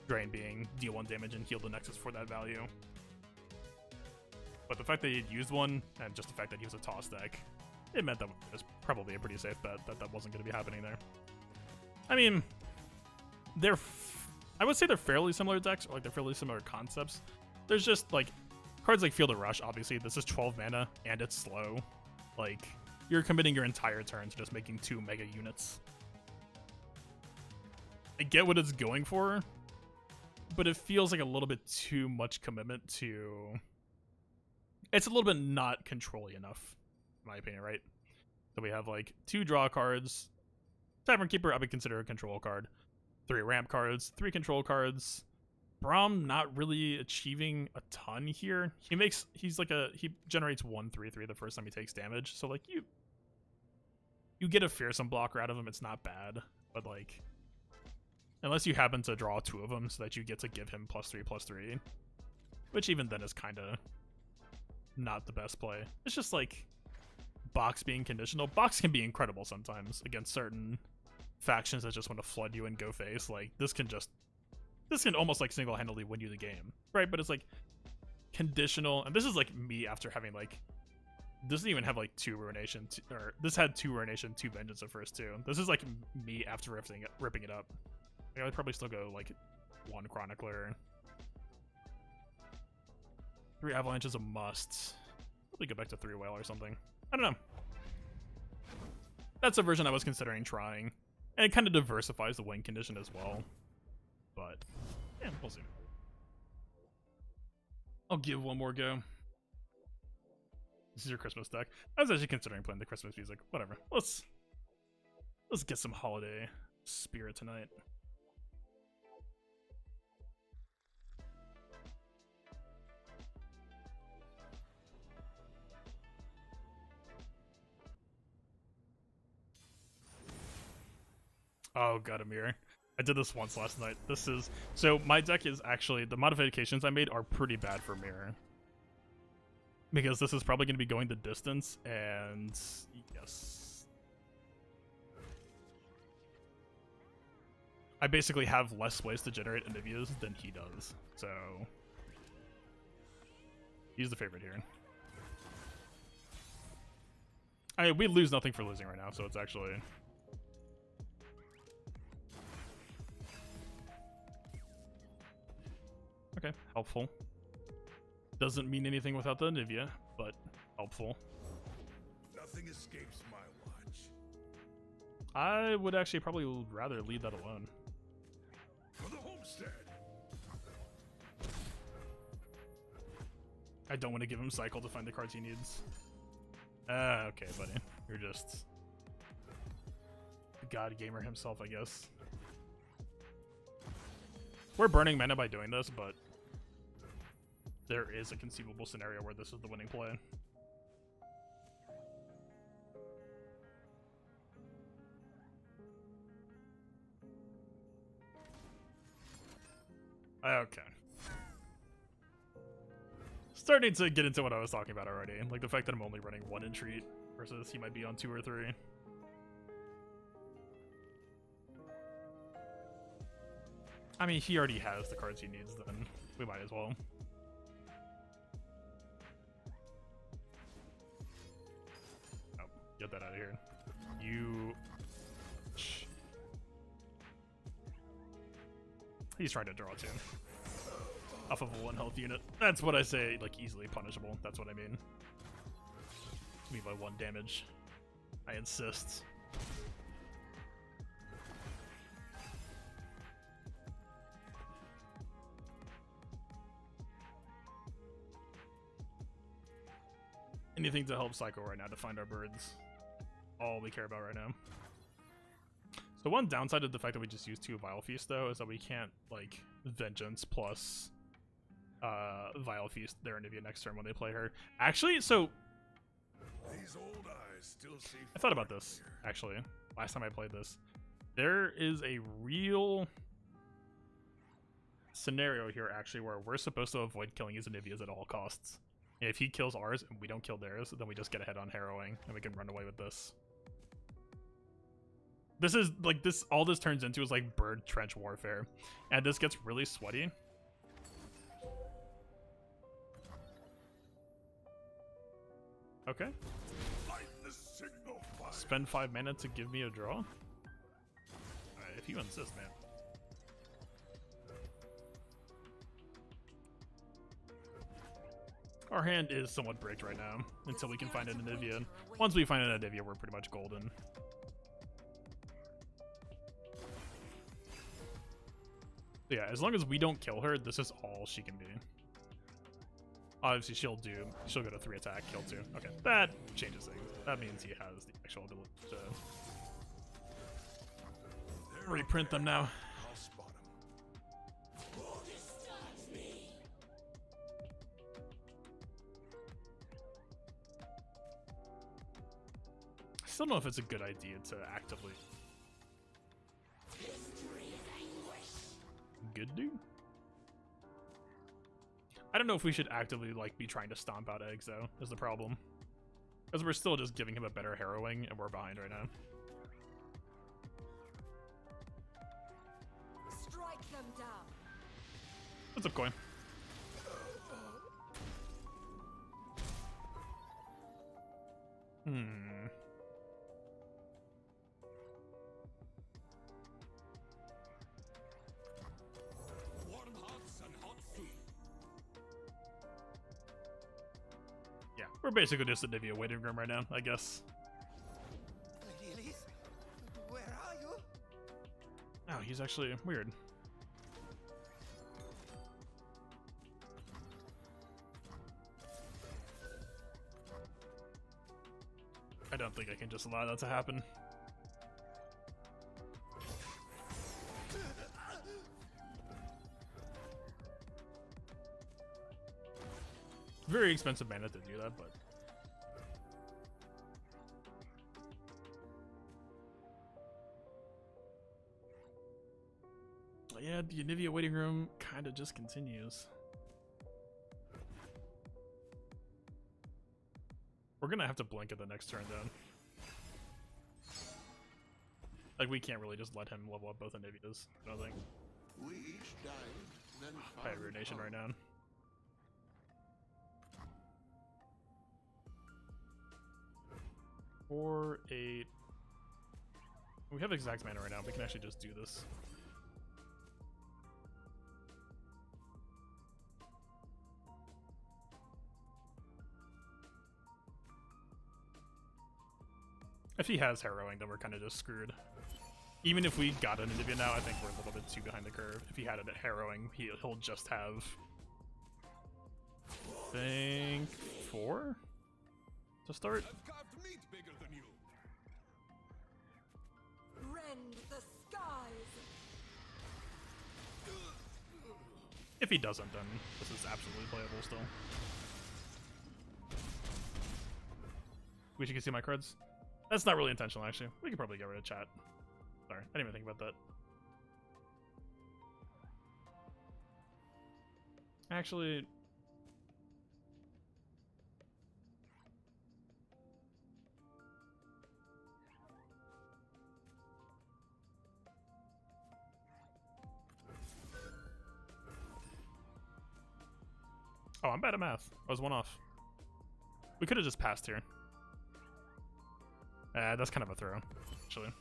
Drain being deal 1 damage and heal the Nexus for that value. But the fact that he'd used 1, and just the fact that he was a toss deck, it meant that it was probably a pretty safe bet that that wasn't going to be happening there. I mean, I would say they're fairly similar decks, or like they're fairly similar concepts. There's just like cards like Field of Rush, obviously, this is 12 mana and it's slow. Like, you're committing your entire turn to just making 2 mega units. I get what it's going for, but it feels like a little bit too much commitment to... It's a little bit not control-y enough, in my opinion, right? So we have like 2 draw cards. Tavern Keeper, I would consider a control card. 3 ramp cards, 3 control cards. Braum not really achieving a ton here. He generates 1/3/3 the first time he takes damage. So like you get a fearsome blocker out of him, it's not bad. But like, unless you happen to draw 2 of them so that you get to give him +3/+3, which even then is kind of not the best play. It's just like Box being conditional. Box can be incredible sometimes against certain factions that just want to flood you and go face. Like, this can almost like single-handedly win you the game, right? But it's like conditional, and this is like me after having like, this doesn't even have like 2 Ruination, or this had 2 Ruination, 2 Vengeance at first too. This is like me after ripping it up. Like, I'd probably still go like 1 Chronicler. 3 Avalanche is a must. possibly go back to 3 whale or something. I don't know. That's a version I was considering trying. And it kind of diversifies the win condition as well. But, yeah, we'll see. I'll give one more go. This is your Christmas deck. I was actually considering playing the Christmas music. Whatever. Let's get some holiday spirit tonight. Oh god, Amir. I did this once last night. This is... So, my deck is actually... The modifications I made are pretty bad for Mirror. Because this is probably going to be going the distance, and... Yes. I basically have less ways to generate Anivias than he does. So... He's the favorite here. I mean, we lose nothing for losing right now, so it's actually... Okay, helpful. Doesn't mean anything without the Anivia, but helpful. Nothing escapes my watch. I would actually probably rather leave that alone. For the homestead. I don't want to give him cycle to find the cards he needs. Okay, buddy. You're just the god gamer himself, I guess. We're burning mana by doing this, but there is a conceivable scenario where this is the winning play. Okay. Starting to get into what I was talking about already. Like the fact that I'm only running 1 Entreat versus he might be on 2 or 3. I mean, he already has the cards he needs, then we might as well. Oh, get that out of here. You... Shh. He's trying to draw 2. Off of a 1 health unit. That's what I say, like, easily punishable. That's what I mean. Me by 1 damage. I insist. Anything to help Psycho right now to find our birds. All we care about right now. So one downside of the fact that we just use 2 Vile Feast though is that we can't like Vengeance plus Vile Feast their Anivia next turn when they play her. Actually, so These old eyes still see I thought about this actually last time I played this. There is a real scenario here actually where we're supposed to avoid killing his Anivias at all costs. And if he kills ours and we don't kill theirs, then we just get ahead on harrowing and we can run away with this. This is like this all this turns into is like bird trench warfare. And this gets really sweaty. Okay. light the signal fire. Spend 5 mana to give me a draw? Alright, if you insist, man. Our hand is somewhat bricked right now, until we can find an Anivia. Once we find an Anivia, we're pretty much golden. So yeah, as long as we don't kill her, this is all she can be. Obviously, she'll go to 3 attack, kill 2. Okay, that changes things. That means he has the actual ability to reprint them now. I'll spot him. I still don't know if it's a good idea to actively... Good dude? I don't know if we should actively like be trying to stomp out eggs though, is the problem. Because we're still just giving him a better harrowing and we're behind right now. Strike them down. What's up, Coin? Warm hearts and hot soup. Yeah, We're basically just a Nivea waiting room right now, I guess. Achilles? Where are you? Oh, he's actually weird. I don't think I can just allow that to happen. Very expensive mana to do that, but yeah, the Nivea waiting room kind of just continues. We're gonna have to blink at the next turn, though. Like, we can't really just let him level up both Niveas, I don't think. We each died, then I have Ruination right now. Four, 8. We have exact mana right now. We can actually just do this. If he has Harrowing, then we're kind of just screwed. Even if we got an Anivia now, I think we're a little bit too behind the curve. If he had it at Harrowing, he'll just have, I think, 4 to start. I've carved meat bigger than you. Rend the skies. If he doesn't, then this is absolutely playable still. Wish you could see my cards. That's not really intentional, actually. We could probably get rid of chat. Sorry, I didn't even think about that. Actually... Oh, I'm bad at math. I was one off. We could have just passed here. That's kind of a throw, actually.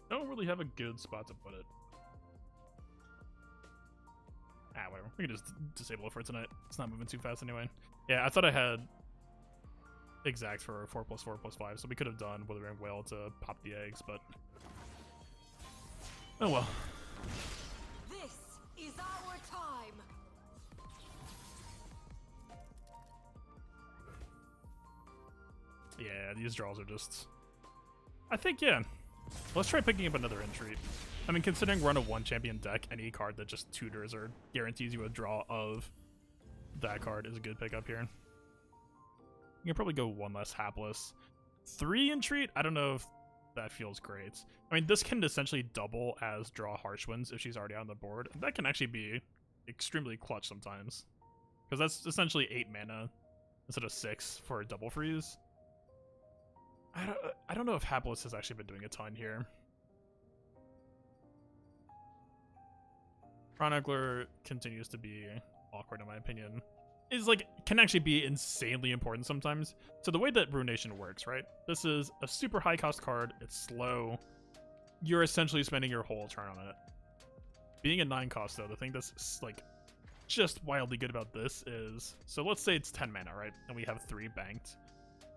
Don't really have a good spot to put it. Ah, whatever. We can just disable it for tonight. It's not moving too fast anyway. Yeah, I thought I had exact for 4+4+5, so we could have done Withering Whale to pop the eggs, but oh well. This is our time. Yeah, these draws are just... I think, yeah. Let's try picking up another Entreat. I mean, considering we're on a 1-champion deck, any card that just tutors or guarantees you a draw of that card is a good pickup here. You can probably go 1 less Hapless. 3 Entreat? I don't know if that feels great. I mean, this can essentially double as draw Harsh Winds if she's already on the board. That can actually be extremely clutch sometimes. Because that's essentially 8 mana instead of 6 for a double freeze. I don't know if Hapless has actually been doing a ton here. Chronicler continues to be awkward in my opinion. Is like, can actually be insanely important sometimes. So the way that Ruination works, right? This is a super high cost card, it's slow. You're essentially spending your whole turn on it. Being a 9 cost though, the thing that's like just wildly good about this is, so let's say it's 10 mana, right? And we have 3 banked.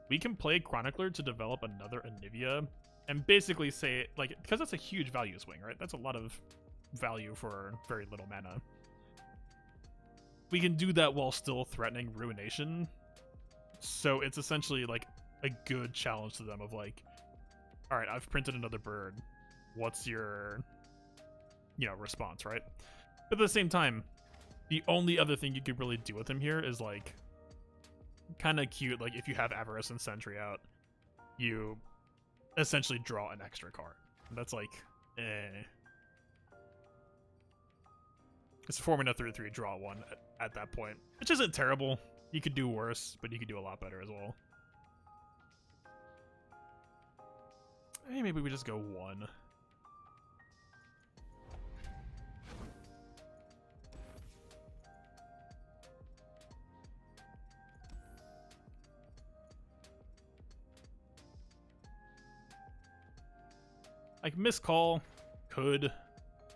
We can play Chronicler to develop another Anivia and basically say, like, because that's a huge value swing, right? That's a lot of value for very little mana. We can do that while still threatening Ruination. So it's essentially like a good challenge to them of like, all right, I've printed another bird. What's your, response, right? But at the same time, the only other thing you could really do with him here is like, kind of cute, like if you have Avarice and Sentry out, you essentially draw an extra card. That's like, It's a 4-mana 3/3 draw 1 at that point, which isn't terrible. You could do worse, but you could do a lot better as well. Hey, maybe we just go 1. Like Missed Call could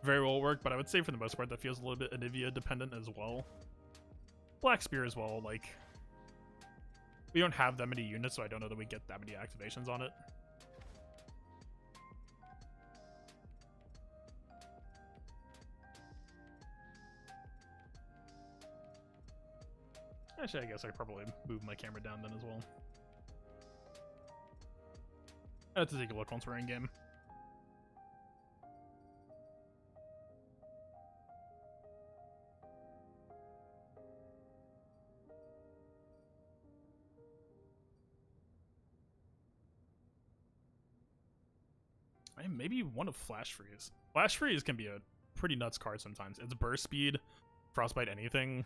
very well work, but I would say for the most part that feels a little bit Anivia dependent as well. Black Spear as well, like we don't have that many units, so I don't know that we get that many activations on it. Actually, I guess I could probably move my camera down then as well. I have to take a look once we're in game. Maybe one of Flash Freeze. Flash Freeze can be a pretty nuts card sometimes. It's burst speed, frostbite anything.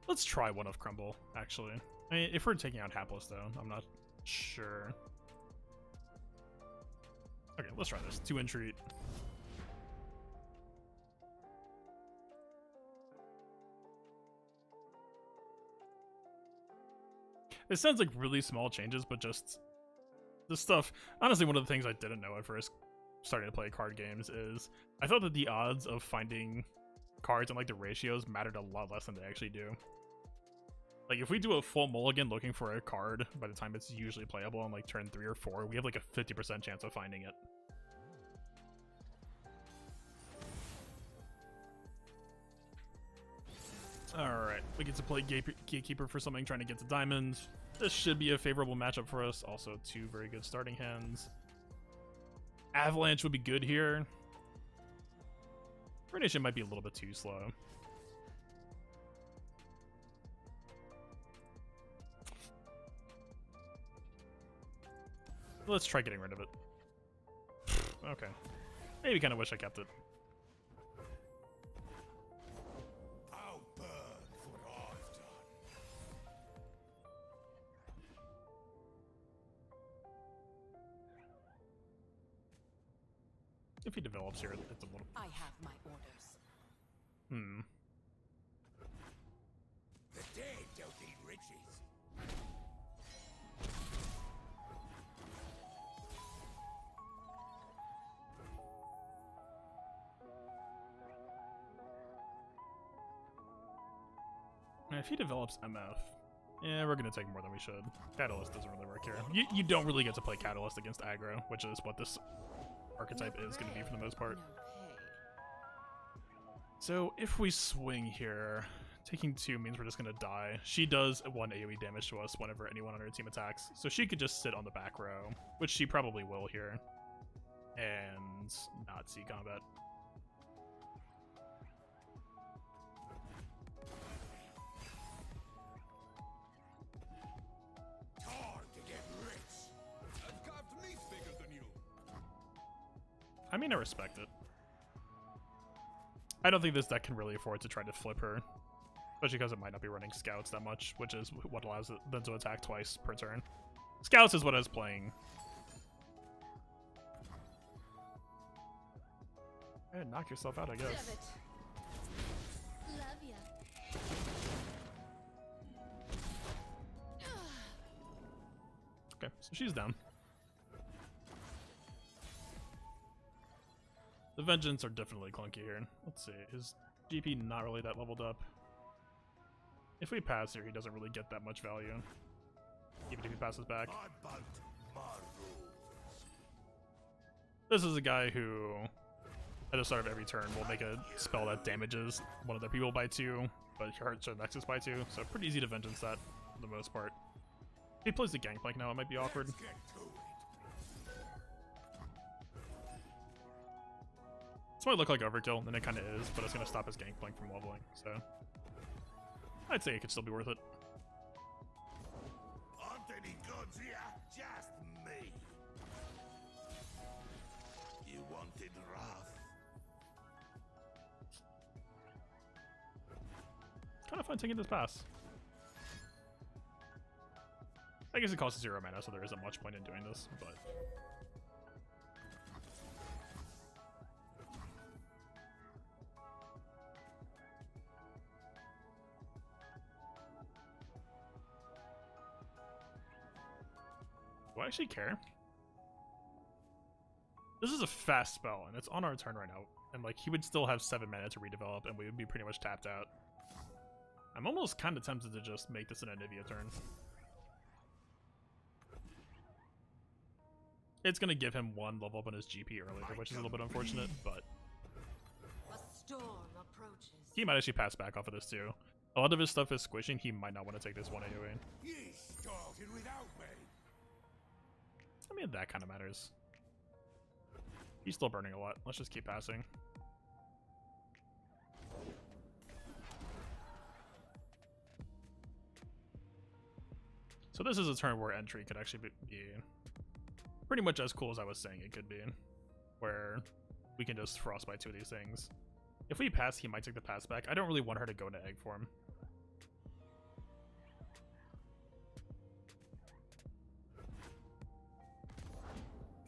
Let's try one of Crumble, actually. I mean, if we're taking out Hapless, though, I'm not sure. Okay, let's try this. 2 Entreat. It sounds like really small changes, but just the stuff. Honestly, one of the things I didn't know at first starting to play card games is I thought that the odds of finding cards and like the ratios mattered a lot less than they actually do. Like, if we do a full mulligan looking for a card, by the time it's usually playable on, like, turn 3 or 4, we have, like, a 50% chance of finding it. Alright, we get to play Gatekeeper for something, trying to get to diamonds. This should be a favorable matchup for us. Also, 2 very good starting hands. Avalanche would be good here. Ruination might be a little bit too slow. Let's try getting rid of it. Okay. Maybe kind of wish I kept it. I'll burn for what I've done. If he develops here, it's a little... I have my orders. Hmm. The dead don't need riches. If he develops MF, yeah, we're gonna take more than we should. Catalyst doesn't really work here. You don't really get to play Catalyst against aggro, which is what this archetype is gonna be for the most part. So if we swing here, taking 2 means we're just gonna die. She does 1 AoE damage to us whenever anyone on her team attacks, so she could just sit on the back row, which she probably will here, and not see combat. I mean, I respect it. I don't think this deck can really afford to try to flip her, especially because it might not be running scouts that much, which is what allows them to attack twice per turn. Scouts is what I was playing. Yeah, knock yourself out, I guess. Love ya. Okay, so she's down. The Vengeance are definitely clunky here. Let's see, his GP not really that leveled up. If we pass here, he doesn't really get that much value, even if he passes back. This is a guy who, at the start of every turn, will make a spell that damages one of their people by 2, but hurts their Nexus by 2, so pretty easy to Vengeance that, for the most part. If he plays the Gangplank now, it might be awkward. This might look like overkill, and it kind of is, but it's going to stop his Gangplank from leveling, so I'd say it could still be worth it. Aren't any gods here? Just me. You wanted wrath. fine taking this pass. I guess it costs 0 mana, so there isn't much point in doing this, but... Do I actually care? This is a fast spell, and it's on our turn right now. And, like, he would still have 7 mana to redevelop, and we would be pretty much tapped out. I'm almost kind of tempted to just make this an Anivia turn. It's going to give him 1 level up on his GP earlier, which is a little bit unfortunate, but... A storm approaches. He might actually pass back off of this, too. A lot of his stuff is squishing. He might not want to take this one anyway. You started without me. I mean, that kind of matters. He's still burning a lot. Let's just keep passing. So this is a turn where entry could actually be pretty much as cool as I was saying it could be, where we can just frostbite 2 of these things. If we pass, he might take the pass back. I don't really want her to go into egg form.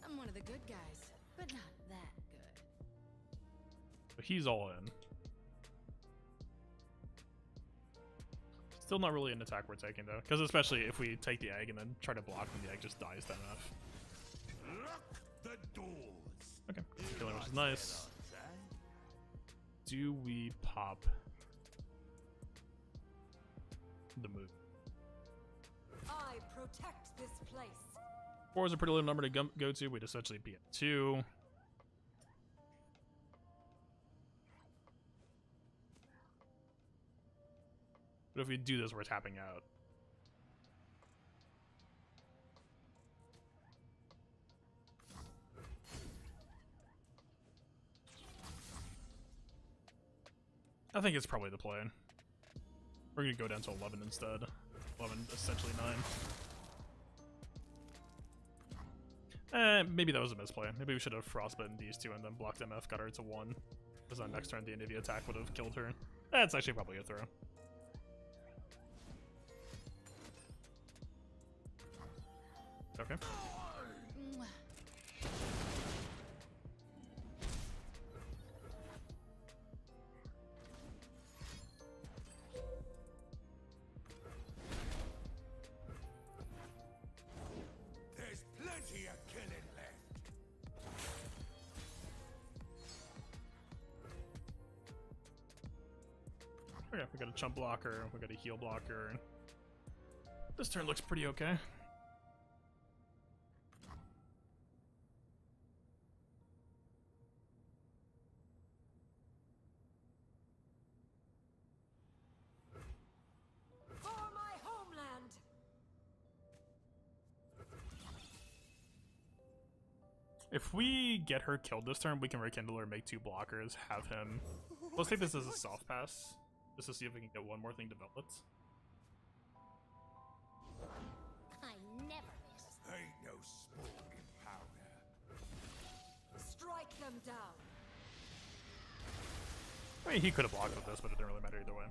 I'm one of the good guys, but not that good. But he's all in. Still not really an attack we're taking though, because especially if we take the egg and then try to block, then the egg just dies to MF. Lock the doors. Okay, killing which is nice. Do we pop the move? I protect this place. 4 is a pretty low number to go to. We'd essentially be at 2. But if we do this, we're tapping out. I think it's probably the play. We're gonna go down to 11 instead. 11, essentially 9. Maybe that was a misplay. Maybe we should have frostbitten these 2 and then blocked MF, got her to 1. Because then next turn the Anivia attack would have killed her. That's actually probably a throw. Okay. There's plenty of killing left. Okay, we got a chump blocker, we got a heal blocker. This turn looks pretty okay. For my homeland. If we get her killed this turn, we can rekindle her, make 2 blockers, have him... Let's take this as a soft pass, just to see if we can get one more thing developed. I never miss. Ain't no smoking powder. Strike them down. I mean, he could have blocked with this, but it didn't really matter either way.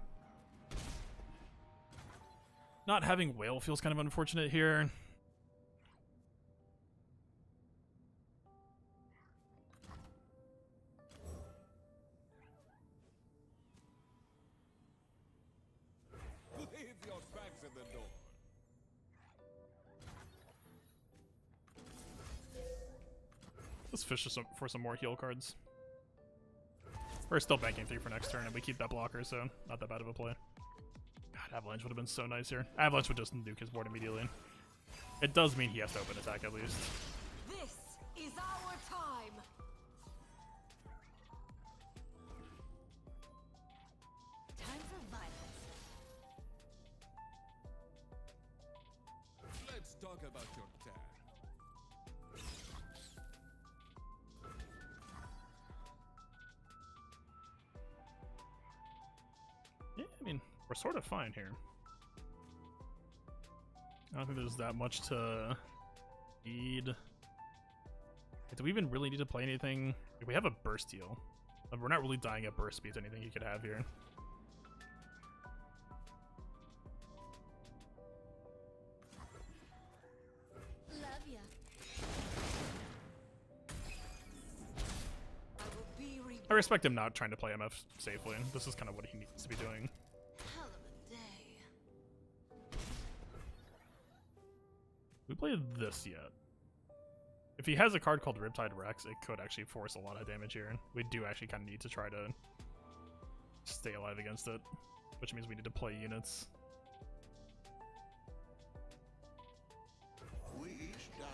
Not having whale feels kind of unfortunate here. Leave your bags in the door. Let's fish for some more heal cards. We're still banking 3 for next turn, and we keep that blocker, so not that bad of a play. God, Avalanche would have been so nice here. Avalanche would just nuke his board immediately. It does mean he has to open attack at least. This is our time. Time for violence. Let's talk about your dad. Yeah, I mean, we're sort of fine here. I don't think there's that much to need. Do we even really need to play anything? We have a burst heal. We're not really dying at burst speeds, anything he could have here. I respect him not trying to play MF safely. This is kind of what he needs to be doing. Hell of a day. We played this yet. If he has a card called Riptide Rex, it could actually force a lot of damage here. We do actually kind of need to try to stay alive against it, which means we need to play units. We each died,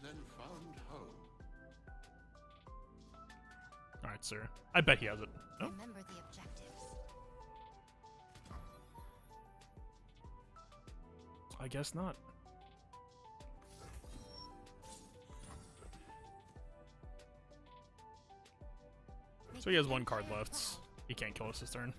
then found home. Alright, sir. I bet he has it. Nope. Remember the objectives. I guess not. So he has one card left. He can't kill us this turn.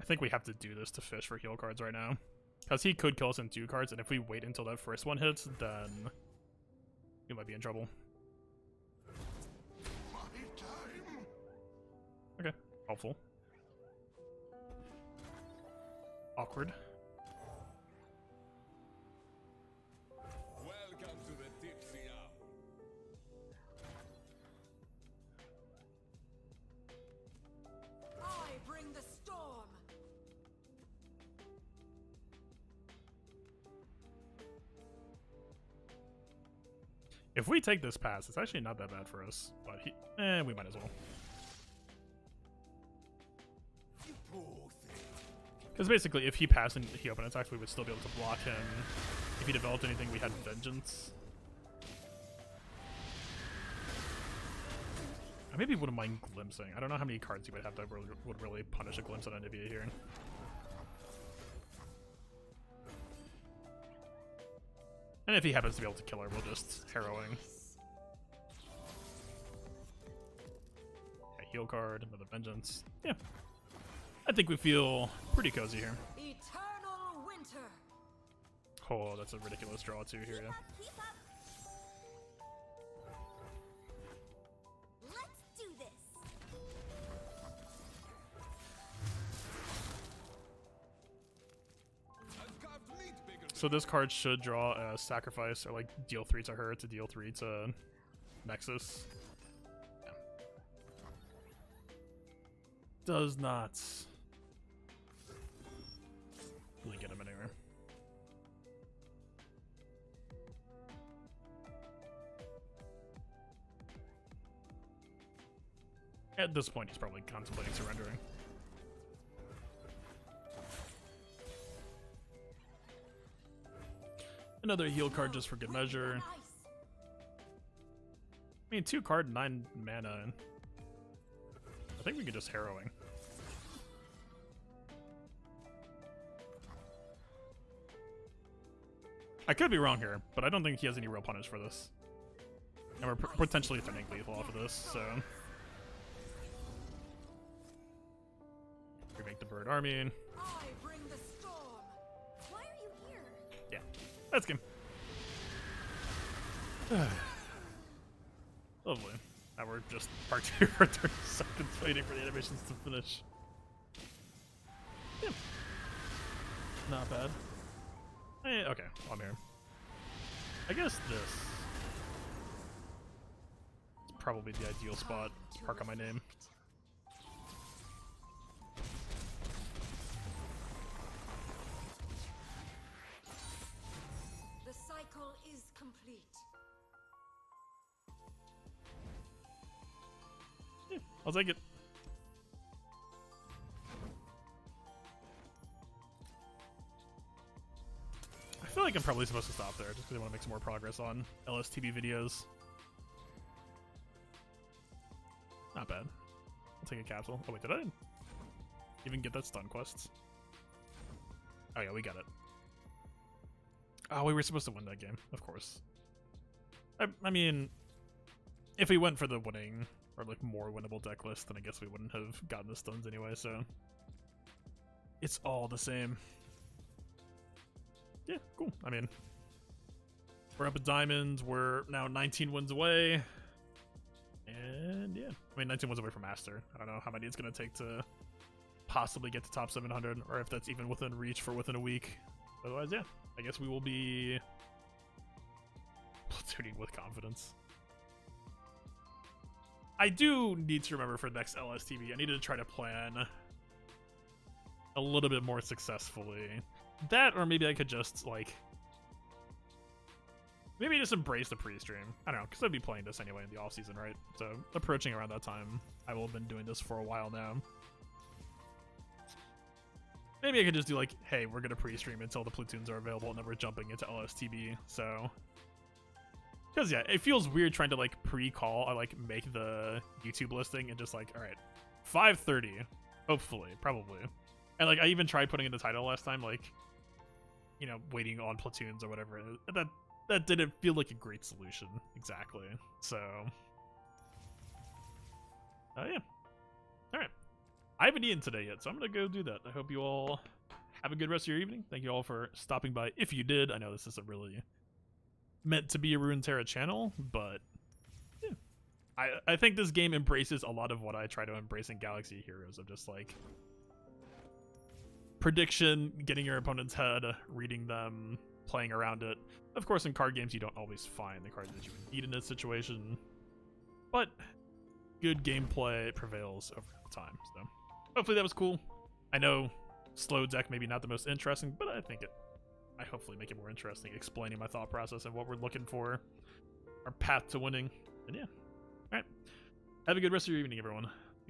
I think we have to do this to fish for heal cards right now. Because he could kill us in 2 cards, and if we wait until that first one hits, then we might be in trouble. My time. Okay, helpful. Awkward. Welcome to the tipsy hour. I bring the storm. If we take this pass, it's actually not that bad for us. But we might as well. You poor thing. Because basically, if he passed and he open attacks, we would still be able to block him. If he developed anything, we had Vengeance. I maybe wouldn't mind glimpsing. I don't know how many cards he would have that would really punish a glimpse on Anivia here. And if he happens to be able to kill her, we'll just harrowing. A heal card, another Vengeance. Yeah. I think we feel pretty cozy here. Eternal winter. Oh, that's a ridiculous draw too here. Yeah. Keep up. Let's do this. I've carved meat bigger than So this card should draw a sacrifice or like deal 3 to her to deal 3 to Nexus. Yeah. Does not really get him anywhere. At this point, he's probably contemplating surrendering. Another heal card just for good measure. I mean, 2 card, 9 mana. I think we could just harrowing. I could be wrong here, but I don't think he has any real punish for this. And we're potentially thinning lethal off of this, so. We make the bird army. I bring the storm. Why are you here? Yeah, that's game. Lovely. Now we're just parked here for 30 seconds waiting for the animations to finish. Yeah. Not bad. Okay, well, I'm here. I guess this is probably the ideal spot to park on my name. The cycle is complete. Yeah, I'll take it. I feel like I'm probably supposed to stop there just because I want to make some more progress on LSTB videos. Not bad. I'll take a capsule. Oh wait, did I even get that stun quest? Oh yeah, we got it. Oh, we were supposed to win that game, of course. I mean, if we went for the winning, or like more winnable deck list, then I guess we wouldn't have gotten the stuns anyway, so. It's all the same. Yeah, cool. I mean, we're up at diamonds. We're now 19 wins away. And yeah, I mean, 19 was away from Master. I don't know how many it's going to take to possibly get to top 700, or if that's even within reach for within a week. Otherwise, yeah, I guess we will be platooning with confidence. I do need to remember for the next LSTV, I need to try to plan a little bit more successfully. That, or maybe I could just, like, maybe just embrace the pre-stream. I don't know, because I'd be playing this anyway in the off-season, right? So, approaching around that time, I will have been doing this for a while now. Maybe I could just do, like, hey, we're going to pre-stream until the platoons are available, and then we're jumping into LSTB, so... Because, yeah, it feels weird trying to, like, pre-call or, like, make the YouTube listing and just, like, alright, 5:30, hopefully, probably. And, like, I even tried putting in the title last time, like, you know, waiting on platoons or whatever. That didn't feel like a great solution, exactly. So, yeah. Alright. I haven't eaten today yet, so I'm going to go do that. I hope you all have a good rest of your evening. Thank you all for stopping by. If you did, I know this isn't really meant to be a Runeterra channel, but yeah. I think this game embraces a lot of what I try to embrace in Galaxy Heroes, of just like prediction, getting your opponent's head, reading them, playing around it. Of course, in card games, you don't always find the cards that you would need in this situation, but good gameplay prevails over time. So hopefully that was cool. I know slow deck maybe not the most interesting, but I think I hopefully make it more interesting, explaining my thought process and what we're looking for, our path to winning. And yeah, all right. Have a good rest of your evening, everyone.